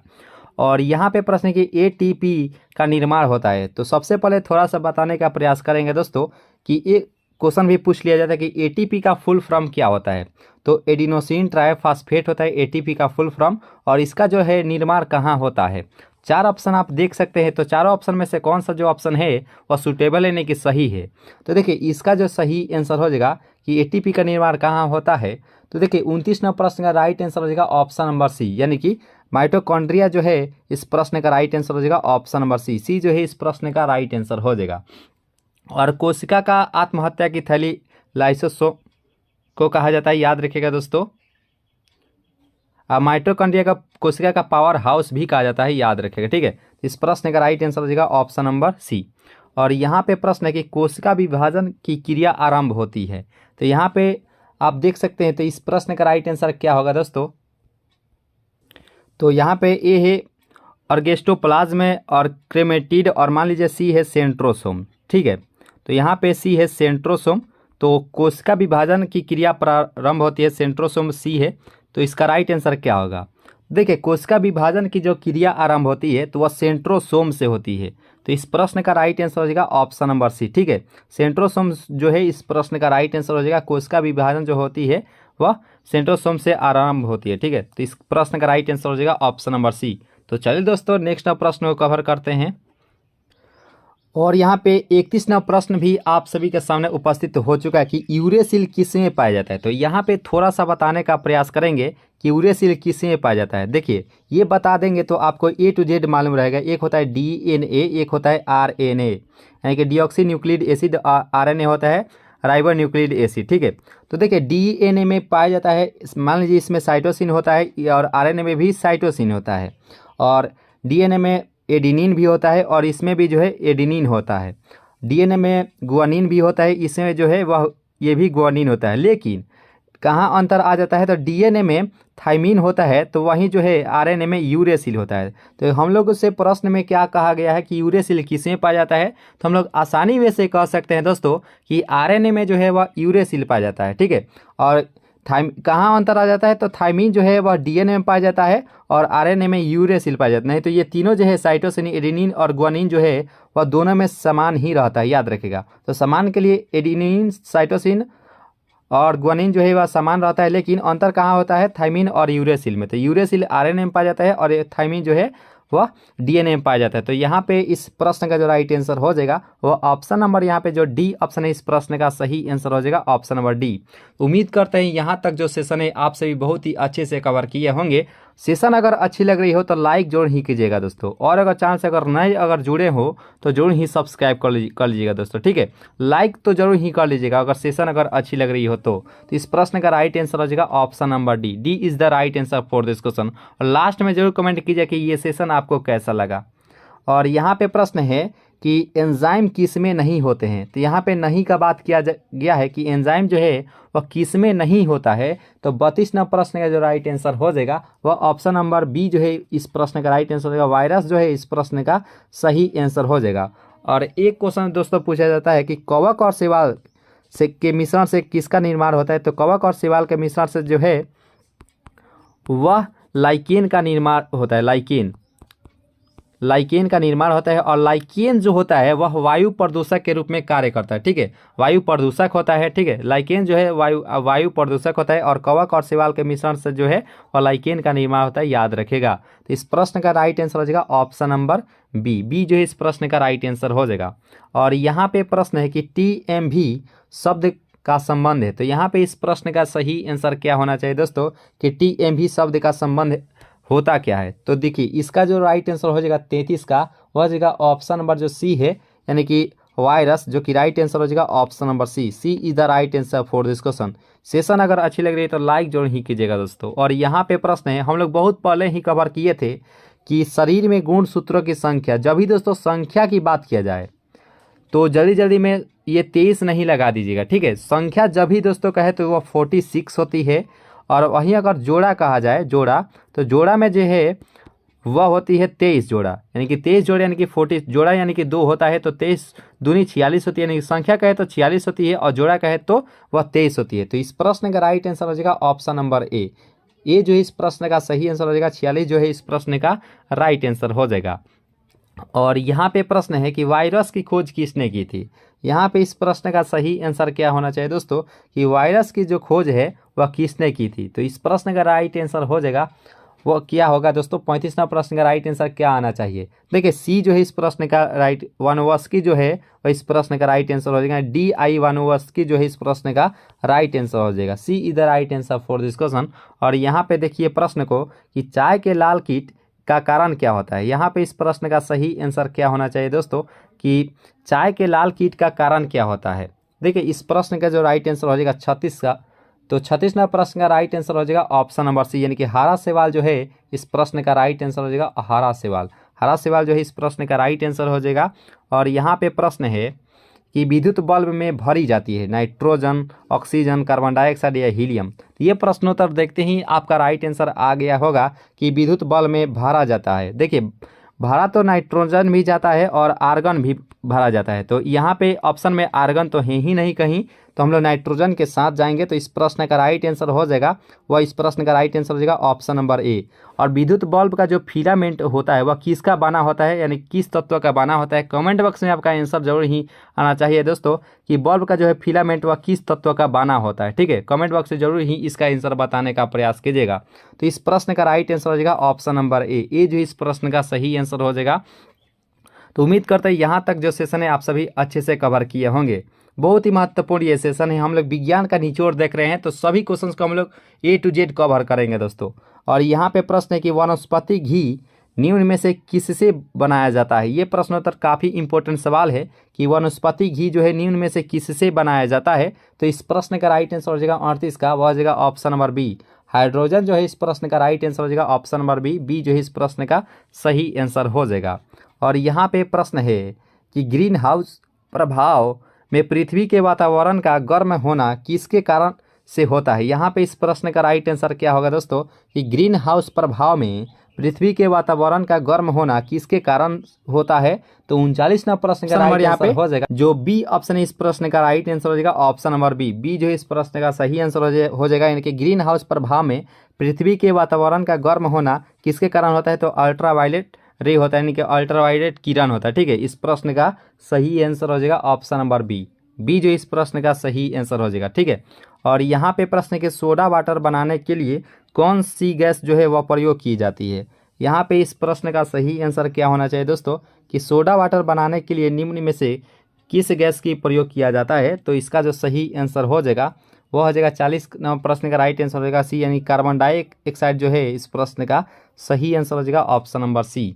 और यहाँ पे प्रश्न की एटीपी का निर्माण होता है। तो सबसे पहले थोड़ा सा बताने का प्रयास करेंगे दोस्तों कि एक क्वेश्चन भी पूछ लिया जाता है कि एटीपी का फुल फॉर्म क्या होता है। तो एडिनोसिन ट्राइफॉस्फेट होता है एटीपी का फुल फॉर्म, और इसका जो है निर्माण कहाँ होता है। 4 ऑप्शन आप देख सकते हैं, तो चारों ऑप्शन में से कौन सा जो ऑप्शन है वह सूटेबल है, यानी कि सही है। तो देखिए इसका जो सही आंसर हो जाएगा कि एटीपी का निर्माण कहाँ होता है। तो देखिए 29वां प्रश्न का राइट आंसर हो जाएगा ऑप्शन नंबर सी, यानी कि माइटोकॉन्ड्रिया जो है इस प्रश्न का राइट आंसर हो जाएगा ऑप्शन नंबर सी। सी जो है इस प्रश्न का राइट आंसर हो जाएगा। और कोशिका का आत्महत्या की थैली लाइसोसोम को कहा जाता है, याद रखिएगा दोस्तों। माइटोकॉन्ड्रिया का कोशिका का पावर हाउस भी कहा जाता है, याद रखिएगा, ठीक है। इस प्रश्न का राइट आंसर हो जाएगा ऑप्शन नंबर सी। और यहाँ पे प्रश्न है कि कोशिका विभाजन की क्रिया आरंभ होती है। तो यहाँ पे आप देख सकते हैं, तो इस प्रश्न का राइट आंसर क्या होगा दोस्तों। तो यहाँ पे ए है अर्गेस्टोप्लाज्म और क्रेमेटिड, और मान लीजिए सी है सेंट्रोसोम, ठीक है। तो यहाँ पे सी है सेंट्रोसोम। तो कोशिका विभाजन की क्रिया प्रारंभ होती है, सेंट्रोसोम सी है। तो इसका राइट आंसर क्या होगा। देखिए कोशिका विभाजन की जो क्रिया आरंभ होती है तो वह सेंट्रोसोम से होती है। तो इस प्रश्न का राइट आंसर हो जाएगा ऑप्शन नंबर सी, ठीक है। सेंट्रोसोम जो है इस प्रश्न का राइट आंसर हो जाएगा। कोशिका विभाजन जो होती है वह सेंट्रोसोम से आरंभ होती है, ठीक है। तो इस प्रश्न का राइट आंसर हो जाएगा ऑप्शन नंबर सी। तो चलिए दोस्तों नेक्स्ट प्रश्न को कवर करते हैं। और यहाँ पे 31वां प्रश्न भी आप सभी के सामने उपस्थित हो चुका है कि यूरेसिल किस में पाया जाता है। तो यहाँ पे थोड़ा सा बताने का प्रयास करेंगे कि यूरेसिल किस में पाया जाता है। देखिए ये बता देंगे तो आपको A to Z मालूम रहेगा। एक होता है DNA, एक होता है RNA, यानी कि डिऑक्सी न्यूक्लिक एसिड, RNA होता है राइबो न्यूक्लिक एसिड, ठीक है। तो देखिए DNA में पाया जाता है, मान लीजिए इसमें साइटोसिन होता है, और RNA में भी साइटोसिन होता है, और DNA में एडिनिन भी होता है, और इसमें भी जो है एडिनिन होता है। DNA में गुआनिन भी होता है, इसमें जो है वह ये भी गुआनिन होता है। लेकिन कहाँ अंतर आ जाता है, तो DNA में थाइमिन होता है, तो वहीं जो है RNA में यूरेसिल होता है। तो हम लोग से प्रश्न में क्या कहा गया है कि यूरेसिल किस में पाया जाता है, तो हम लोग आसानी में से कह सकते हैं दोस्तों कि RNA में जो है वह यूरेसिल पाया जाता है, ठीक है। और कहाँ अंतर आ जाता है, तो थाइमिन जो है वह DNA में पाया जाता है, और RNA में यूरेसिल पाया जाता है। नहीं तो ये तीनों जो है साइटोसिन, एडेनिन और गुआनिन जो है वह दोनों में समान ही रहता है, याद रखिएगा। तो समान के लिए एडेनिन, साइटोसिन और गुआनिन जो है वह समान रहता है, लेकिन अंतर कहाँ होता है, थाइमिन और यूरेसिल में। तो यूरेसिल RNA में पाया जाता है, और थाइमिन जो है वह DNA में पाया जाता है। तो यहाँ पे इस प्रश्न का जो राइट आंसर हो जाएगा वह ऑप्शन नंबर यहाँ पे जो डी ऑप्शन है इस प्रश्न का सही आंसर हो जाएगा ऑप्शन नंबर डी। उम्मीद करते हैं यहाँ तक जो सेशन है आप सभी बहुत ही अच्छे से कवर किए होंगे। सेशन अगर अच्छी लग रही हो तो लाइक जरूर ही कीजिएगा दोस्तों, और अगर चांस से अगर नए अगर जुड़े हो तो जरूर ही सब्सक्राइब कर लीजिएगा दोस्तों, ठीक है। लाइक तो जरूर ही कर लीजिएगा अगर सेशन अगर अच्छी लग रही हो तो इस प्रश्न का राइट आंसर हो जाएगा option number D. D is the right answer for this question. और लास्ट में जरूर कमेंट कीजिए कि ये सेशन आपको कैसा लगा। और यहाँ पे प्रश्न है कि एंजाइम किस में नहीं होते हैं, तो यहाँ पे नहीं का बात किया गया है कि एंजाइम जो है वह किस में नहीं होता है। तो 32 नंबर प्रश्न का जो राइट आंसर हो जाएगा वह ऑप्शन नंबर बी जो है इस प्रश्न का राइट आंसर हो जाएगा। वायरस जो है इस प्रश्न का सही आंसर हो जाएगा। और एक क्वेश्चन दोस्तों पूछा जाता है कि कवक और शैवाल से के मिश्रण से किसका निर्माण होता है, तो कवक और शैवाल के मिश्रण से जो है वह लाइकेन का निर्माण होता है। लाइकेन का निर्माण होता है। और लाइकेन जो होता है वह वायु प्रदूषक के रूप में कार्य करता है, ठीक है, वायु प्रदूषक होता है, ठीक है। लाइकेन जो है वायु प्रदूषक होता है और कवक और शैवाल के मिश्रण से जो है वह लाइकेन का निर्माण होता है, याद रखेगा। तो इस प्रश्न का राइट आंसर हो जाएगा ऑप्शन नंबर बी जो है इस प्रश्न का राइट आंसर हो जाएगा। और यहाँ पे प्रश्न है कि TMV शब्द का संबंध है, तो यहाँ पे इस प्रश्न का सही आंसर क्या होना चाहिए दोस्तों कि TMV शब्द का संबंध होता क्या है। तो देखिए इसका जो राइट आंसर हो जाएगा 33 का वह हो जाएगा ऑप्शन नंबर जो सी है, यानी कि वायरस, जो कि राइट आंसर हो जाएगा option number C is the right answer for this question. Session अगर अच्छी लग रही है तो लाइक जरूर ही कीजिएगा दोस्तों। और यहाँ पे प्रश्न है, हम लोग बहुत पहले ही कवर किए थे कि शरीर में गुणसूत्रों की संख्या, जब भी दोस्तों संख्या की बात किया जाए तो जल्दी में ये 23 नहीं लगा दीजिएगा, ठीक है। संख्या जब भी दोस्तों कहे तो वह 46 होती है। और वहीं अगर जोड़ा कहा जाए, जोड़ा, तो जोड़ा में जो है वह होती है 23 जोड़ा, यानी कि 23 जोड़ा यानी कि 40 जोड़ा यानी कि 2 होता है, तो 23 दूनी 46 होती है, यानी कि संख्या कहे तो 46 होती है और जोड़ा कहे तो वह 23 होती है। तो इस प्रश्न का राइट आंसर हो जाएगा ऑप्शन नंबर ए जो है इस प्रश्न का सही आंसर हो जाएगा। 46 जो है इस प्रश्न का राइट आंसर हो जाएगा। और यहाँ पे प्रश्न है कि वायरस की खोज किसने की थी। यहाँ पे इस प्रश्न का सही आंसर क्या होना चाहिए दोस्तों कि वायरस की जो खोज है वह किसने की थी। तो इस प्रश्न का राइट आंसर हो जाएगा वो क्या होगा दोस्तों, 35वां प्रश्न का राइट आंसर क्या आना चाहिए। देखिए सी जो है इस प्रश्न का राइट, वानोवस्की जो है वह इस प्रश्न का राइट आंसर हो जाएगा। DI वानोवस्की जो है इस प्रश्न का राइट आंसर हो जाएगा। C is the right answer for this question. और यहाँ पे देखिए प्रश्न को कि चाय के लाल कीट का कारण क्या होता है। यहाँ पे इस प्रश्न का सही आंसर क्या होना चाहिए दोस्तों कि चाय के लाल कीट का कारण क्या होता है। देखिए इस प्रश्न का जो राइट आंसर हो जाएगा 36 का, तो 36वां प्रश्न का राइट आंसर हो जाएगा ऑप्शन नंबर सी, यानी कि हरा शैवाल जो है इस प्रश्न का राइट आंसर हो जाएगा हरा शैवाल जो है इस प्रश्न का राइट आंसर हो जाएगा। और यहाँ पे प्रश्न है कि विद्युत बल्ब में भरी जाती है नाइट्रोजन, ऑक्सीजन, कार्बन डाइऑक्साइड या हीलियम। ये प्रश्नोत्तर देखते ही आपका राइट आंसर आ गया होगा कि विद्युत बल्ब में भरा जाता है। देखिए भरा तो नाइट्रोजन भी जाता है और आर्गन भी भरा जाता है, तो यहाँ पे ऑप्शन में आर्गन तो है ही नहीं कहीं, तो हम लोग नाइट्रोजन के साथ जाएंगे। तो इस प्रश्न का राइट आंसर हो जाएगा वह इस प्रश्न का राइट आंसर हो जाएगा ऑप्शन नंबर ए। और विद्युत बल्ब का जो फिलामेंट होता है वह किसका बना होता है, यानी किस तत्व का बना होता है। कमेंट बॉक्स में आपका आंसर जरूर ही आना चाहिए दोस्तों कि बल्ब का जो है फिलामेंट वह किस तत्व का बना होता है, ठीक है। कमेंट बॉक्स से जरूर ही इसका आंसर बताने का प्रयास कीजिएगा। तो इस प्रश्न का राइट आंसर हो जाएगा ऑप्शन नंबर ए जो इस प्रश्न का सही आंसर हो जाएगा। तो उम्मीद करते हैं यहाँ तक जो सेशन है आप सभी अच्छे से कवर किए होंगे। बहुत ही महत्वपूर्ण ये सेशन है, हम लोग विज्ञान का निचोड़ देख रहे हैं, तो सभी क्वेश्चंस को हम लोग A to Z कवर करेंगे दोस्तों। और यहाँ पे प्रश्न है कि वनस्पति घी निम्न में से किससे बनाया जाता है। ये प्रश्नोत्तर काफ़ी इंपॉर्टेंट सवाल है कि वनस्पति घी जो है निम्न में से किससे बनाया जाता है। तो इस प्रश्न का राइट आंसर हो जाएगा 38 का, वह हो जाएगा ऑप्शन नंबर बी हाइड्रोजन जो है इस प्रश्न का राइट आंसर हो जाएगा ऑप्शन नंबर बी जो है इस प्रश्न का सही आंसर हो जाएगा। और यहाँ पे प्रश्न है कि ग्रीन हाउस प्रभाव में पृथ्वी के वातावरण का गर्म होना किसके कारण से होता है। यहाँ पे इस प्रश्न का राइट आंसर क्या होगा दोस्तों कि ग्रीन हाउस प्रभाव में पृथ्वी के वातावरण का गर्म होना किसके कारण होता है। तो 39वां प्रश्न का राइट आंसर हो जाएगा जो बी ऑप्शन है इस प्रश्न का राइट आंसर हो जाएगा ऑप्शन नंबर बी जो है इस प्रश्न का सही आंसर हो जाएगा, यानी कि ग्रीन हाउस प्रभाव में पृथ्वी के वातावरण का गर्म होना किसके कारण होता है। तो अल्ट्रावायलेट रे होता है, यानी कि अल्ट्रावायलेट किरण होता है, ठीक है। इस प्रश्न का सही आंसर हो जाएगा ऑप्शन नंबर बी जो इस प्रश्न का सही आंसर हो जाएगा, ठीक है। और यहाँ पे प्रश्न के सोडा वाटर बनाने के लिए कौन सी गैस जो है वह प्रयोग की जाती है। यहाँ पे इस प्रश्न का सही आंसर क्या होना चाहिए दोस्तों कि सोडा वाटर बनाने के लिए निम्न में से किस गैस की प्रयोग किया जाता है। तो इसका जो सही आंसर हो जाएगा वो हो जाएगा 40 प्रश्न का राइट आंसर हो जाएगा सी, यानी कार्बन डाइऑक्साइड जो है इस प्रश्न का सही आंसर हो जाएगा ऑप्शन नंबर सी।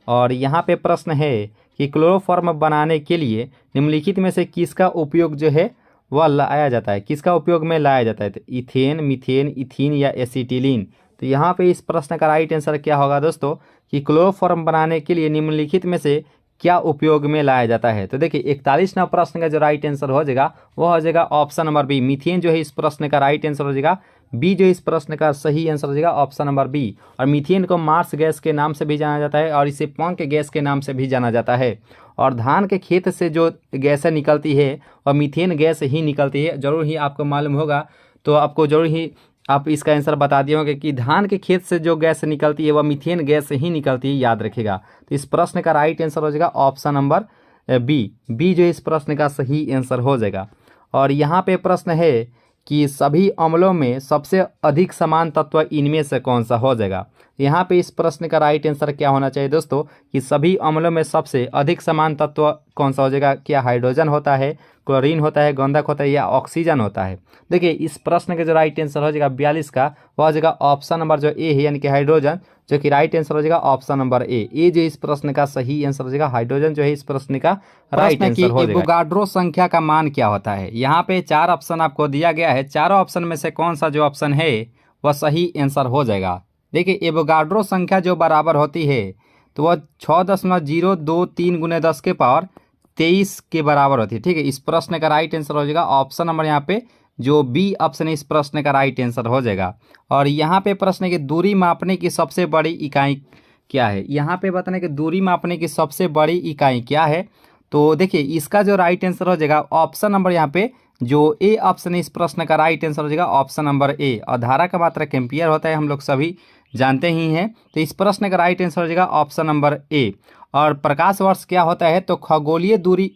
और यहाँ पे प्रश्न है कि क्लोरोफॉर्म बनाने के लिए निम्नलिखित में से किसका उपयोग जो है वह लाया जाता है, किसका उपयोग में लाया जाता है। तो इथेन, मीथेन, इथीन या एसिटिलीन। तो यहाँ पे इस प्रश्न का राइट आंसर क्या होगा दोस्तों कि क्लोरोफॉर्म बनाने के लिए निम्नलिखित में से क्या उपयोग में लाया जाता है। तो देखिए 41वां प्रश्न का जो राइट आंसर हो जाएगा वो हो जाएगा ऑप्शन नंबर बी, मीथेन जो है इस प्रश्न का राइट आंसर हो जाएगा बी, जो इस प्रश्न का सही आंसर हो जाएगा ऑप्शन नंबर बी। और मीथेन को मार्स गैस के नाम से भी जाना जाता है और इसे पंख गैस के नाम से भी जाना जाता है। और धान के खेत से जो गैसें निकलती है वह मीथेन गैस ही निकलती है। जरूर ही आपको मालूम होगा, तो आपको जरूर ही आप इसका आंसर बता दिए होंगे कि धान के खेत से जो गैस निकलती है वह मीथेन गैस ही निकलती है, याद रखिएगा। तो इस प्रश्न का राइट आंसर हो जाएगा ऑप्शन नंबर बी, बी जो इस प्रश्न का सही आंसर हो जाएगा। और यहाँ पे प्रश्न है कि सभी अम्लों में सबसे अधिक समान तत्व इनमें से कौन सा हो जाएगा। यहाँ पे इस प्रश्न का राइट आंसर क्या होना चाहिए दोस्तों कि सभी अम्लों में सबसे अधिक समान तत्व कौन सा हो जाएगा। क्या हाइड्रोजन होता है, क्लोरीन होता है, गंधक होता है या ऑक्सीजन होता है। देखिए इस प्रश्न का जो राइट आंसर हो जाएगा 42 का वो हो जाएगा ऑप्शन नंबर जो ए है यानी कि हाइड्रोजन, जो कि राइट आंसर हो जाएगा ऑप्शन नंबर ए जो इस प्रश्न का सही आंसर हो जाएगा। हाइड्रोजन जो है इस प्रश्न का राइट आंसर हो जाएगा। एवोगाड्रो संख्या का मान क्या होता है। यहाँ पे 4 ऑप्शन आपको दिया गया है, चारों ऑप्शन में से कौन सा जो ऑप्शन है वह सही आंसर हो जाएगा। देखिए एवोगाड्रो संख्या जो बराबर होती है तो वह 6.023 × 10⁻23 के बराबर होती है। ठीक है, इस प्रश्न का राइट आंसर हो जाएगा ऑप्शन नंबर यहाँ पे जो बी ऑप्शन है इस प्रश्न का राइट आंसर हो जाएगा। और यहाँ पे प्रश्न की दूरी मापने की सबसे बड़ी इकाई क्या है। यहाँ पे बताने की दूरी मापने की सबसे बड़ी इकाई क्या है। तो देखिए इसका जो राइट आंसर हो जाएगा ऑप्शन नंबर यहाँ पे जो ए ऑप्शन है इस प्रश्न का राइट आंसर हो जाएगा ऑप्शन नंबर ए। और धारा का मात्रक एम्पियर होता है, हम लोग सभी जानते ही हैं। तो इस प्रश्न का राइट आंसर हो जाएगा ऑप्शन नंबर ए। और प्रकाश वर्ष क्या होता है, तो खगोलीय दूरी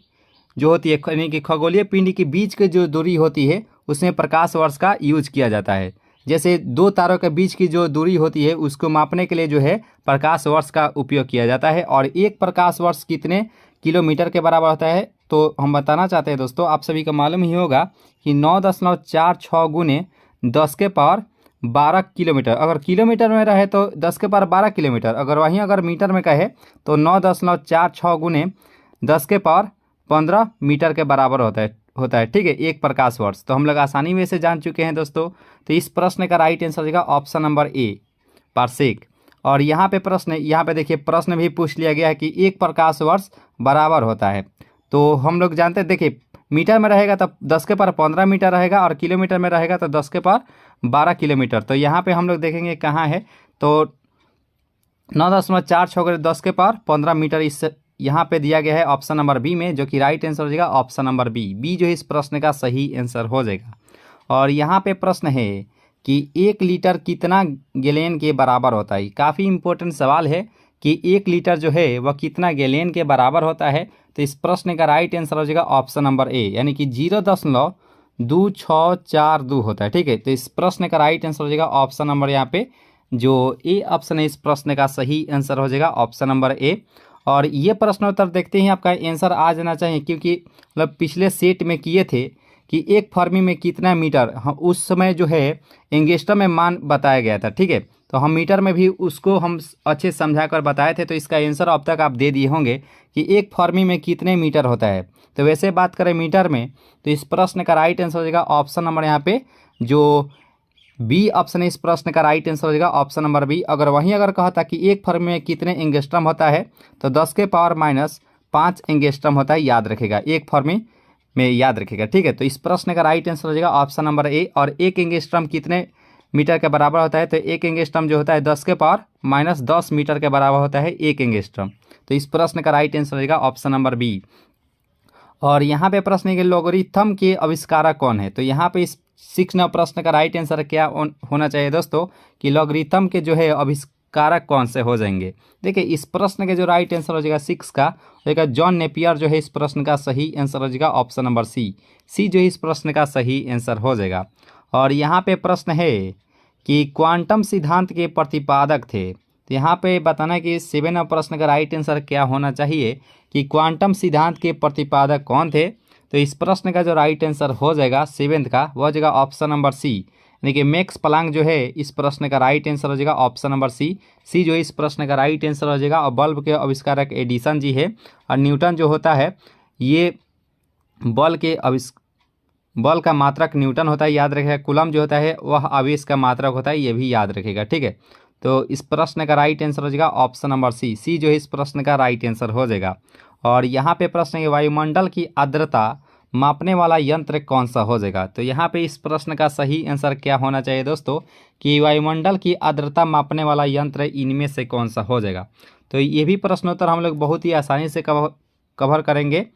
जो होती है यानी कि खगोलीय पिंड के बीच की जो दूरी होती है उसमें प्रकाश वर्ष का यूज किया जाता है। जैसे दो तारों के बीच की जो दूरी होती है उसको मापने के लिए जो है प्रकाश वर्ष का उपयोग किया जाता है। और एक प्रकाश वर्ष कितने किलोमीटर के बराबर होता है, तो हम बताना चाहते हैं दोस्तों, आप सभी को मालूम ही होगा कि 9.46 × 10⁻12 किलोमीटर। अगर किलोमीटर में रहे तो 10⁻12 किलोमीटर, अगर मीटर में कहे तो 9.46 × 10⁻15 मीटर के बराबर होता है। ठीक है, एक प्रकाश वर्ष। तो हम लोग आसानी में से जान चुके हैं दोस्तों। तो इस प्रश्न का राइट आंसर होगा ऑप्शन नंबर ए, पारसेक। और यहाँ पे देखिए प्रश्न भी पूछ लिया गया है कि एक प्रकाश वर्ष बराबर होता है। तो हम लोग जानते हैं, देखिए मीटर में रहेगा तो 10⁻15 मीटर रहेगा और किलोमीटर में रहेगा तो 10⁻12 किलोमीटर। तो यहाँ पे हम लोग देखेंगे कहाँ है, तो 9.46 × 10⁻15 मीटर इस यहाँ पे दिया गया है ऑप्शन नंबर बी में, जो कि राइट आंसर हो जाएगा ऑप्शन नंबर बी जो इस प्रश्न का सही आंसर हो जाएगा। और यहाँ पे प्रश्न है कि 1 लीटर कितना गैलन के बराबर होता है। काफ़ी इंपॉर्टेंट सवाल है कि 1 लीटर जो है वह कितना गैलन के बराबर होता है। तो इस प्रश्न का राइट आंसर हो जाएगा ऑप्शन नंबर ए यानी कि 0.2642 होता है। ठीक है, तो इस प्रश्न का राइट आंसर हो जाएगा ऑप्शन नंबर यहाँ पे जो ए ऑप्शन है इस प्रश्न का सही आंसर हो जाएगा ऑप्शन नंबर ए। और ये प्रश्न उत्तर देखते ही आपका आंसर आ जाना चाहिए, क्योंकि मतलब पिछले सेट में किए थे कि एक फर्मी में कितना मीटर, उस समय जो है एंगस्ट्रम में मान बताया गया था। ठीक है, तो हम मीटर में भी उसको हम अच्छे समझा कर बताए थे। तो इसका आंसर अब तक आप दे दिए होंगे कि एक फर्मी में कितने मीटर होता है। तो वैसे बात करें मीटर में तो इस प्रश्न का राइट आंसर हो जाएगा ऑप्शन नंबर यहाँ पे जो बी ऑप्शन है इस प्रश्न का राइट आंसर हो जाएगा ऑप्शन नंबर बी। अगर कहता कि एक फर्मी में कितने एंगस्ट्रम होता है तो 10⁻5 एंगस्ट्रम होता है, याद रखेगा एक फर्मी में, याद रखेगा। ठीक है, तो इस प्रश्न का राइट आंसर हो जाएगा ऑप्शन नंबर ए। और एक एंगस्ट्रम कितने मीटर के बराबर होता है, तो एक एंगस्ट्रम जो होता है 10⁻10 मीटर के बराबर होता है एक एंगस्ट्रम। तो इस प्रश्न का राइट आंसर हो जाएगा ऑप्शन नंबर बी। और यहाँ पे प्रश्न है कि लॉगरिथम के आविष्कारक कौन है। तो यहाँ पे इस 6 प्रश्न का राइट आंसर क्या होना चाहिए दोस्तों कि लॉगरिथम के जो है आविष्कारक कौन से हो जाएंगे। देखिए इस प्रश्न के जो राइट आंसर हो जाएगा 6 का हो जॉन नेपियर जो है इस प्रश्न का सही आंसर हो जाएगा ऑप्शन नंबर सी जो इस प्रश्न का सही आंसर हो जाएगा। और यहाँ पे प्रश्न है कि क्वांटम सिद्धांत के प्रतिपादक थे। तो यहाँ पे बताना है कि 7 प्रश्न का राइट आंसर क्या होना चाहिए कि क्वांटम सिद्धांत के प्रतिपादक कौन थे। तो इस प्रश्न का जो राइट आंसर हो जाएगा 7 का वो हो जाएगा ऑप्शन नंबर सी यानी कि मैक्स प्लांक जो है इस प्रश्न का राइट आंसर हो जाएगा ऑप्शन नंबर सी जो इस प्रश्न का राइट आंसर हो जाएगा। और बल्ब के आविष्कारक एडिसन जी है। और न्यूटन जो होता है ये बल का मात्रक न्यूटन होता है, याद रखेगा। कूलम जो होता है वह आवेश का मात्रक होता है, ये भी याद रखेगा। ठीक है, तो इस प्रश्न का राइट आंसर हो जाएगा ऑप्शन नंबर सी। सी जो है इस प्रश्न का राइट आंसर हो जाएगा। और यहाँ पे प्रश्न है वायुमंडल की आर्द्रता मापने वाला यंत्र कौन सा हो जाएगा। तो यहाँ पे इस प्रश्न का सही आंसर क्या होना चाहिए दोस्तों कि वायुमंडल की आर्द्रता मापने वाला यंत्र इनमें से कौन सा हो जाएगा। तो ये भी प्रश्नोत्तर हम लोग बहुत ही आसानी से कवर करेंगे।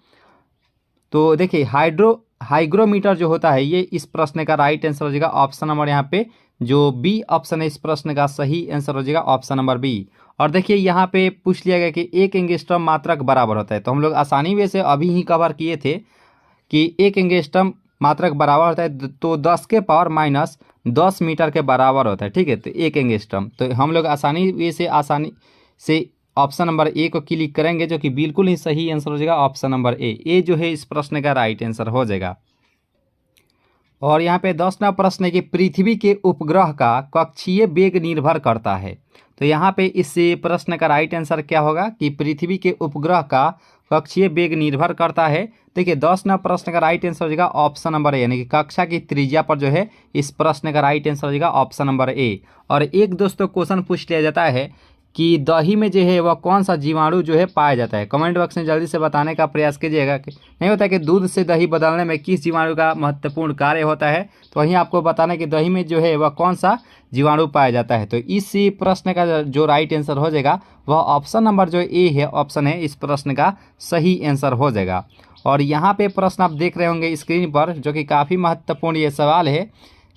तो देखिए हाइग्रोमीटर जो होता है ये इस प्रश्न का राइट आंसर हो जाएगा ऑप्शन नंबर यहाँ पे जो बी ऑप्शन है इस प्रश्न का सही आंसर हो जाएगा ऑप्शन नंबर बी। और देखिए यहाँ पे पूछ लिया गया कि 1 एंगस्ट्रॉम मात्रक बराबर होता है। तो हम लोग आसानी में से अभी ही कवर किए थे कि 1 एंगस्ट्रॉम मात्रक बराबर होता है तो 10 के पावर माइनस 10 मीटर के बराबर होता है। ठीक है, तो 1 एंगस्ट्रॉम तो हम लोग आसानी से ऑप्शन नंबर ए को क्लिक करेंगे जो कि बिल्कुल ही सही आंसर हो जाएगा ऑप्शन नंबर ए जो है इस प्रश्न का राइट आंसर हो जाएगा। और यहाँ पे 10वां प्रश्न है कि पृथ्वी के उपग्रह का कक्षीय वेग निर्भर करता है। तो यहाँ पे इस प्रश्न का राइट आंसर क्या होगा कि पृथ्वी के उपग्रह का कक्षीय वेग निर्भर करता है। देखिए 10वां प्रश्न का राइट आंसर हो जाएगा ऑप्शन नंबर ए यानी कि कक्षा की त्रिज्या पर जो है इस प्रश्न का राइट आंसर हो जाएगा ऑप्शन नंबर ए। और एक दोस्तों क्वेश्चन पूछ लिया जाता है कि दही में जो है वह कौन सा जीवाणु जो है पाया जाता है। कमेंट बॉक्स में जल्दी से बताने का प्रयास कीजिएगा कि नहीं होता कि दूध से दही बदलने में किस जीवाणु का महत्वपूर्ण कार्य होता है। तो वहीं आपको बताना कि दही में जो है वह कौन सा जीवाणु पाया जाता है। तो इस प्रश्न का जो राइट आंसर हो जाएगा वह ऑप्शन नंबर जो ए है ऑप्शन है इस प्रश्न का सही आंसर हो जाएगा। और यहाँ पे प्रश्न आप देख रहे होंगे स्क्रीन पर जो कि काफ़ी महत्वपूर्ण ये सवाल है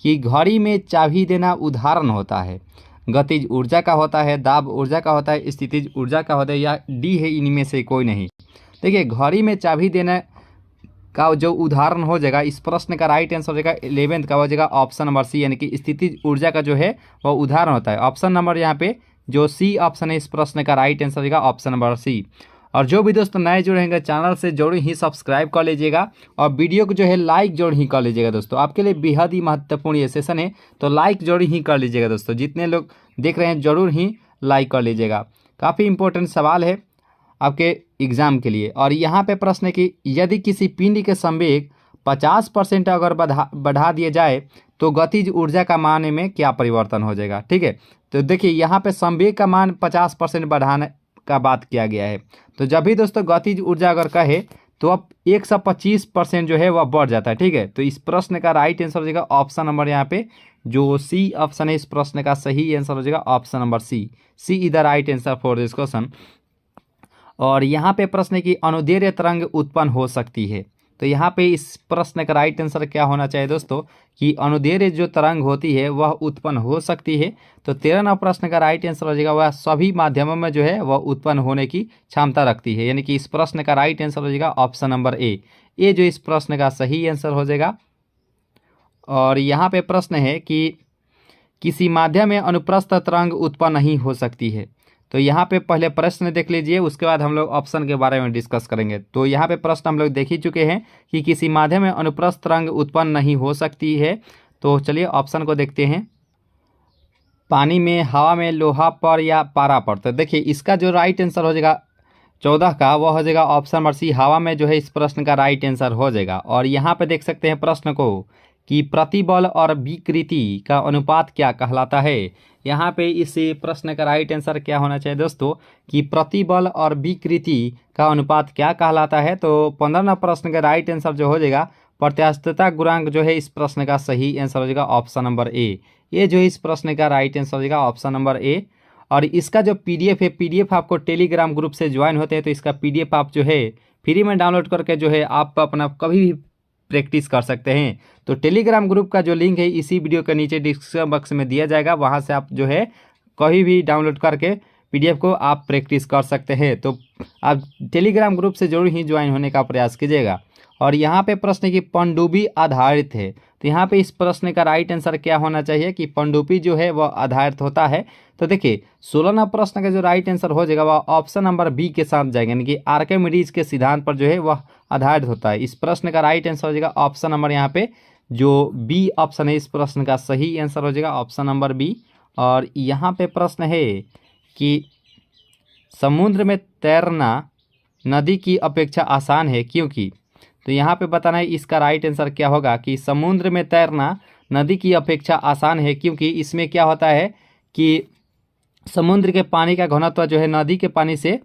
कि घड़ी में चाबी देना उदाहरण होता है गतिज ऊर्जा का होता है, दाब ऊर्जा का होता है, स्थितिज ऊर्जा का होता है या डी है इनमें से कोई नहीं। देखिए घड़ी में चाबी देने का जो उदाहरण हो जाएगा इस प्रश्न का राइट आंसर हो जाएगा 11th का हो जाएगा ऑप्शन नंबर सी यानी कि स्थितिज ऊर्जा का जो है वह उदाहरण होता है। ऑप्शन नंबर यहाँ पे जो सी ऑप्शन है इस प्रश्न का राइट आंसर हो जाएगा ऑप्शन नंबर सी। और जो भी दोस्तों नए जुड़े रहेंगे चैनल से जरूर ही सब्सक्राइब कर लीजिएगा और वीडियो को जो है लाइक जरूर ही कर लीजिएगा दोस्तों। आपके लिए बेहद ही महत्वपूर्ण ये सेशन है तो लाइक जरूर ही कर लीजिएगा दोस्तों। जितने लोग देख रहे हैं जरूर ही लाइक कर लीजिएगा। काफ़ी इंपॉर्टेंट सवाल है आपके एग्जाम के लिए। और यहाँ पे प्रश्न है कि यदि किसी पिंड के संवेग 50% अगर बढ़ा दिए जाए तो गतिज ऊर्जा का मान में क्या परिवर्तन हो जाएगा। ठीक है, तो देखिए यहाँ पे संवेग का मान 50% बढ़ाने का बात किया गया है। तो जब भी दोस्तों गतिज ऊर्जा अगर कहे तो अब 125% जो है वह बढ़ जाता है। ठीक है, तो इस प्रश्न का राइट आंसर हो जाएगा ऑप्शन नंबर यहाँ पे जो सी ऑप्शन है इस प्रश्न का सही आंसर हो जाएगा option number C. C is the right answer for this question. और यहाँ पे प्रश्न है कि अनुदैर्घ्य तरंग उत्पन्न हो सकती है। तो यहाँ पे इस प्रश्न का राइट आंसर क्या होना चाहिए दोस्तों कि अनुदैर्घ्य जो तरंग होती है वह उत्पन्न हो सकती है। तो 13वां प्रश्न का राइट आंसर हो जाएगा वह सभी माध्यमों में जो है वह उत्पन्न होने की क्षमता रखती है यानी कि इस प्रश्न का राइट आंसर हो जाएगा ऑप्शन नंबर ए जो इस प्रश्न का सही आंसर हो जाएगा। और यहाँ पे प्रश्न है कि किसी माध्यम में अनुप्रस्थ तरंग उत्पन्न नहीं हो सकती है। तो यहाँ पे पहले प्रश्न देख लीजिए उसके बाद हम लोग ऑप्शन के बारे में डिस्कस करेंगे। तो यहाँ पे प्रश्न हम लोग देख ही चुके हैं कि किसी माध्यम में अनुप्रस्थ तरंग उत्पन्न नहीं हो सकती है। तो चलिए ऑप्शन को देखते हैं। पानी में, हवा में, लोहा पर या पारा पर। तो देखिए इसका जो राइट आंसर हो जाएगा 14 का वह हो जाएगा ऑप्शन नंबर सी हवा में जो है इस प्रश्न का राइट आंसर हो जाएगा। और यहाँ पे देख सकते हैं प्रश्न को कि प्रतिबल और विकृति का अनुपात क्या कहलाता है। यहाँ पे इस प्रश्न का राइट आंसर क्या होना चाहिए दोस्तों कि प्रतिबल और विकृति का अनुपात क्या कहलाता है। तो 15वां प्रश्न का राइट आंसर जो हो जाएगा प्रत्यास्थता गुणांक जो है इस प्रश्न का सही आंसर हो जाएगा ऑप्शन नंबर ए जो इस प्रश्न का राइट आंसर हो जाएगा ऑप्शन नंबर ए। और इसका जो पीडीएफ है पीडीएफ आपको टेलीग्राम ग्रुप से ज्वाइन होते हैं तो इसका पीडीएफ आप जो है फ्री में डाउनलोड करके जो है आप अपना कभी भी प्रैक्टिस कर सकते हैं। तो टेलीग्राम ग्रुप का जो लिंक है इसी वीडियो के नीचे डिस्क्रिप्शन बॉक्स में दिया जाएगा, वहां से आप जो है कहीं भी डाउनलोड करके पीडीएफ को आप प्रैक्टिस कर सकते हैं। तो आप टेलीग्राम ग्रुप से जरूर ही ज्वाइन होने का प्रयास कीजिएगा। और यहाँ पे प्रश्न की पनडुब्बी आधारित है। तो यहाँ पे इस प्रश्न का राइट आंसर क्या होना चाहिए कि पनडुब्बी जो है वह आधारित होता है। तो देखिए 16वां प्रश्न का जो राइट आंसर हो जाएगा वह ऑप्शन नंबर बी के साथ जाएगा यानी कि आर्किमिडीज के सिद्धांत पर जो है वह आधारित होता है। इस प्रश्न का राइट आंसर हो जाएगा ऑप्शन नंबर यहाँ पे जो बी ऑप्शन है इस प्रश्न का सही आंसर हो जाएगा ऑप्शन नंबर बी। और यहाँ पे प्रश्न है कि समुद्र में तैरना नदी की अपेक्षा आसान है क्योंकि। तो यहाँ पे बताना है इसका राइट आंसर क्या होगा कि समुद्र में तैरना नदी की अपेक्षा आसान है क्योंकि इसमें क्या होता है कि समुद्र के पानी का घनत्व जो है नदी के पानी से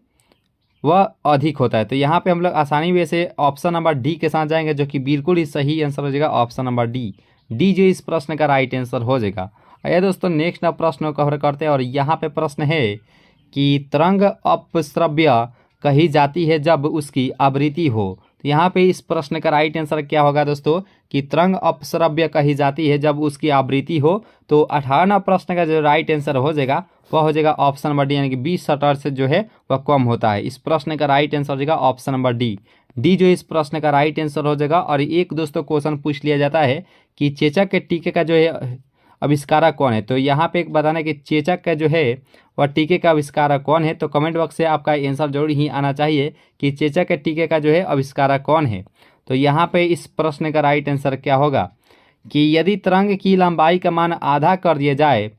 वह अधिक होता है। तो यहाँ पे हम लोग आसानी वे से ऑप्शन नंबर डी के साथ जाएंगे, जो कि बिल्कुल ही सही आंसर हो जाएगा ऑप्शन नंबर डी। डी जो इस प्रश्न का राइट आंसर हो जाएगा। आइए दोस्तों नेक्स्ट प्रश्न को कवर करते हैं, और यहाँ पे प्रश्न है कि तरंग अपश्रव्य कही जाती है जब उसकी आवृत्ति हो। तो यहाँ पे इस प्रश्न का राइट आंसर क्या होगा दोस्तों, कि तरंग अपश्रव्य कही जाती है जब उसकी आवृत्ति हो। तो 58 प्रश्न का जो राइट आंसर हो जाएगा वह हो जाएगा ऑप्शन नंबर डी, यानी कि 20 शटर से जो है वह कम होता है। इस प्रश्न का राइट आंसर हो जाएगा ऑप्शन नंबर डी। डी जो इस प्रश्न का राइट आंसर हो जाएगा। और एक दोस्तों क्वेश्चन पूछ लिया जाता है कि चेचक के टीके का जो है आविष्कारक कौन है। तो यहाँ पे एक बताना कि चेचक का जो है वह टीके का आविष्कारक कौन है। तो कमेंट बॉक्स से आपका आंसर जरूर ही आना चाहिए कि चेचक के टीके का जो है आविष्कारक कौन है। तो यहाँ पे इस प्रश्न का राइट आंसर क्या होगा कि यदि तरंग की लंबाई का मान आधा कर दिया जाए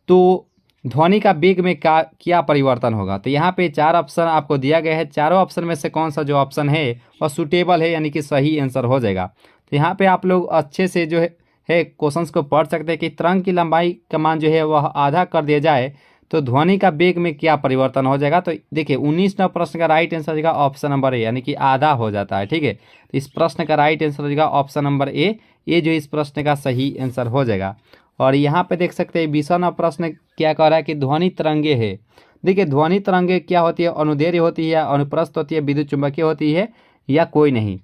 तो ध्वनि का वेग में क्या परिवर्तन होगा। तो यहाँ पे 4 ऑप्शन आपको दिया गया है। चारों ऑप्शन में से कौन सा जो ऑप्शन है वह सूटेबल है, यानी कि सही आंसर हो जाएगा। तो यहाँ पे आप लोग अच्छे से जो है क्वेश्चंस को पढ़ सकते हैं कि तरंग की लंबाई का मान जो है वह आधा कर दिया जाए तो ध्वनि का वेग में क्या परिवर्तन हो जाएगा। तो देखिए 19 प्रश्न का राइट आंसर हो जाएगा ऑप्शन नंबर ए, यानी कि आधा हो जाता है। ठीक है, तो इस प्रश्न का राइट आंसर हो जाएगा ऑप्शन नंबर ए। ये जो इस प्रश्न का सही आंसर हो जाएगा। और यहाँ पे देख सकते हैं 20वां प्रश्न क्या कह रहा है कि ध्वनि तरंगे है। देखिए ध्वनि तरंगे क्या होती है, अनुदैर्घ्य होती है, अनुप्रस्थ होती है, विद्युत चुंबकीय होती है, या कोई नहीं।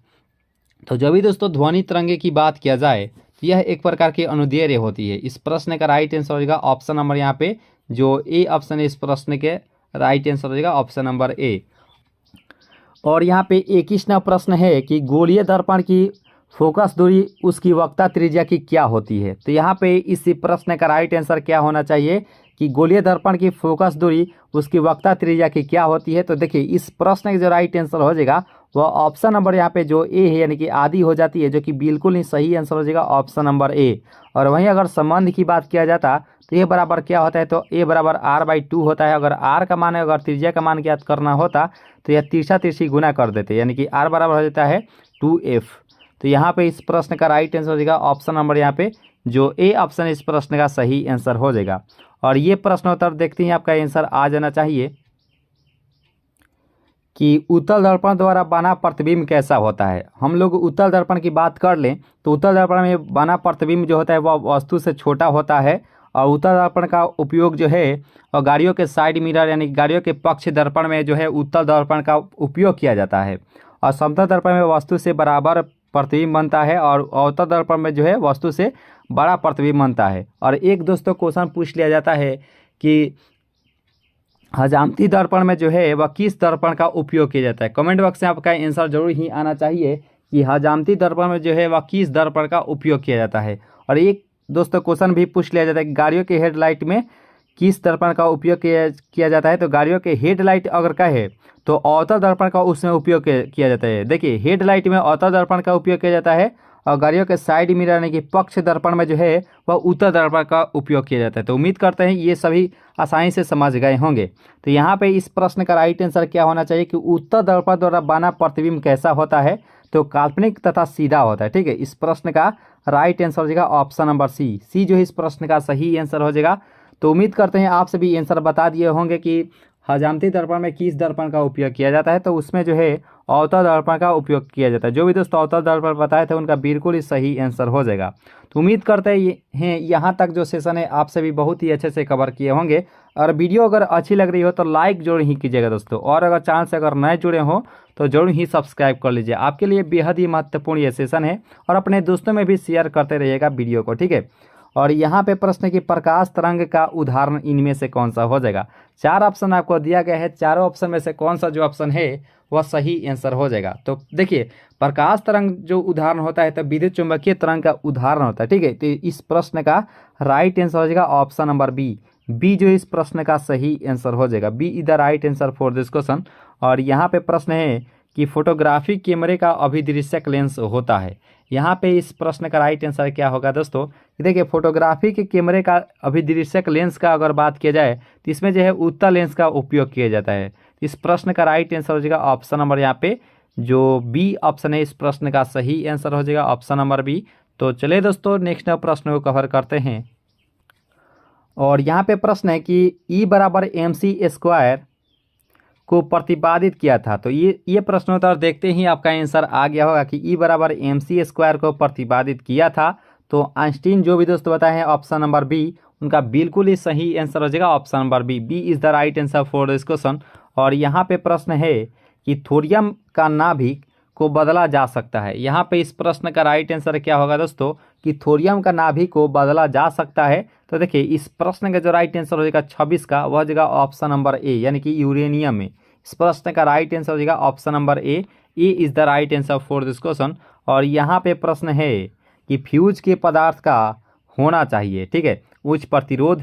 तो जब भी दोस्तों ध्वनि तरंगे की बात किया जाए तो यह एक प्रकार की अनुदैर्घ्य होती है। इस प्रश्न का राइट आंसर हो जाएगा ऑप्शन नंबर यहाँ पे जो ए ऑप्शन है। इस प्रश्न के राइट आंसर हो जाएगा ऑप्शन नंबर ए। और यहाँ पे 21वां प्रश्न है कि गोलीय दर्पण की फोकस दूरी उसकी वक्ता त्रिज्या की क्या होती है। तो यहाँ पे इस प्रश्न का राइट आंसर क्या होना चाहिए कि गोलीय दर्पण की फोकस दूरी उसकी वक्ता त्रिज्या की क्या होती है। तो देखिए इस प्रश्न का जो राइट आंसर हो जाएगा वह ऑप्शन नंबर यहाँ पे जो ए है, यानी कि आधी हो जाती है, जो कि बिल्कुल ही सही आंसर हो जाएगा ऑप्शन नंबर ए। और वहीं अगर संबंध की बात किया जाता तो ए बराबर क्या होता है, तो ए बराबर r/2 होता है। अगर r का मान है, अगर त्रिज्या का मान ज्ञात करना होता तो यह तिरछा तिरछी गुना कर देते, यानी कि r बराबर हो जाता है 2f। तो यहाँ पे इस प्रश्न का राइट आंसर हो जाएगा ऑप्शन नंबर यहाँ पे जो ए ऑप्शन इस प्रश्न का सही आंसर हो जाएगा। और ये प्रश्नोत्तर देखते ही आपका आंसर आ जाना चाहिए कि उत्तल दर्पण द्वारा बना प्रतिबिंब कैसा होता है। हम लोग उत्तल दर्पण की बात कर लें तो उत्तल दर्पण में बना प्रतिबिंब जो होता है वह वस्तु से छोटा होता है। और उत्तल दर्पण का उपयोग जो है और गाड़ियों के साइड मिरर यानी गाड़ियों के पक्ष दर्पण में जो है उत्तल दर्पण का उपयोग किया जाता है। और समतल दर्पण में वस्तु से बराबर प्रतिबिंब बनता है, और अवतल दर्पण में जो है वस्तु से बड़ा प्रतिबिंब बनता है। और एक दोस्तों क्वेश्चन पूछ लिया जाता है कि हजामती दर्पण में जो है वह किस दर्पण का उपयोग किया जाता है। कमेंट बॉक्स में आपका आंसर जरूर ही आना चाहिए कि हजामती दर्पण में जो है वह किस दर्पण का उपयोग किया जाता है। और एक दोस्तों क्वेश्चन भी पूछ लिया जाता है कि गाड़ियों के हेडलाइट में किस दर्पण का उपयोग किया जाता है। तो गाड़ियों के हेडलाइट अगर कहे तो अवतल दर्पण का उसमें उपयोग किया जाता है। देखिए हेडलाइट में अवतल दर्पण का उपयोग किया जाता है, और गाड़ियों के साइड मिरर यानी कि पक्ष दर्पण में जो है वह उत्तल दर्पण का उपयोग किया जाता है। तो उम्मीद करते हैं ये सभी आसानी से समझ गए होंगे। तो यहाँ पे इस प्रश्न का राइट आंसर क्या होना चाहिए कि उत्तल दर्पण द्वारा बना प्रतिबिंब कैसा होता है, तो काल्पनिक तथा सीधा होता है। ठीक है, इस प्रश्न का राइट आंसर हो जाएगा ऑप्शन नंबर सी। सी जो है इस प्रश्न का सही आंसर हो जाएगा। तो उम्मीद करते हैं आप सभी आंसर बता दिए होंगे कि हजामती दर्पण में किस दर्पण का उपयोग किया जाता है। तो उसमें जो है अवतल दर्पण का उपयोग किया जाता है। जो भी दोस्तों अवतल दर्पण बताए थे उनका बिल्कुल ही सही आंसर हो जाएगा। तो उम्मीद करते हैं यहाँ तक जो सेशन है आप सभी बहुत ही अच्छे से कवर किए होंगे। और वीडियो अगर अच्छी लग रही हो तो लाइक जरूर ही कीजिएगा दोस्तों, और अगर चैनल से अगर नए जुड़े हो तो जरूर ही सब्सक्राइब कर लीजिए। आपके लिए बेहद ही महत्वपूर्ण ये सेशन है, और अपने दोस्तों में भी शेयर करते रहिएगा वीडियो को। ठीक है, और यहाँ पे प्रश्न की प्रकाश तरंग का उदाहरण इनमें से कौन सा हो जाएगा। 4 ऑप्शन आपको दिया गया है, चारों ऑप्शन में से कौन सा जो ऑप्शन है वह सही आंसर हो जाएगा। तो देखिए प्रकाश तरंग जो उदाहरण होता है तो विद्युत चुंबकीय तरंग का उदाहरण होता है। ठीक है, तो इस प्रश्न का राइट आंसर हो जाएगा ऑप्शन नंबर बी। बी जो इस प्रश्न का सही आंसर हो जाएगा। B is the right answer for this question. और यहाँ पे प्रश्न है कि फोटोग्राफी कैमरे का अभिदृश्यक लेंस होता है। यहाँ पे इस प्रश्न का राइट आंसर क्या होगा दोस्तों, देखिए फोटोग्राफी के कैमरे का अभिदृश्यक लेंस का अगर बात किया जाए तो इसमें जो है उत्तल लेंस का उपयोग किया जाता है। इस प्रश्न का राइट आंसर हो जाएगा ऑप्शन नंबर यहाँ पे जो बी ऑप्शन है इस प्रश्न का सही आंसर हो जाएगा ऑप्शन नंबर बी। तो चलिए दोस्तों नेक्स्ट प्रश्न को कवर करते हैं। और यहाँ पे प्रश्न है कि E बराबर mc² को प्रतिपादित किया था। तो ये प्रश्नोत्तर देखते ही आपका आंसर आ गया होगा कि E बराबर mc² को प्रतिपादित किया था। तो आइंस्टीन जो भी दोस्त बताए हैं ऑप्शन नंबर बी, उनका बिल्कुल ही सही आंसर हो जाएगा option number B. B is the right answer for this question. और यहाँ पे प्रश्न है कि थोरियम का नाभिक को बदला जा सकता है। यहाँ पे इस प्रश्न का राइट आंसर क्या होगा दोस्तों कि थोरियम का नाभिक को बदला जा सकता है। तो देखिए इस प्रश्न का जो राइट आंसर हो जाएगा 26 का, वह हो जाएगा ऑप्शन नंबर ए, यानी कि यूरेनियम में। इस प्रश्न का राइट आंसर हो जाएगा option number A. A is the right answer for this question. और यहाँ पे प्रश्न है कि फ्यूज के पदार्थ का होना चाहिए, ठीक है, उच्च प्रतिरोध,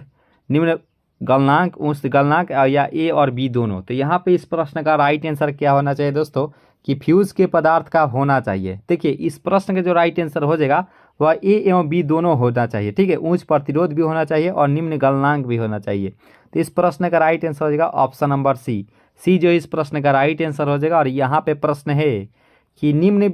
निम्न गलनांक, उच्च गलनांक, या ए और बी दोनों। तो यहाँ पे इस प्रश्न का राइट आंसर क्या होना चाहिए दोस्तों कि फ्यूज के पदार्थ का होना चाहिए। देखिए इस प्रश्न का जो राइट आंसर हो जाएगा वह ए एवं बी दोनों होना चाहिए, ठीक है, उच्च प्रतिरोध भी होना चाहिए और निम्न गलनांक भी होना चाहिए। तो इस प्रश्न का राइट आंसर हो जाएगा ऑप्शन नंबर सी। सी जो इस प्रश्न का राइट आंसर हो जाएगा। और यहाँ पे प्रश्न है कि निम्न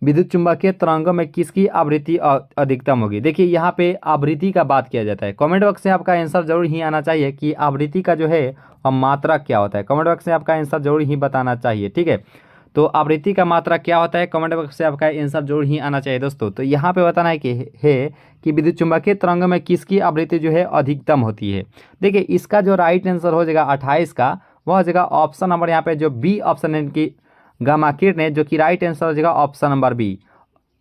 विद्युत चुंबकीय तरंगों में किसकी आवृत्ति अधिकतम होगी। देखिए यहाँ पे आवृत्ति का बात किया जाता है। कमेंट बॉक्स से आपका आंसर जरूर ही आना चाहिए कि आवृत्ति का जो है मात्रा क्या होता है। कमेंट बॉक्स से आपका आंसर जरूर ही बताना चाहिए, ठीक है। तो आवृत्ति का मात्रा क्या होता है, कमेंट बॉक्स से आपका आंसर जरूर ही आना चाहिए दोस्तों। तो यहाँ पे बताना है कि विद्युत चुंबकीय तरंगों में किसकी आवृत्ति जो है अधिकतम होती है। देखिए इसका जो राइट आंसर हो जाएगा 28 का, वह हो जाएगा ऑप्शन नंबर यहाँ पे जो बी ऑप्शन है कि गामा किरण, जो कि राइट आंसर हो जाएगा option number B.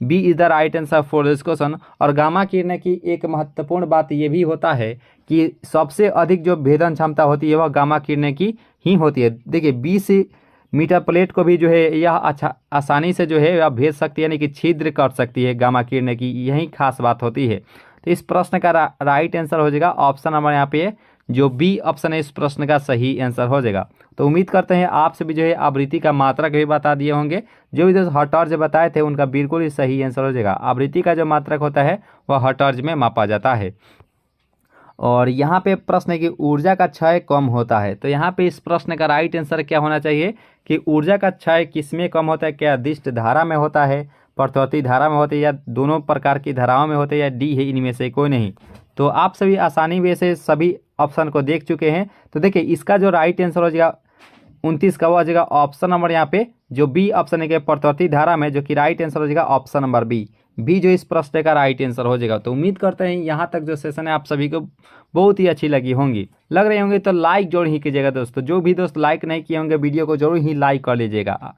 B is the right answer for this question. और गामा किरण की एक महत्वपूर्ण बात ये भी होता है कि सबसे अधिक जो भेदन क्षमता होती है वह गामा किरण की ही होती है। देखिए 20 मीटर प्लेट को भी जो है यह अच्छा आसानी से जो है वह भेद सकती है, यानी कि छिद्र कर सकती है गामा किरण की, यही खास बात होती है। तो इस प्रश्न का राइट आंसर हो जाएगा ऑप्शन नंबर यहाँ पे जो बी ऑप्शन है, इस प्रश्न का सही आंसर हो जाएगा। तो उम्मीद करते हैं आप सभी जो है आवृत्ति का मात्रक भी बता दिए होंगे। जो भी दोस्त हर्ट्ज बताए थे उनका बिल्कुल ही सही आंसर हो जाएगा। आवृत्ति का जो मात्रक होता है वह हर्ट्ज में मापा जाता है। और यहाँ पे प्रश्न है कि ऊर्जा का क्षय कम होता है। तो यहाँ पे इस प्रश्न का राइट आंसर क्या होना चाहिए कि ऊर्जा का क्षय किसमें कम होता है। क्या दिष्ट धारा में होता है, प्रत्वर्ती धारा में होता है, या दोनों प्रकार की धाराओं में होते हैं, या डी है इनमें से कोई नहीं। तो आप सभी आसानी में से सभी ऑप्शन को देख चुके हैं। तो देखिए इसका जो राइट आंसर हो जाएगा 29 का, वो हो जाएगा ऑप्शन नंबर यहाँ पे जो बी ऑप्शन है कि प्रत्वर्ती धारा में, जो कि राइट आंसर हो जाएगा ऑप्शन नंबर बी। बी जो इस प्रश्न का राइट आंसर हो जाएगा। तो उम्मीद करते हैं यहाँ तक जो सेशन है आप सभी को बहुत ही अच्छी लगी होंगी, लग रही होंगी। तो लाइक जरूर ही कीजिएगा दोस्तों। जो भी दोस्त लाइक नहीं किए होंगे वीडियो को जरूर ही लाइक कर लीजिएगा।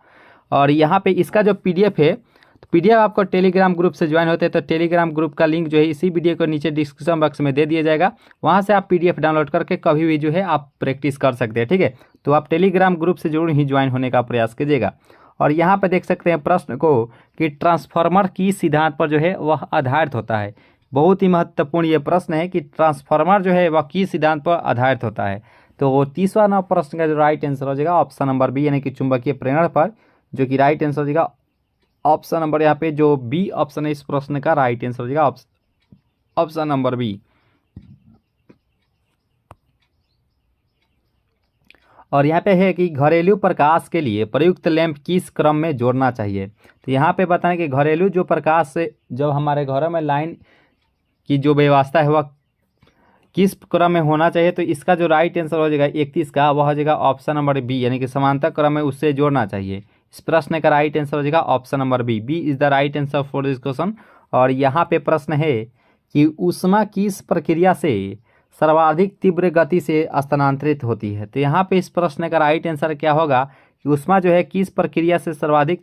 और यहाँ पे इसका जो PDF है, तो PDF आपको टेलीग्राम ग्रुप से ज्वाइन होते हैं। तो टेलीग्राम ग्रुप का लिंक जो है इसी वीडियो को नीचे डिस्क्रिप्शन बॉक्स में दे दिया जाएगा। वहाँ से आप PDF डाउनलोड करके कभी भी जो है आप प्रैक्टिस कर सकते हैं, ठीक है। तो आप टेलीग्राम ग्रुप से जरूर ही ज्वाइन होने का प्रयास कीजिएगा। और यहाँ पे देख सकते हैं प्रश्न को कि ट्रांसफार्मर की सिद्धांत पर जो है वह आधारित होता है। बहुत ही महत्वपूर्ण ये प्रश्न है कि ट्रांसफार्मर जो है वह किस सिद्धांत पर आधारित होता है। तो वो 30वां प्रश्न का जो राइट आंसर हो जाएगा ऑप्शन नंबर बी, यानी कि चुंबकीय प्रेरण पर, जो कि राइट आंसर हो जाएगा ऑप्शन नंबर यहाँ पे जो बी ऑप्शन है, इस प्रश्न का राइट आंसर हो जाएगा ऑप्शन नंबर बी। और यहाँ पे है कि घरेलू प्रकाश के लिए प्रयुक्त लैंप किस क्रम में जोड़ना चाहिए। तो यहाँ पे बताएं कि घरेलू जो प्रकाश से जब हमारे घरों में लाइन की जो व्यवस्था है वह किस क्रम में होना चाहिए। तो इसका जो राइट आंसर हो जाएगा 31 का, वह हो जाएगा ऑप्शन नंबर बी, यानी कि समांतर क्रम में उससे जोड़ना चाहिए। इस प्रश्न का राइट आंसर हो जाएगा option number B. B is the right answer for this question. और यहाँ पे प्रश्न है कि ऊष्मा किस प्रक्रिया से सर्वाधिक तीव्र गति से स्थानांतरित होती है। तो यहाँ पे इस प्रश्न का राइट आंसर क्या होगा कि ऊष्मा जो है किस प्रक्रिया से सर्वाधिक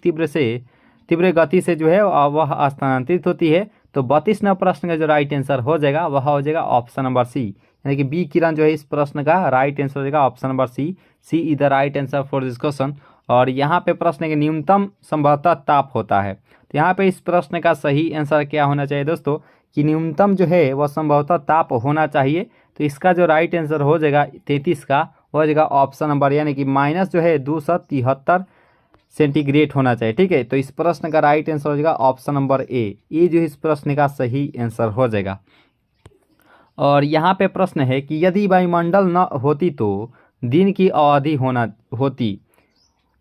तीव्र गति से जो है वह स्थानांतरित होती है। तो 32वां प्रश्न का जो राइट आंसर हो जाएगा वह हो जाएगा ऑप्शन नंबर सी, यानी कि बी किरण जो है इस प्रश्न का राइट आंसर हो जाएगा option number C. C is the right answer for this question. और यहाँ पे प्रश्न है कि न्यूनतम संभवतः ताप होता है। तो यहाँ पे इस प्रश्न का सही आंसर क्या होना चाहिए दोस्तों कि न्यूनतम जो है वह संभवतः ताप होना चाहिए। तो इसका जो राइट आंसर हो जाएगा 33 का, वो हो जाएगा ऑप्शन नंबर, यानी कि माइनस जो है 273 सेंटीग्रेड होना चाहिए, ठीक है। तो इस प्रश्न का राइट आंसर हो जाएगा ऑप्शन नंबर ए। ये जो इस प्रश्न का सही आंसर हो जाएगा। और यहाँ पे प्रश्न है कि यदि वायुमंडल न होती तो दिन की अवधि होती।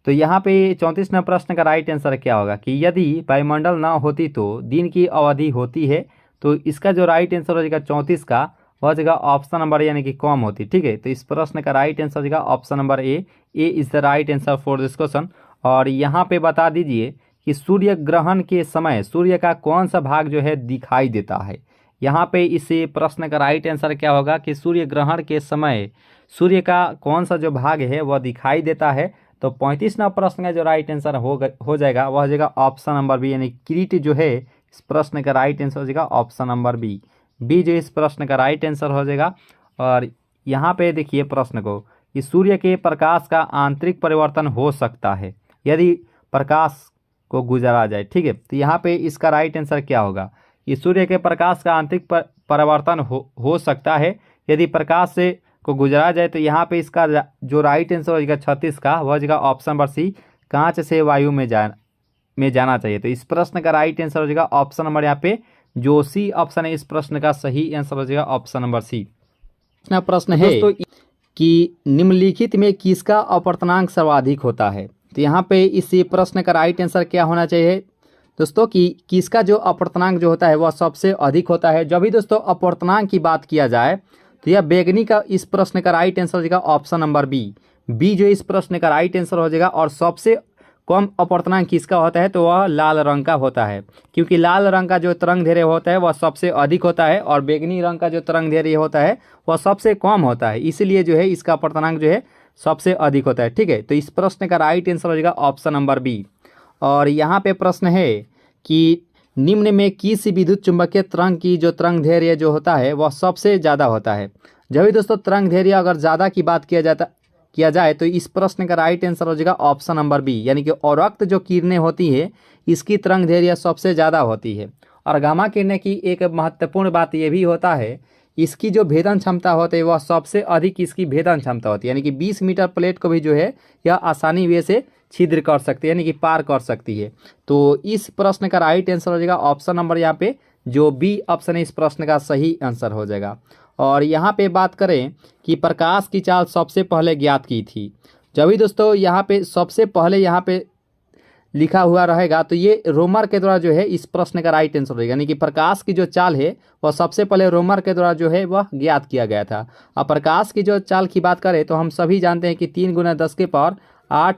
तो यहाँ पे 34वां प्रश्न का राइट आंसर क्या होगा कि यदि वायुमंडल न होती तो दिन की अवधि होती है। तो इसका जो राइट आंसर हो जाएगा 34 का, वह जगह ऑप्शन नंबर यानी कि कम होती। ठीक है, तो इस प्रश्न का राइट आंसर जगह option number A is the right answer for this question. और यहाँ पे बता दीजिए कि सूर्य ग्रहण के समय सूर्य का कौन सा भाग जो है दिखाई देता है। यहाँ पे इस प्रश्न का राइट आंसर क्या होगा कि सूर्य ग्रहण के समय सूर्य का कौन सा जो भाग है वह दिखाई देता है। तो 35वां प्रश्न का जो राइट आंसर हो जाएगा वह हो जाएगा ऑप्शन नंबर बी, यानी किरीट जो है इस प्रश्न का राइट आंसर हो जाएगा ऑप्शन नंबर बी। बी जो इस प्रश्न का राइट आंसर हो जाएगा। और यहाँ पे देखिए प्रश्न को कि सूर्य के प्रकाश का आंतरिक परिवर्तन हो सकता है यदि प्रकाश को गुजारा जाए। ठीक है, तो यहाँ पे इसका राइट आंसर क्या होगा कि सूर्य के प्रकाश का आंतरिक परिवर्तन हो सकता है यदि प्रकाश से को गुजरा जाए। तो यहाँ पे इसका जो राइट आंसर हो जाएगा 36 का वह जगह ऑप्शन नंबर सी, कांच से वायु में जाना चाहिए। तो इस प्रश्न का राइट आंसर हो जाएगा ऑप्शन नंबर यहाँ पे जो सी ऑप्शन है इस प्रश्न का सही आंसर हो जाएगा ऑप्शन नंबर सी। प्रश्न है कि निम्नलिखित में किसका अपवर्तनांक सर्वाधिक होता है। तो यहाँ पे इस प्रश्न का राइट आंसर क्या होना चाहिए दोस्तों कि किसका जो अपवर्तनांक जो होता है वह सबसे अधिक होता है। जब भी दोस्तों अपवर्तनांक की बात किया जाए तो यह बैगनी का इस प्रश्न का राइट आंसर हो जाएगा ऑप्शन नंबर बी जो इस प्रश्न का राइट आंसर हो जाएगा। और सबसे कम अपवर्तनांक किसका होता है तो वह लाल रंग का होता है, क्योंकि लाल रंग का जो तरंग दैर्घ्य होता है वह सबसे अधिक होता है और बैगनी रंग का जो तरंग दैर्घ्य होता है वह सबसे कम होता है, इसलिए जो है इसका अपवर्तनांक जो है सबसे अधिक होता है। ठीक है, तो इस प्रश्न का राइट आंसर हो जाएगा ऑप्शन नंबर बी। और यहाँ पे प्रश्न है कि निम्न में किस विद्युत चुंबकीय तरंग की जो तरंग दैर्घ्य जो होता है वह सबसे ज़्यादा होता है। जब भी दोस्तों तरंग दैर्घ्य अगर ज़्यादा की बात किया जाए तो इस प्रश्न का राइट आंसर हो जाएगा ऑप्शन नंबर बी, यानी कि औरक्त जो किरणें होती है इसकी तरंग दैर्घ्य सबसे ज़्यादा होती है। और गामा किरणें की एक महत्वपूर्ण बात यह भी होता है इसकी जो भेदन क्षमता होती है वह सबसे अधिक इसकी भेदन क्षमता होती है, यानी कि 20 मीटर प्लेट को भी जो है यह आसानी वे से छिद्र कर सकती है, यानी कि पार कर सकती है। तो इस प्रश्न का राइट आंसर हो जाएगा ऑप्शन नंबर यहाँ पे जो बी ऑप्शन है इस प्रश्न का सही आंसर हो जाएगा। और यहाँ पे बात करें कि प्रकाश की चाल सबसे पहले ज्ञात की थी। जब भी दोस्तों यहाँ पे सबसे पहले यहाँ पे लिखा हुआ रहेगा तो ये रोमर के द्वारा जो है इस प्रश्न का राइट आंसर होगा, यानी कि प्रकाश की जो चाल है वह सबसे पहले रोमर के द्वारा जो है वह ज्ञात किया गया था। और प्रकाश की जो चाल की बात करें तो हम सभी जानते हैं कि 3 × 10⁸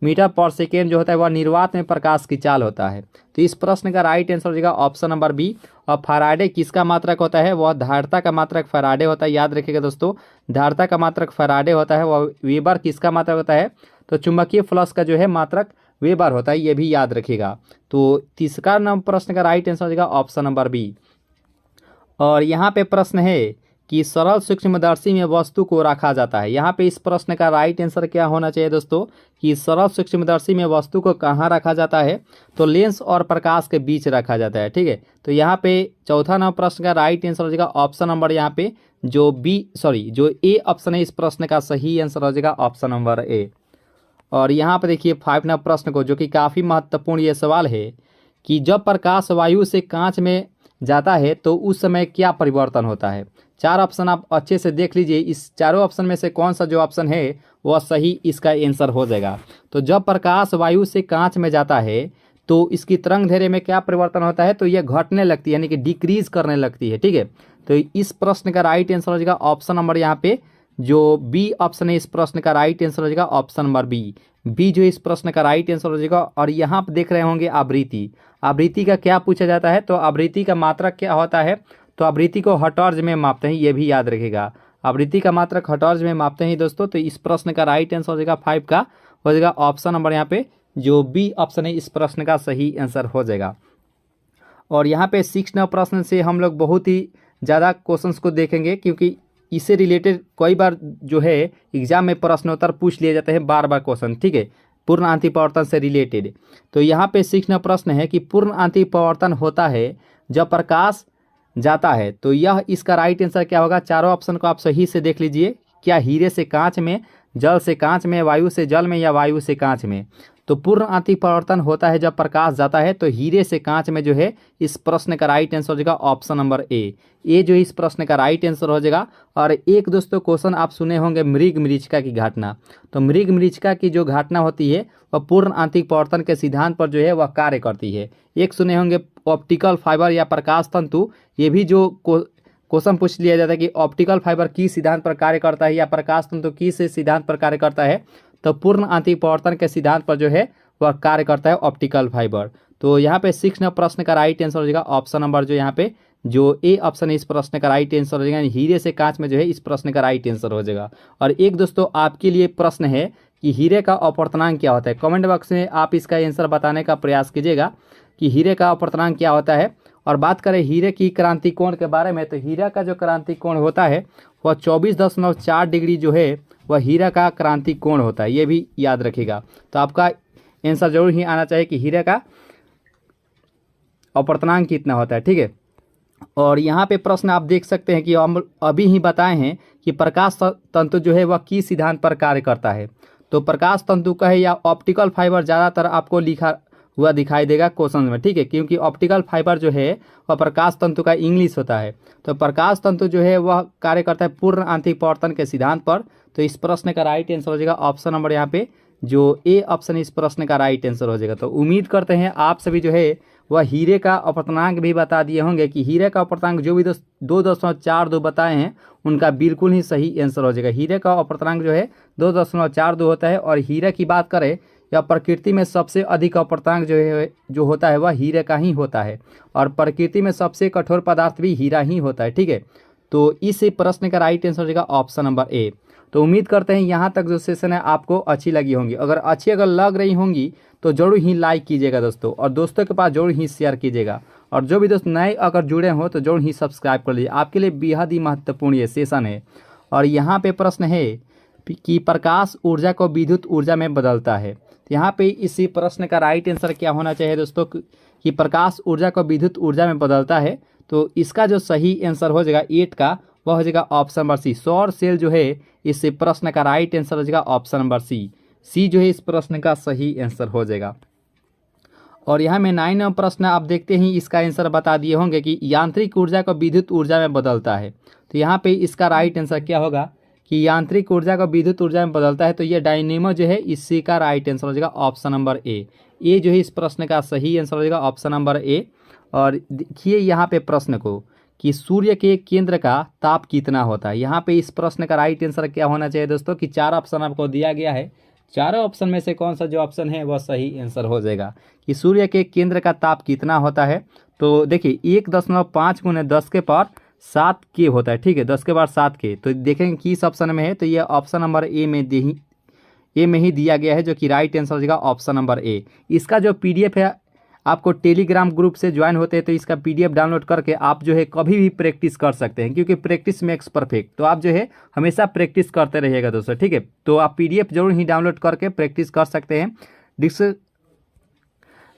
मीटर पर सेकेंड जो होता है वह निर्वात में प्रकाश की चाल होता है। तो इस प्रश्न का राइट आंसर हो जाएगा ऑप्शन नंबर बी। और फैराडे किसका मात्रक होता है वह धारिता का मात्रक फैराडे होता है, याद रखिएगा दोस्तों धारिता का मात्रक फैराडे होता है। वह वेबर किसका मात्रक होता है तो चुंबकीय फ्लक्स का जो है मात्रक वेबर होता है, ये भी याद रखिएगा। तो तीसरा प्रश्न का राइट आंसर हो जाएगा ऑप्शन नंबर बी। और यहाँ पे प्रश्न है कि सरल सूक्ष्मदर्शी में वस्तु को रखा जाता है। यहाँ पे इस प्रश्न का राइट आंसर क्या होना चाहिए दोस्तों कि सरल सूक्ष्मदर्शी में वस्तु को कहाँ रखा जाता है तो लेंस और प्रकाश के बीच रखा जाता है। ठीक है, तो यहाँ पे चौथा प्रश्न का राइट आंसर हो जाएगा ऑप्शन नंबर यहाँ पे जो ए ऑप्शन है इस प्रश्न का सही आंसर हो जाएगा ऑप्शन नंबर ए। और यहाँ पे देखिए 5वां प्रश्न को जो कि काफ़ी महत्वपूर्ण ये सवाल है कि जब प्रकाश वायु से कांच में जाता है तो उस समय क्या परिवर्तन होता है। 4 ऑप्शन आप अच्छे से देख लीजिए, इस चारों ऑप्शन में से कौन सा जो ऑप्शन है वह सही इसका आंसर हो जाएगा। तो जब प्रकाश वायु से कांच में जाता है तो इसकी तरंग दैर्घ्य में क्या परिवर्तन होता है तो यह घटने लगती है, यानी कि डिक्रीज करने लगती है। ठीक है, तो इस प्रश्न का राइट आंसर हो जाएगा ऑप्शन नंबर यहाँ पे जो बी ऑप्शन है इस प्रश्न का राइट आंसर हो जाएगा ऑप्शन नंबर बी जो इस प्रश्न का राइट आंसर हो जाएगा। और यहाँ पर देख रहे होंगे आवृत्ति का क्या पूछा जाता है तो आवृत्ति का मात्रक क्या होता है तो आवृत्ति को हर्ट्ज में मापते हैं, ये भी याद रखिएगा। आवृत्ति का मात्रक हर्ट्ज में मापते हैं दोस्तों। तो इस प्रश्न का राइट आंसर हो जाएगा 5 का हो जाएगा ऑप्शन नंबर यहाँ पे जो बी ऑप्शन है इस प्रश्न का सही आंसर हो जाएगा। और यहाँ पे 6वां प्रश्न से हम लोग बहुत ही ज़्यादा क्वेश्चंस को देखेंगे क्योंकि इससे रिलेटेड कई बार जो है एग्जाम में प्रश्नोत्तर पूछ लिए जाते हैं बार क्वेश्चन। ठीक है, पूर्ण आंतरिक परावर्तन से रिलेटेड। तो यहाँ पे 6वां प्रश्न है कि पूर्ण आंतरिक परावर्तन होता है जब प्रकाश जाता है। तो यह इसका राइट आंसर क्या होगा। चारों ऑप्शन को आप सही से देख लीजिए, क्या हीरे से कांच में, जल से कांच में, वायु से जल में या वायु से कांच में। तो पूर्ण आंतरिक परावर्तन होता है जब प्रकाश जाता है तो हीरे से कांच में जो है इस प्रश्न का राइट आंसर हो जाएगा ऑप्शन नंबर ए जो इस प्रश्न का राइट आंसर हो जाएगा। और एक दोस्तों क्वेश्चन आप सुने होंगे मृग मरीचिका की घटना। तो मृग मरीचिका की जो घटना होती है वह पूर्ण आंतरिक परावर्तन के सिद्धांत पर जो है वह कार्य करती है। एक सुने होंगे ऑप्टिकल फाइबर या प्रकाश तंतु, ये भी जो क्वेश्चन पूछ लिया जाता है कि ऑप्टिकल फाइबर किस सिद्धांत पर कार्य करता है या प्रकाश तंतु किस सिद्धांत पर कार्य करता है, तो पूर्ण आंतरिक परावर्तन के सिद्धांत पर जो है वह कार्य करता है ऑप्टिकल फाइबर। तो यहाँ पे 6 नंबर प्रश्न का राइट आंसर हो जाएगा ऑप्शन नंबर जो यहाँ पे जो ए ऑप्शन है इस प्रश्न का राइट आंसर हो जाएगा, हीरे से कांच में जो है इस प्रश्न का राइट आंसर हो जाएगा। और एक दोस्तों आपके लिए प्रश्न है कि हीरे का अपवर्तनांक क्या होता है। कमेंट बॉक्स में आप इसका आंसर बताने का प्रयास कीजिएगा कि हीरे का अपवर्तनांक क्या होता है। और बात करें हीरे की क्रांति कोण के बारे में, तो हीरा का जो क्रांति कोण होता है वह 24.4 डिग्री जो है वह हीरा का क्रांति कोण होता है, ये भी याद रखिएगा। तो आपका आंसर जरूर ही आना चाहिए कि हीरे का अपवर्तनांक कितना होता है, ठीक है। और यहाँ पे प्रश्न आप देख सकते हैं कि हम अभी ही बताए हैं कि प्रकाश तंतु जो है वह किस सिद्धांत पर कार्य करता है। तो प्रकाश तंतु का है या ऑप्टिकल फाइबर ज़्यादातर आपको लिखा हुआ दिखाई देगा क्वेश्चन में, ठीक है, क्योंकि ऑप्टिकल फाइबर जो है वह प्रकाश तंतु का इंग्लिश होता है। तो प्रकाश तंतु जो है वह कार्य करता है पूर्ण आंतरिक परावर्तन के सिद्धांत पर। तो इस प्रश्न का राइट आंसर हो जाएगा ऑप्शन नंबर यहाँ पे जो ए ऑप्शन इस प्रश्न का राइट आंसर हो जाएगा। तो उम्मीद करते हैं आप सभी जो है वह हीरे का अपवर्तनांक भी बता दिए होंगे कि हीरे का अपवर्तनांक जो भी 2.42 बताए हैं उनका बिल्कुल ही सही आंसर हो जाएगा। हीरे का अपवर्तनांक जो है 2.42 होता है। और हीरे की बात करें या प्रकृति में सबसे अधिक अपवर्तनांक जो होता है वह हीरे का ही होता है। और प्रकृति में सबसे कठोर पदार्थ भी हीरा ही होता है, ठीक है। तो इस प्रश्न का राइट आंसर हो जाएगा ऑप्शन नंबर ए। तो उम्मीद करते हैं यहाँ तक जो सेशन है आपको अच्छी लगी होंगी। अगर लग रही होंगी तो जरूर ही लाइक कीजिएगा दोस्तों, और दोस्तों के पास जरूर ही शेयर कीजिएगा। और जो भी दोस्त नए अगर जुड़े हो तो जरूर ही सब्सक्राइब कर लीजिए, आपके लिए बेहद ही महत्वपूर्ण ये सेशन है। और यहाँ पे प्रश्न है कि प्रकाश ऊर्जा को विद्युत ऊर्जा में बदलता है। तो यहाँ पे इसी प्रश्न का राइट आंसर क्या होना चाहिए दोस्तों कि प्रकाश ऊर्जा को विद्युत ऊर्जा में बदलता है। तो इसका जो सही आंसर हो जाएगा 8 का वह हो जाएगा ऑप्शन नंबर सी। सौर सेल जो है इस प्रश्न का राइट आंसर हो जाएगा ऑप्शन नंबर सी जो है इस प्रश्न का सही आंसर हो जाएगा। और यहाँ में 9 नंबर प्रश्न आप देखते ही इसका आंसर बता दिए होंगे कि यांत्रिक ऊर्जा को विद्युत ऊर्जा में बदलता है। तो यहाँ पे इसका राइट आंसर क्या होगा कि यांत्रिक ऊर्जा को विद्युत ऊर्जा में बदलता है। तो ये डायनेमो जो है इसी का राइट आंसर हो जाएगा ऑप्शन नंबर ए जो है इस प्रश्न का सही आंसर हो जाएगा ऑप्शन नंबर ए। और देखिए यहाँ पे प्रश्न को कि सूर्य के केंद्र का ताप कितना होता है। यहाँ पे इस प्रश्न का राइट आंसर क्या होना चाहिए दोस्तों कि 4 ऑप्शन आपको दिया गया है, चारों ऑप्शन में से कौन सा जो ऑप्शन है वह सही आंसर हो जाएगा कि सूर्य के केंद्र का ताप कितना होता है। तो देखिए 1.5 × 10⁻7 के होता है, ठीक है, 10⁻7 के। तो देखेंगे किस ऑप्शन में है, तो ये ऑप्शन नंबर ए में ही दिया गया है जो कि राइट आंसर हो जाएगा ऑप्शन नंबर ए। इसका जो PDF है आपको टेलीग्राम ग्रुप से ज्वाइन होते हैं तो इसका PDF डाउनलोड करके आप जो है कभी भी प्रैक्टिस कर सकते हैं, क्योंकि प्रैक्टिस मेक्स परफेक्ट। तो आप जो है हमेशा प्रैक्टिस करते रहिएगा दोस्तों, ठीक है। तो आप PDF जरूर ही डाउनलोड करके प्रैक्टिस कर सकते हैं।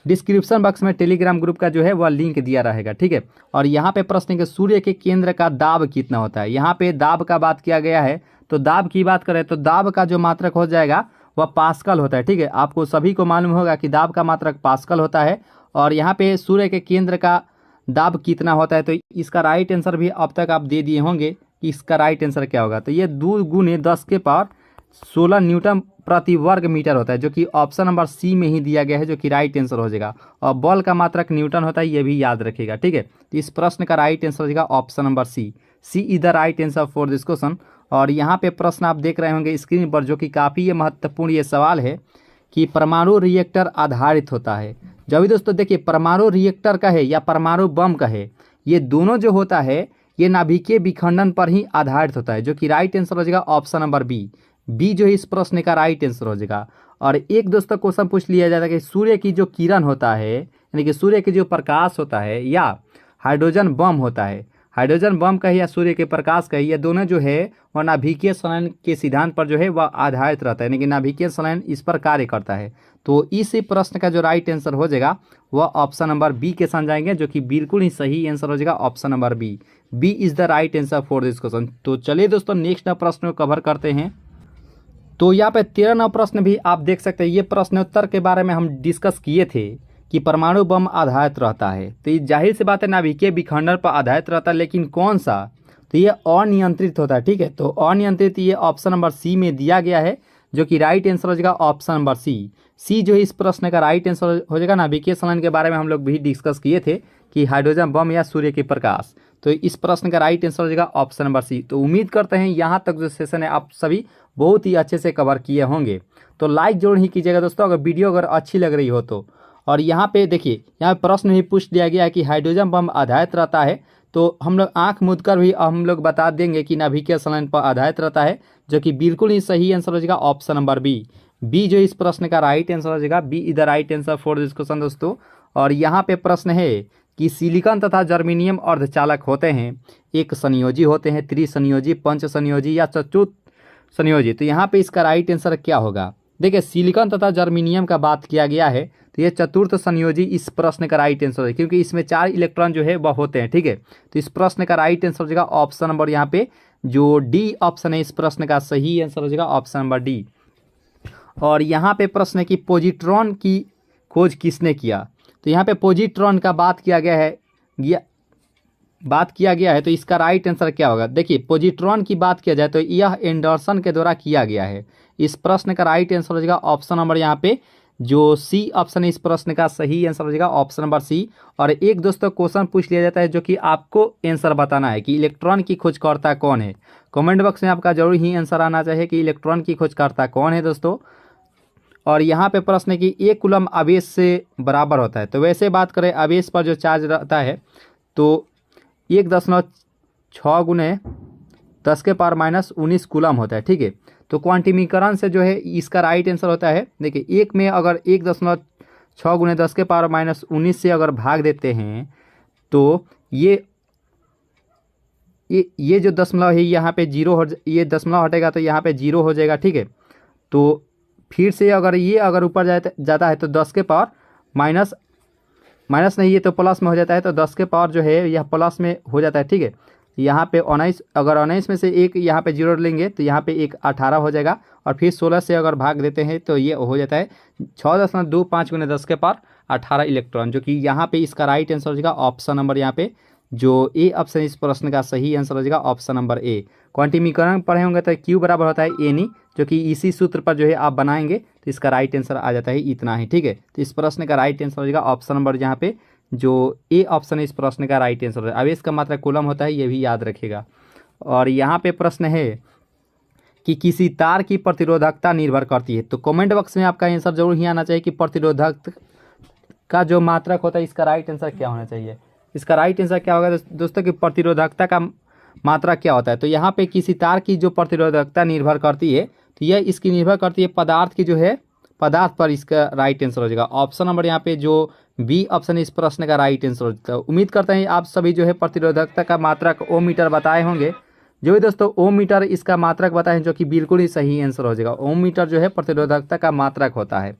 डिस्क्रिप्शन बॉक्स में टेलीग्राम ग्रुप का जो है वह लिंक दिया रहेगा, ठीक है। और यहाँ पे प्रश्न है सूर्य के केंद्र का दाब कितना होता है। यहाँ पे दाब का बात किया गया है। तो दाब की बात करें तो दाब का जो मात्रक हो जाएगा वह पास्कल होता है, ठीक है। आपको सभी को मालूम होगा कि दाब का मात्रक पास्कल होता है। और यहाँ पे सूर्य के केंद्र का दाब कितना होता है, तो इसका राइट आंसर भी अब तक आप दे दिए होंगे कि इसका राइट आंसर क्या होगा। तो ये 2 × 10⁻16 न्यूटन प्रति वर्ग मीटर होता है, जो कि ऑप्शन नंबर सी में ही दिया गया है, जो कि राइट आंसर हो जाएगा। और बल का मात्रक न्यूटन होता है, ये भी याद रखिएगा, ठीक है। तो इस प्रश्न का राइट आंसर हो जाएगा option number C is the right answer for this question. और यहाँ पे प्रश्न आप देख रहे होंगे स्क्रीन पर, जो कि काफ़ी ये महत्वपूर्ण ये सवाल है कि परमाणु रिएक्टर आधारित होता है। जब भी दोस्तों देखिए परमाणु रिएक्टर का है या परमाणु बम का है, ये दोनों जो होता है ये नाभिकीय विखंडन पर ही आधारित होता है, जो कि राइट आंसर हो जाएगा ऑप्शन नंबर बी जो है इस प्रश्न का राइट आंसर हो जाएगा। और एक दोस्तों क्वेश्चन पूछ लिया जाता है कि सूर्य की जो किरण होता है यानी कि सूर्य की जो प्रकाश होता है या हाइड्रोजन बम होता है, हाइड्रोजन बम का है या सूर्य के प्रकाश का है, ये दोनों जो है वह नाभिकीय संलयन के सिद्धांत पर जो है वह आधारित रहता है, यानी कि नाभिकीय संलयन इस पर कार्य करता है। तो इस प्रश्न का जो राइट आंसर हो जाएगा वह ऑप्शन नंबर बी के साथ जाएंगे, जो कि बिल्कुल ही सही आंसर हो जाएगा option number B is the right answer for this question. तो चलिए दोस्तों नेक्स्ट प्रश्न को कवर करते हैं। तो यहाँ पे 13वां प्रश्न भी आप देख सकते हैं। ये प्रश्नोत्तर के बारे में हम डिस्कस किए थे कि परमाणु बम आधारित रहता है, तो ये जाहिर सी बात है नाभिकीय विखंडन पर आधारित रहता है, लेकिन कौन सा, तो ये अनियंत्रित होता है, ठीक है। तो अनियंत्रित ये ऑप्शन नंबर सी में दिया गया है, जो कि राइट आंसर हो जाएगा ऑप्शन नंबर सी जो है इस प्रश्न का राइट आंसर हो जाएगा। नाभिकीय संलयन के बारे में हम लोग भी डिस्कस किए थे कि हाइड्रोजन बम या सूर्य के प्रकाश। तो इस प्रश्न का राइट आंसर हो जाएगा ऑप्शन नंबर सी। तो उम्मीद करते हैं यहाँ तक जो सेशन है आप सभी बहुत ही अच्छे से कवर किए होंगे। तो लाइक जरूर ही कीजिएगा दोस्तों अगर वीडियो अगर अच्छी लग रही हो तो। और यहाँ पे देखिए, यहाँ प्रश्न भी पूछ दिया गया है कि हाइड्रोजन बम आधारित रहता है, तो हम लोग आंख मूंद कर भी हम लोग बता देंगे कि नाभिकीय संलयन पर आधारित रहता है, जो कि बिल्कुल ही सही आंसर हो जाएगा ऑप्शन नंबर बी जो इस प्रश्न का राइट आंसर हो जाएगा। B is the right answer for this question दोस्तों। और यहाँ पे प्रश्न है कि सिलिकॉन तथा जर्मेनियम अर्धचालक होते हैं, एक संयोजी होते हैं, त्रिसंयोजी, पंच संयोजी या चतुर्थ संयोजी। तो यहाँ पे इसका राइट आंसर क्या होगा? देखिए, सिलिकॉन तथा जर्मेनियम का बात किया गया है तो ये चतुर्थ संयोजी इस प्रश्न का राइट आंसर है, क्योंकि इसमें 4 इलेक्ट्रॉन जो है वह होते हैं। ठीक है, तो इस प्रश्न का राइट आंसर हो जाएगा ऑप्शन नंबर यहाँ पे जो डी ऑप्शन है, इस प्रश्न का सही आंसर हो जाएगा ऑप्शन नंबर डी। और यहाँ पे प्रश्न है कि पॉजिट्रॉन की खोज किसने किया? तो यहाँ पे पॉजिट्रॉन का बात किया गया है तो इसका राइट आंसर क्या होगा? देखिए, पॉजिट्रॉन की बात किया जाए तो यह एंडरसन के द्वारा किया गया है। इस प्रश्न का राइट आंसर हो जाएगा ऑप्शन नंबर यहाँ पे जो सी ऑप्शन है, इस प्रश्न का सही आंसर हो जाएगा ऑप्शन नंबर सी। और एक दोस्तों क्वेश्चन पूछ लिया जाता है जो कि आपको आंसर बताना है कि इलेक्ट्रॉन की खोजकर्ता कौन है। कमेंट बॉक्स में आपका जरूर ही आंसर आना चाहिए कि इलेक्ट्रॉन की खोजकर्ता कौन है दोस्तों। और यहाँ पे प्रश्न है कि 1 कूलम आवेश से बराबर होता है। तो वैसे बात करें आवेश पर जो चार्ज रहता है तो 1.6 गुने 10 के पावर माइनस 19 कूलम होता है। ठीक है, तो क्वांटिमीकरण से जो है इसका राइट आंसर होता है, देखिए, एक में अगर 1.6 गुने 10 के पावर माइनस 19 से अगर भाग देते हैं तो ये जो दशमलव है यहाँ पे जीरो हो, ये दशमलव हटेगा तो यहाँ पे जीरो हो जाएगा। ठीक है, तो फिर से अगर ऊपर जाता है तो 10 के पावर माइनस नहीं, ये तो प्लस में हो जाता है, तो 10 के पावर जो है यह प्लस में हो जाता है। ठीक है, यहाँ पे 19, अगर 19 में से एक यहाँ पे जीरो लेंगे तो यहाँ पे एक 18 हो जाएगा। और फिर 16 से अगर भाग देते हैं तो ये हो जाता है 6.25 गुने 10 के पावर 18 इलेक्ट्रॉन, जो कि यहाँ पे इसका राइट आंसर हो जाएगा ऑप्शन नंबर यहाँ पे जो ए ऑप्शन इस प्रश्न का सही आंसर हो जाएगा ऑप्शन नंबर ए। क्वांटिमीकरण पढ़े होंगे तो क्यू बराबर होता है एनी, जो कि इसी सूत्र पर जो है आप बनाएंगे तो इसका राइट आंसर आ जाता है इतना ही। ठीक है, तो इस प्रश्न का राइट आंसर हो जाएगा ऑप्शन नंबर यहाँ पे जो ए ऑप्शन है, इस प्रश्न का राइट आंसर है। आवेश का मात्रा कूलम होता है, ये भी याद रखिएगा। और यहाँ पे प्रश्न है कि किसी तार की प्रतिरोधकता निर्भर करती है। तो कमेंट बॉक्स में आपका आंसर जरूर ही आना चाहिए कि प्रतिरोधक का जो मात्रक होता है इसका राइट आंसर क्या होना चाहिए। इसका राइट आंसर क्या होगा दोस्तों कि प्रतिरोधकता का मात्रा क्या होता है? तो यहाँ पे किसी तार की जो प्रतिरोधकता निर्भर करती है तो यह इसकी निर्भर करती है पदार्थ की जो है पदार्थ पर। इसका राइट आंसर हो जाएगा ऑप्शन नंबर यहाँ पे जो बी ऑप्शन इस प्रश्न का राइट आंसर हो जाता है। उम्मीद करते हैं आप सभी जो है प्रतिरोधकता का मात्रक ओम मीटर बताए होंगे। जो भी दोस्तों ओम मीटर इसका मात्रक बताए, जो कि बिल्कुल ही सही आंसर हो जाएगा। ओम मीटर जो है प्रतिरोधकता का मात्रक होता है।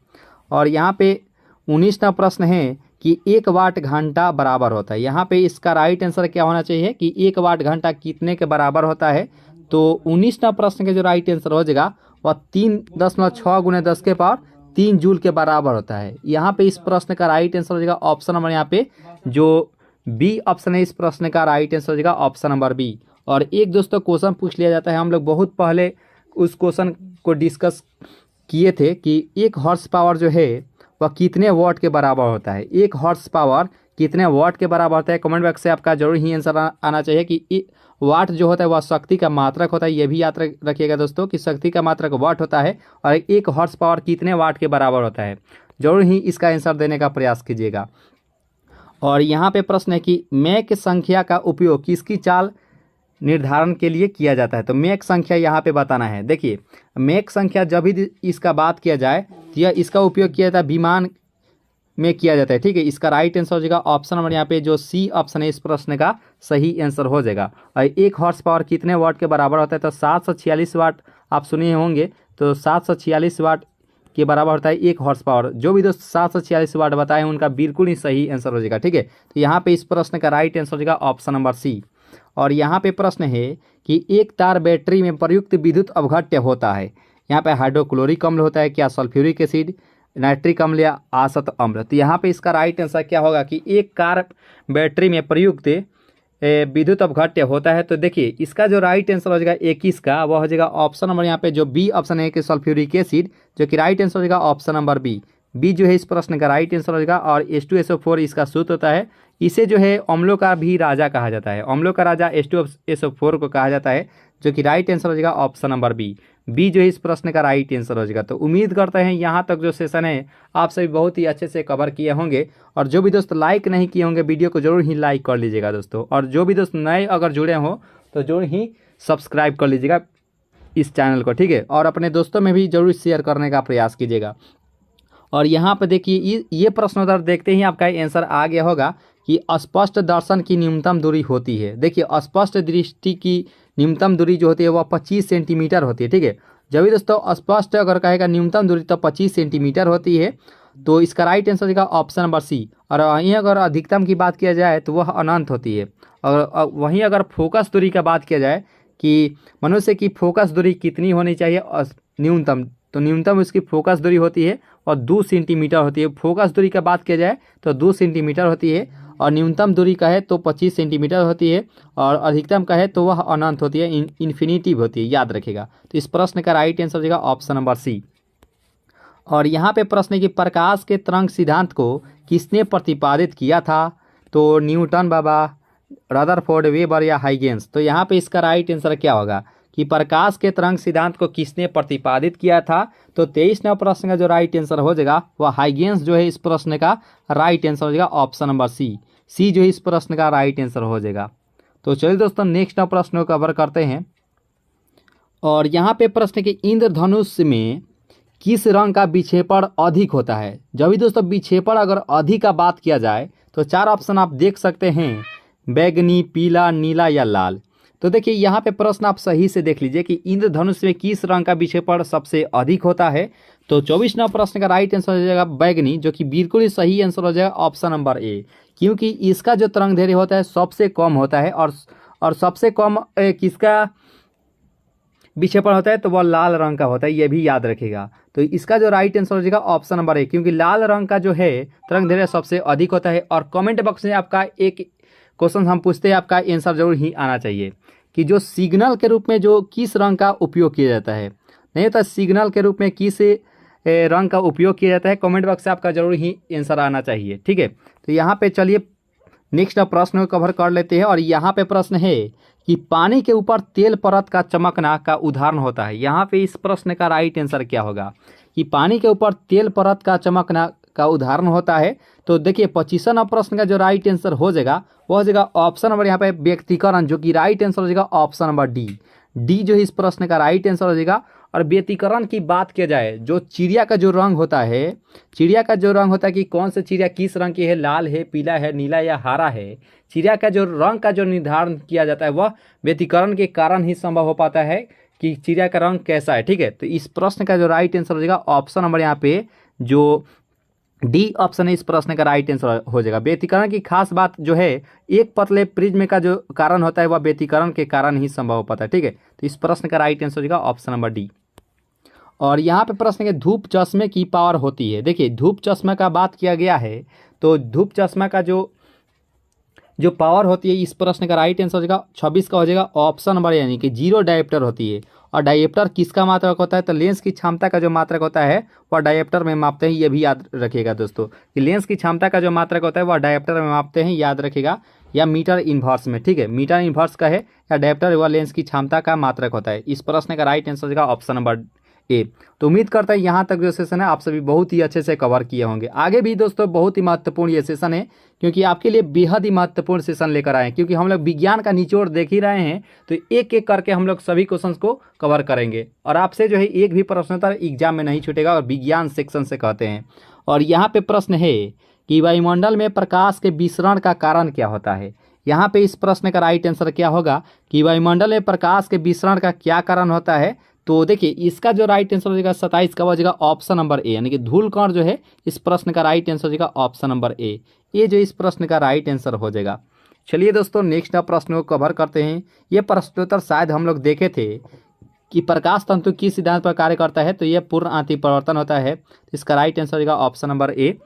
और यहाँ पे 19वां प्रश्न है कि 1 वाट घंटा बराबर होता है। यहाँ पे इसका राइट आंसर क्या होना चाहिए कि 1 वाट घंटा कितने के बराबर होता है? तो 19वां प्रश्न का जो राइट आंसर हो जाएगा वह 3.6 गुने 10 के पावर 3 जूल के बराबर होता है। यहाँ पे इस प्रश्न का राइट आंसर हो जाएगा ऑप्शन नंबर यहाँ पे जो बी ऑप्शन है, इस प्रश्न का राइट आंसर हो जाएगा ऑप्शन नंबर बी। और एक दोस्तों क्वेश्चन पूछ लिया जाता है, हम लोग बहुत पहले उस क्वेश्चन को डिस्कस किए थे कि 1 हॉर्स पावर जो है वह कितने वाट के बराबर होता है। 1 हॉर्स पावर कितने वाट के बराबर होता है? कमेंट बॉक्स से आपका जरूर ही आंसर आना चाहिए कि वाट जो होता है वह शक्ति का मात्रक होता है। यह भी याद रखिएगा दोस्तों कि शक्ति का मात्रक वाट होता है और 1 हॉर्स पावर कितने वाट के बराबर होता है। जरूर ही इसका आंसर देने का प्रयास कीजिएगा। और यहाँ पे प्रश्न है कि मैक संख्या का उपयोग किसकी चाल निर्धारण के लिए किया जाता है? तो मैक संख्या यहाँ पे बताना है। देखिए, मैक संख्या जब भी इसका बात किया जाए तो यह इसका उपयोग किया जाता है विमान में किया जाता है। ठीक है, इसका राइट आंसर हो जाएगा ऑप्शन नंबर यहाँ पे जो सी ऑप्शन है, इस प्रश्न का सही आंसर हो जाएगा। और 1 हॉर्स पावर कितने वाट के बराबर होता है? तो 746 वाट आप सुने होंगे, तो 746 वाट के बराबर होता है 1 हॉर्स पावर। जो भी दोस्त 746 वाट बताए हैं उनका बिल्कुल ही सही आंसर हो जाएगा। ठीक है, तो यहाँ पे इस प्रश्न का राइट आंसर हो जाएगा ऑप्शन नंबर सी। और यहाँ पे प्रश्न है कि एक तार बैटरी में प्रयुक्त विद्युत अवघट्य होता है। यहाँ पे हाइड्रोक्लोरिक अम्ल होता है क्या, सल्फ्यूरिक एसिड, नाइट्रिक अम्ल या आसत अम्ल? तो यहाँ पे इसका राइट आंसर क्या होगा कि एक कार बैटरी में प्रयुक्त विद्युत अवघट्य होता है। तो देखिए, इसका जो राइट आंसर हो जाएगा 21 का वह हो जाएगा ऑप्शन नंबर यहाँ पे जो बी ऑप्शन है कि सल्फ्यूरिक एसिड, जो कि राइट आंसर हो जाएगा ऑप्शन नंबर बी। बी जो है इस प्रश्न का राइट आंसर हो जाएगा। और H2SO4 इसका सूत्र होता है। इसे जो है अम्लों का भी राजा कहा जाता है, अम्लों का राजा H2SO4 को कहा जाता है, जो कि राइट आंसर हो जाएगा ऑप्शन नंबर बी जो है इस प्रश्न का राइट आंसर हो जाएगा। तो उम्मीद करते हैं यहाँ तक जो सेशन है आप सभी बहुत ही अच्छे से कवर किए होंगे। और जो भी दोस्त लाइक नहीं किए होंगे वीडियो को जरूर ही लाइक कर लीजिएगा दोस्तों। और जो भी दोस्त नए अगर जुड़े हो तो जरूर ही सब्सक्राइब कर लीजिएगा इस चैनल को, ठीक है। और अपने दोस्तों में भी जरूर शेयर करने का प्रयास कीजिएगा। और यहाँ पर देखिए ये प्रश्न उत्तर देखते ही आपका आंसर आ गया होगा कि स्पष्ट दर्शन की न्यूनतम दूरी होती है। देखिए स्पष्ट दृष्टि की न्यूनतम दूरी जो होती है वह 25 सेंटीमीटर होती है, ठीक है। जब भी दोस्तों स्पष्ट अगर कहेगा न्यूनतम दूरी तो 25 सेंटीमीटर होती है। तो इसका राइट आंसर होगा ऑप्शन नंबर सी। और वहीं अगर अधिकतम की बात किया जाए तो वह अनंत होती है। और वहीं अगर फोकस दूरी का बात किया जाए कि मनुष्य की फोकस दूरी कितनी होनी चाहिए न्यूनतम, तो न्यूनतम उसकी फोकस दूरी होती है और 2 सेंटीमीटर होती है। फोकस दूरी का बात किया जाए तो 2 सेंटीमीटर होती है। और न्यूनतम दूरी का है तो 25 सेंटीमीटर होती है। और अधिकतम का है तो वह अनंत होती है, इन्फिनिटिव होती है, याद रखेगा। तो इस प्रश्न का राइट आंसर हो जाएगा ऑप्शन नंबर सी। और यहाँ पे प्रश्न है कि प्रकाश के तरंग सिद्धांत को किसने प्रतिपादित किया था? तो न्यूटन बाबा, रदरफोर्ड, वेबर या हाइगेंस। तो यहाँ पे इसका राइट आंसर क्या होगा कि प्रकाश के तरंग सिद्धांत को किसने प्रतिपादित किया था? तो 23 नंबर प्रश्न का जो राइट आंसर हो जाएगा वह हाइगेंस जो है इस प्रश्न का राइट आंसर हो जाएगा ऑप्शन नंबर सी जो है इस प्रश्न का राइट आंसर हो जाएगा। तो चलिए दोस्तों नेक्स्ट प्रश्न को कवर करते हैं। और यहाँ पे प्रश्न के इंद्रधनुष में किस रंग का विक्षेपण अधिक होता है? जब भी दोस्तों विक्षेपण अगर अधिक का बात किया जाए तो 4 ऑप्शन आप देख सकते हैं, बैगनी, पीला, नीला या लाल। तो देखिए यहाँ पे प्रश्न आप सही से देख लीजिए कि इंद्रधनुष में किस रंग का विक्षेपण सबसे अधिक होता है। तो 24 नंबर प्रश्न का राइट आंसर हो जाएगा बैगनी, जो कि बिल्कुल ही सही आंसर हो जाएगा ऑप्शन नंबर ए, क्योंकि इसका जो तरंग दैर्ध्य होता है सबसे कम होता है। और सबसे कम किसका विक्षेपण होता है? तो वह लाल रंग का होता है, यह भी याद रखेगा। तो इसका जो राइट आंसर हो जाएगा ऑप्शन नंबर ए, क्योंकि लाल रंग का जो है तरंग दैर्ध्य सबसे अधिक होता है। और कमेंट बॉक्स में आपका एक क्वेश्चन हम पूछते हैं, आपका आंसर जरूर ही आना चाहिए कि जो सिग्नल के रूप में जो किस रंग का उपयोग किया जाता है, नहीं तो सिग्नल के रूप में किस रंग का उपयोग किया जाता है। कमेंट बॉक्स से आपका जरूर ही आंसर आना चाहिए, ठीक है। तो यहाँ पे चलिए नेक्स्ट प्रश्न को कवर कर लेते हैं। और यहाँ पे प्रश्न है कि पानी के ऊपर तेल परत का चमकना का उदाहरण होता है। यहाँ पे इस प्रश्न का राइट आंसर क्या होगा कि पानी के ऊपर तेल परत का चमकना का उदाहरण होता है। तो देखिए 25 नंबर प्रश्न का जो राइट आंसर हो जाएगा वो हो जाएगा ऑप्शन नंबर यहाँ पे व्यक्तिकरण, जो कि राइट आंसर हो जाएगा ऑप्शन नंबर डी जो है इस प्रश्न का राइट आंसर हो जाएगा। और व्यक्तिकरण की बात किया जाए, जो चिड़िया का जो रंग होता है, चिड़िया का जो रंग होता है कि कौन सा चिड़िया किस रंग की है, लाल है, पीला है, नीला या हरा है, चिड़िया का जो रंग का जो निर्धारण किया जाता है वह व्यक्तिकरण के कारण ही संभव हो पाता है कि चिड़िया का रंग कैसा है, ठीक है। तो इस प्रश्न का जो राइट आंसर हो जाएगा ऑप्शन नंबर यहाँ पे जो डी ऑप्शन है इस प्रश्न का राइट आंसर हो जाएगा। व्यतिकरण की खास बात जो है एक पतले प्रिज्म का जो कारण होता है वह व्यतिकरण के कारण ही संभव हो पाता है, ठीक है। तो इस प्रश्न का राइट आंसर हो जाएगा ऑप्शन नंबर डी। और यहाँ पे प्रश्न के धूप चश्मे की पावर होती है। देखिए धूप चश्मा का बात किया गया है, तो धूप चश्मा का जो पावर होती है इस प्रश्न का राइट आंसर हो जाएगा 26 का हो जाएगा ऑप्शन नंबर, यानी कि 0 डायोप्टर होती है। और डायोप्टर किसका मात्रक होता है? तो लेंस की क्षमता का जो मात्रक होता है वह डायोप्टर में मापते हैं, ये भी याद रखिएगा दोस्तों कि लेंस की क्षमता का जो मात्रक होता है वह डायोप्टर में मापते हैं, याद रखिएगा, या मीटर इन्वर्स में, ठीक है। मीटर इन्वर्स का है या डायोप्टर वह लेंस की क्षमता का मात्रक होता है। इस प्रश्न का राइट आंसर हो जाएगा ऑप्शन नंबर ए। तो उम्मीद करता है यहाँ तक जो सेशन है आप सभी बहुत ही अच्छे से कवर किए होंगे। आगे भी दोस्तों बहुत ही महत्वपूर्ण ये सेशन है, क्योंकि आपके लिए बेहद ही महत्वपूर्ण सेशन लेकर आए हैं, क्योंकि हम लोग विज्ञान का निचोड़ देख ही रहे हैं। तो एक एक करके हम लोग सभी क्वेश्चंस को कवर करेंगे और आपसे जो है एक भी प्रश्न उत्तर एग्जाम में नहीं छूटेगा, और विज्ञान सेक्शन से कहते हैं। और यहाँ पे प्रश्न है कि वायुमंडल में प्रकाश के विसरण का कारण क्या होता है। यहाँ पे इस प्रश्न का राइट आंसर क्या होगा कि वायुमंडल में प्रकाश के विसरण का क्या कारण होता है। तो देखिए इसका जो राइट आंसर हो जाएगा 27 का हो जाएगा ऑप्शन नंबर ए, यानी कि धूल कण जो है इस प्रश्न का राइट आंसर हो जाएगा ऑप्शन नंबर ए, ये जो इस प्रश्न का राइट आंसर हो जाएगा। चलिए दोस्तों नेक्स्ट प्रश्न को कवर करते हैं। ये प्रश्नोत्तर शायद हम लोग देखे थे कि प्रकाश तंतु किस सिद्धांत पर कार्य करता है, तो यह पूर्ण आंतरिक परिवर्तन होता है। इसका राइट आंसर हो जाएगा ऑप्शन नंबर ए।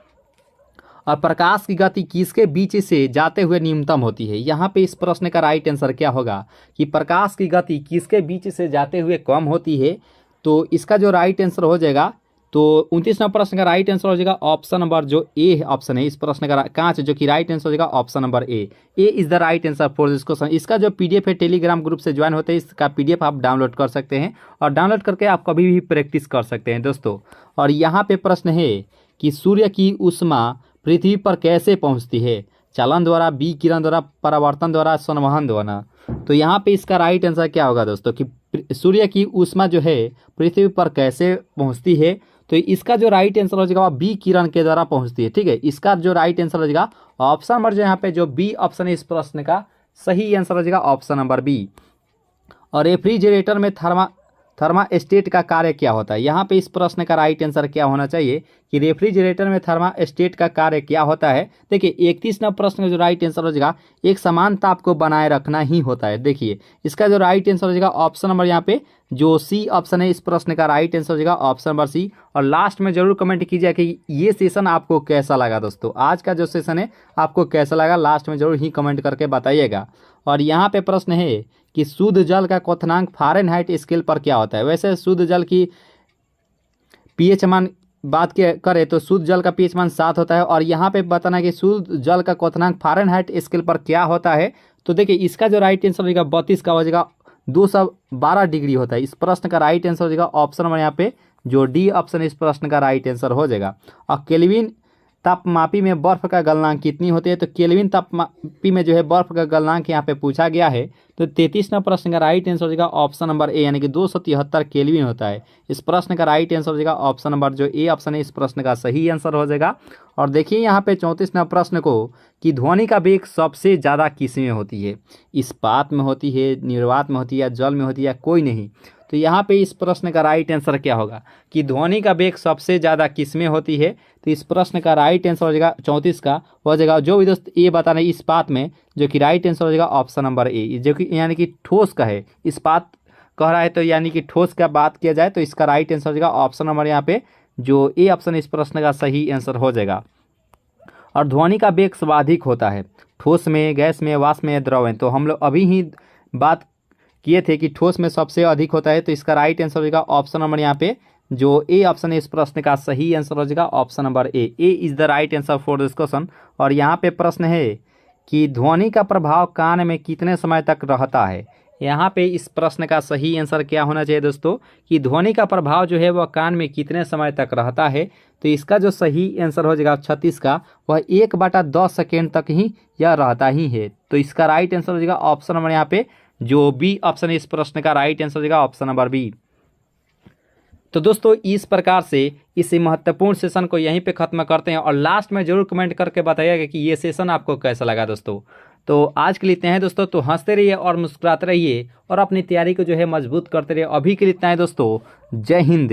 और प्रकाश की गति किसके बीच से जाते हुए न्यूनतम होती है। यहाँ पे इस प्रश्न का राइट आंसर क्या होगा कि प्रकाश की गति किसके बीच से जाते हुए कम होती है। तो इसका जो राइट आंसर हो जाएगा तो 29वां प्रश्न का राइट आंसर हो जाएगा ऑप्शन नंबर जो ए ऑप्शन है इस प्रश्न का कांच, जो कि राइट आंसर हो जाएगा option number A is the right answer for this question. इसका जो पीडीएफ है टेलीग्राम ग्रुप से ज्वाइन होते हैं, इसका पीडीएफ आप डाउनलोड कर सकते हैं और डाउनलोड करके आप कभी भी प्रैक्टिस कर सकते हैं दोस्तों। और यहाँ पे प्रश्न है कि सूर्य की ऊष्मा पृथ्वी पर कैसे पहुँचती है? चालन द्वारा, बी किरण द्वारा, परावर्तन द्वारा, संवहन द्वारा। तो यहाँ पे इसका राइट आंसर क्या होगा दोस्तों कि सूर्य की ऊष्मा जो है पृथ्वी पर कैसे पहुँचती है? तो इसका जो राइट आंसर हो जाएगा बी किरण के द्वारा पहुंचती है। ठीक है, इसका जो राइट आंसर हो जाएगा ऑप्शन नंबर जो यहाँ पे जो बी ऑप्शन है इस प्रश्न का सही आंसर हो जाएगा ऑप्शन नंबर बी। और रेफ्रिजरेटर में थर्मास्टेट का कार्य क्या होता है? यहाँ पे इस प्रश्न का राइट आंसर क्या होना चाहिए कि रेफ्रिजरेटर में थर्मास्टेट का कार्य क्या होता है? देखिए 31वां प्रश्न का जो राइट आंसर हो जाएगा एक समान ताप को बनाए रखना ही होता है। देखिए इसका जो राइट आंसर हो जाएगा ऑप्शन नंबर यहाँ पे जो सी ऑप्शन है इस प्रश्न का राइट आंसर हो जाएगा ऑप्शन नंबर सी। और लास्ट में जरूर कमेंट कीजिए कि ये सेशन आपको कैसा लगा दोस्तों, आज का जो सेशन है आपको कैसा लगा, लास्ट में जरूर ही कमेंट करके बताइएगा। और यहाँ पे प्रश्न है कि शुद्ध जल का क्वथनांक फ़ारेनहाइट स्केल पर क्या होता है? वैसे शुद्ध जल की पीएच मान बात के करें तो शुद्ध जल का पीएच मान 7 होता है। और यहाँ पे बताना है कि शुद्ध जल का क्वथनांक फ़ारेनहाइट स्केल पर क्या होता है? तो देखिए इसका जो राइट आंसर होगा 32 का हो जाएगा 212 डिग्री होता है। इस प्रश्न का राइट आंसर हो जाएगा ऑप्शन नंबर यहाँ पे जो डी ऑप्शन इस प्रश्न का राइट आंसर हो जाएगा। और केल्विन तापमापी में बर्फ का गलनांक कितनी होती है? तो केल्विन तापमापी में जो है बर्फ का गलनांक यहाँ पे पूछा गया है। तो 33वां प्रश्न का राइट आंसर हो जाएगा ऑप्शन नंबर ए यानी कि 273 केल्विन होता है। इस प्रश्न का राइट आंसर हो जाएगा ऑप्शन नंबर जो ए ऑप्शन है इस प्रश्न का सही आंसर हो जाएगा। और देखिए यहाँ पे 34वां प्रश्न को कि ध्वनि का वेग सबसे ज़्यादा किस में होती है? इस्पात में होती है, निर्वात में होती है, या जल में होती है, या कोई नहीं? तो यहाँ पे इस प्रश्न का राइट आंसर क्या होगा कि ध्वनि का वेग सबसे ज़्यादा किस में होती है? तो इस प्रश्न का राइट आंसर हो जाएगा 34 का हो जाएगा जो भी दोस्त ये बता रहे इस्पात में, जो कि राइट आंसर हो जाएगा ऑप्शन नंबर ए, जो कि यानी कि ठोस का है। इस्पात कह रहा है तो यानी कि ठोस का बात किया जाए तो इसका राइट आंसर हो जाएगा ऑप्शन नंबर यहाँ पे जो ए ऑप्शन इस प्रश्न का सही आंसर हो जाएगा। और ध्वनि का वेग सर्वाधिक होता है ठोस में, गैस में, वाष्प में, द्रव में। तो हम लोग अभी ही बात किए थे कि ठोस में सबसे अधिक होता है। तो इसका राइट आंसर हो जाएगा ऑप्शन नंबर यहाँ पे जो ए ऑप्शन है इस प्रश्न का सही आंसर हो जाएगा option number A is the right answer for this question. और यहाँ पे प्रश्न है कि ध्वनि का प्रभाव कान में कितने समय तक रहता है? यहाँ पे इस प्रश्न का सही आंसर क्या होना चाहिए दोस्तों कि ध्वनि का प्रभाव जो है वह कान में कितने समय तक रहता है? तो इसका जो सही आंसर हो जाएगा 36 का वह 1/10 सेकेंड तक ही यह रहता ही है। तो इसका राइट आंसर हो जाएगा ऑप्शन नंबर यहाँ पे जो बी ऑप्शन है इस प्रश्न का राइट आंसर हो जाएगा ऑप्शन नंबर बी। तो दोस्तों इस प्रकार से इस महत्वपूर्ण सेशन को यहीं पे ख़त्म करते हैं और लास्ट में जरूर कमेंट करके बताइएगा कि ये सेशन आपको कैसा लगा दोस्तों। तो आज के लिए इतना है दोस्तों, तो हंसते रहिए और मुस्कुराते रहिए और अपनी तैयारी को जो है मजबूत करते रहिए। अभी के लिए इतना है दोस्तों, जय हिंद।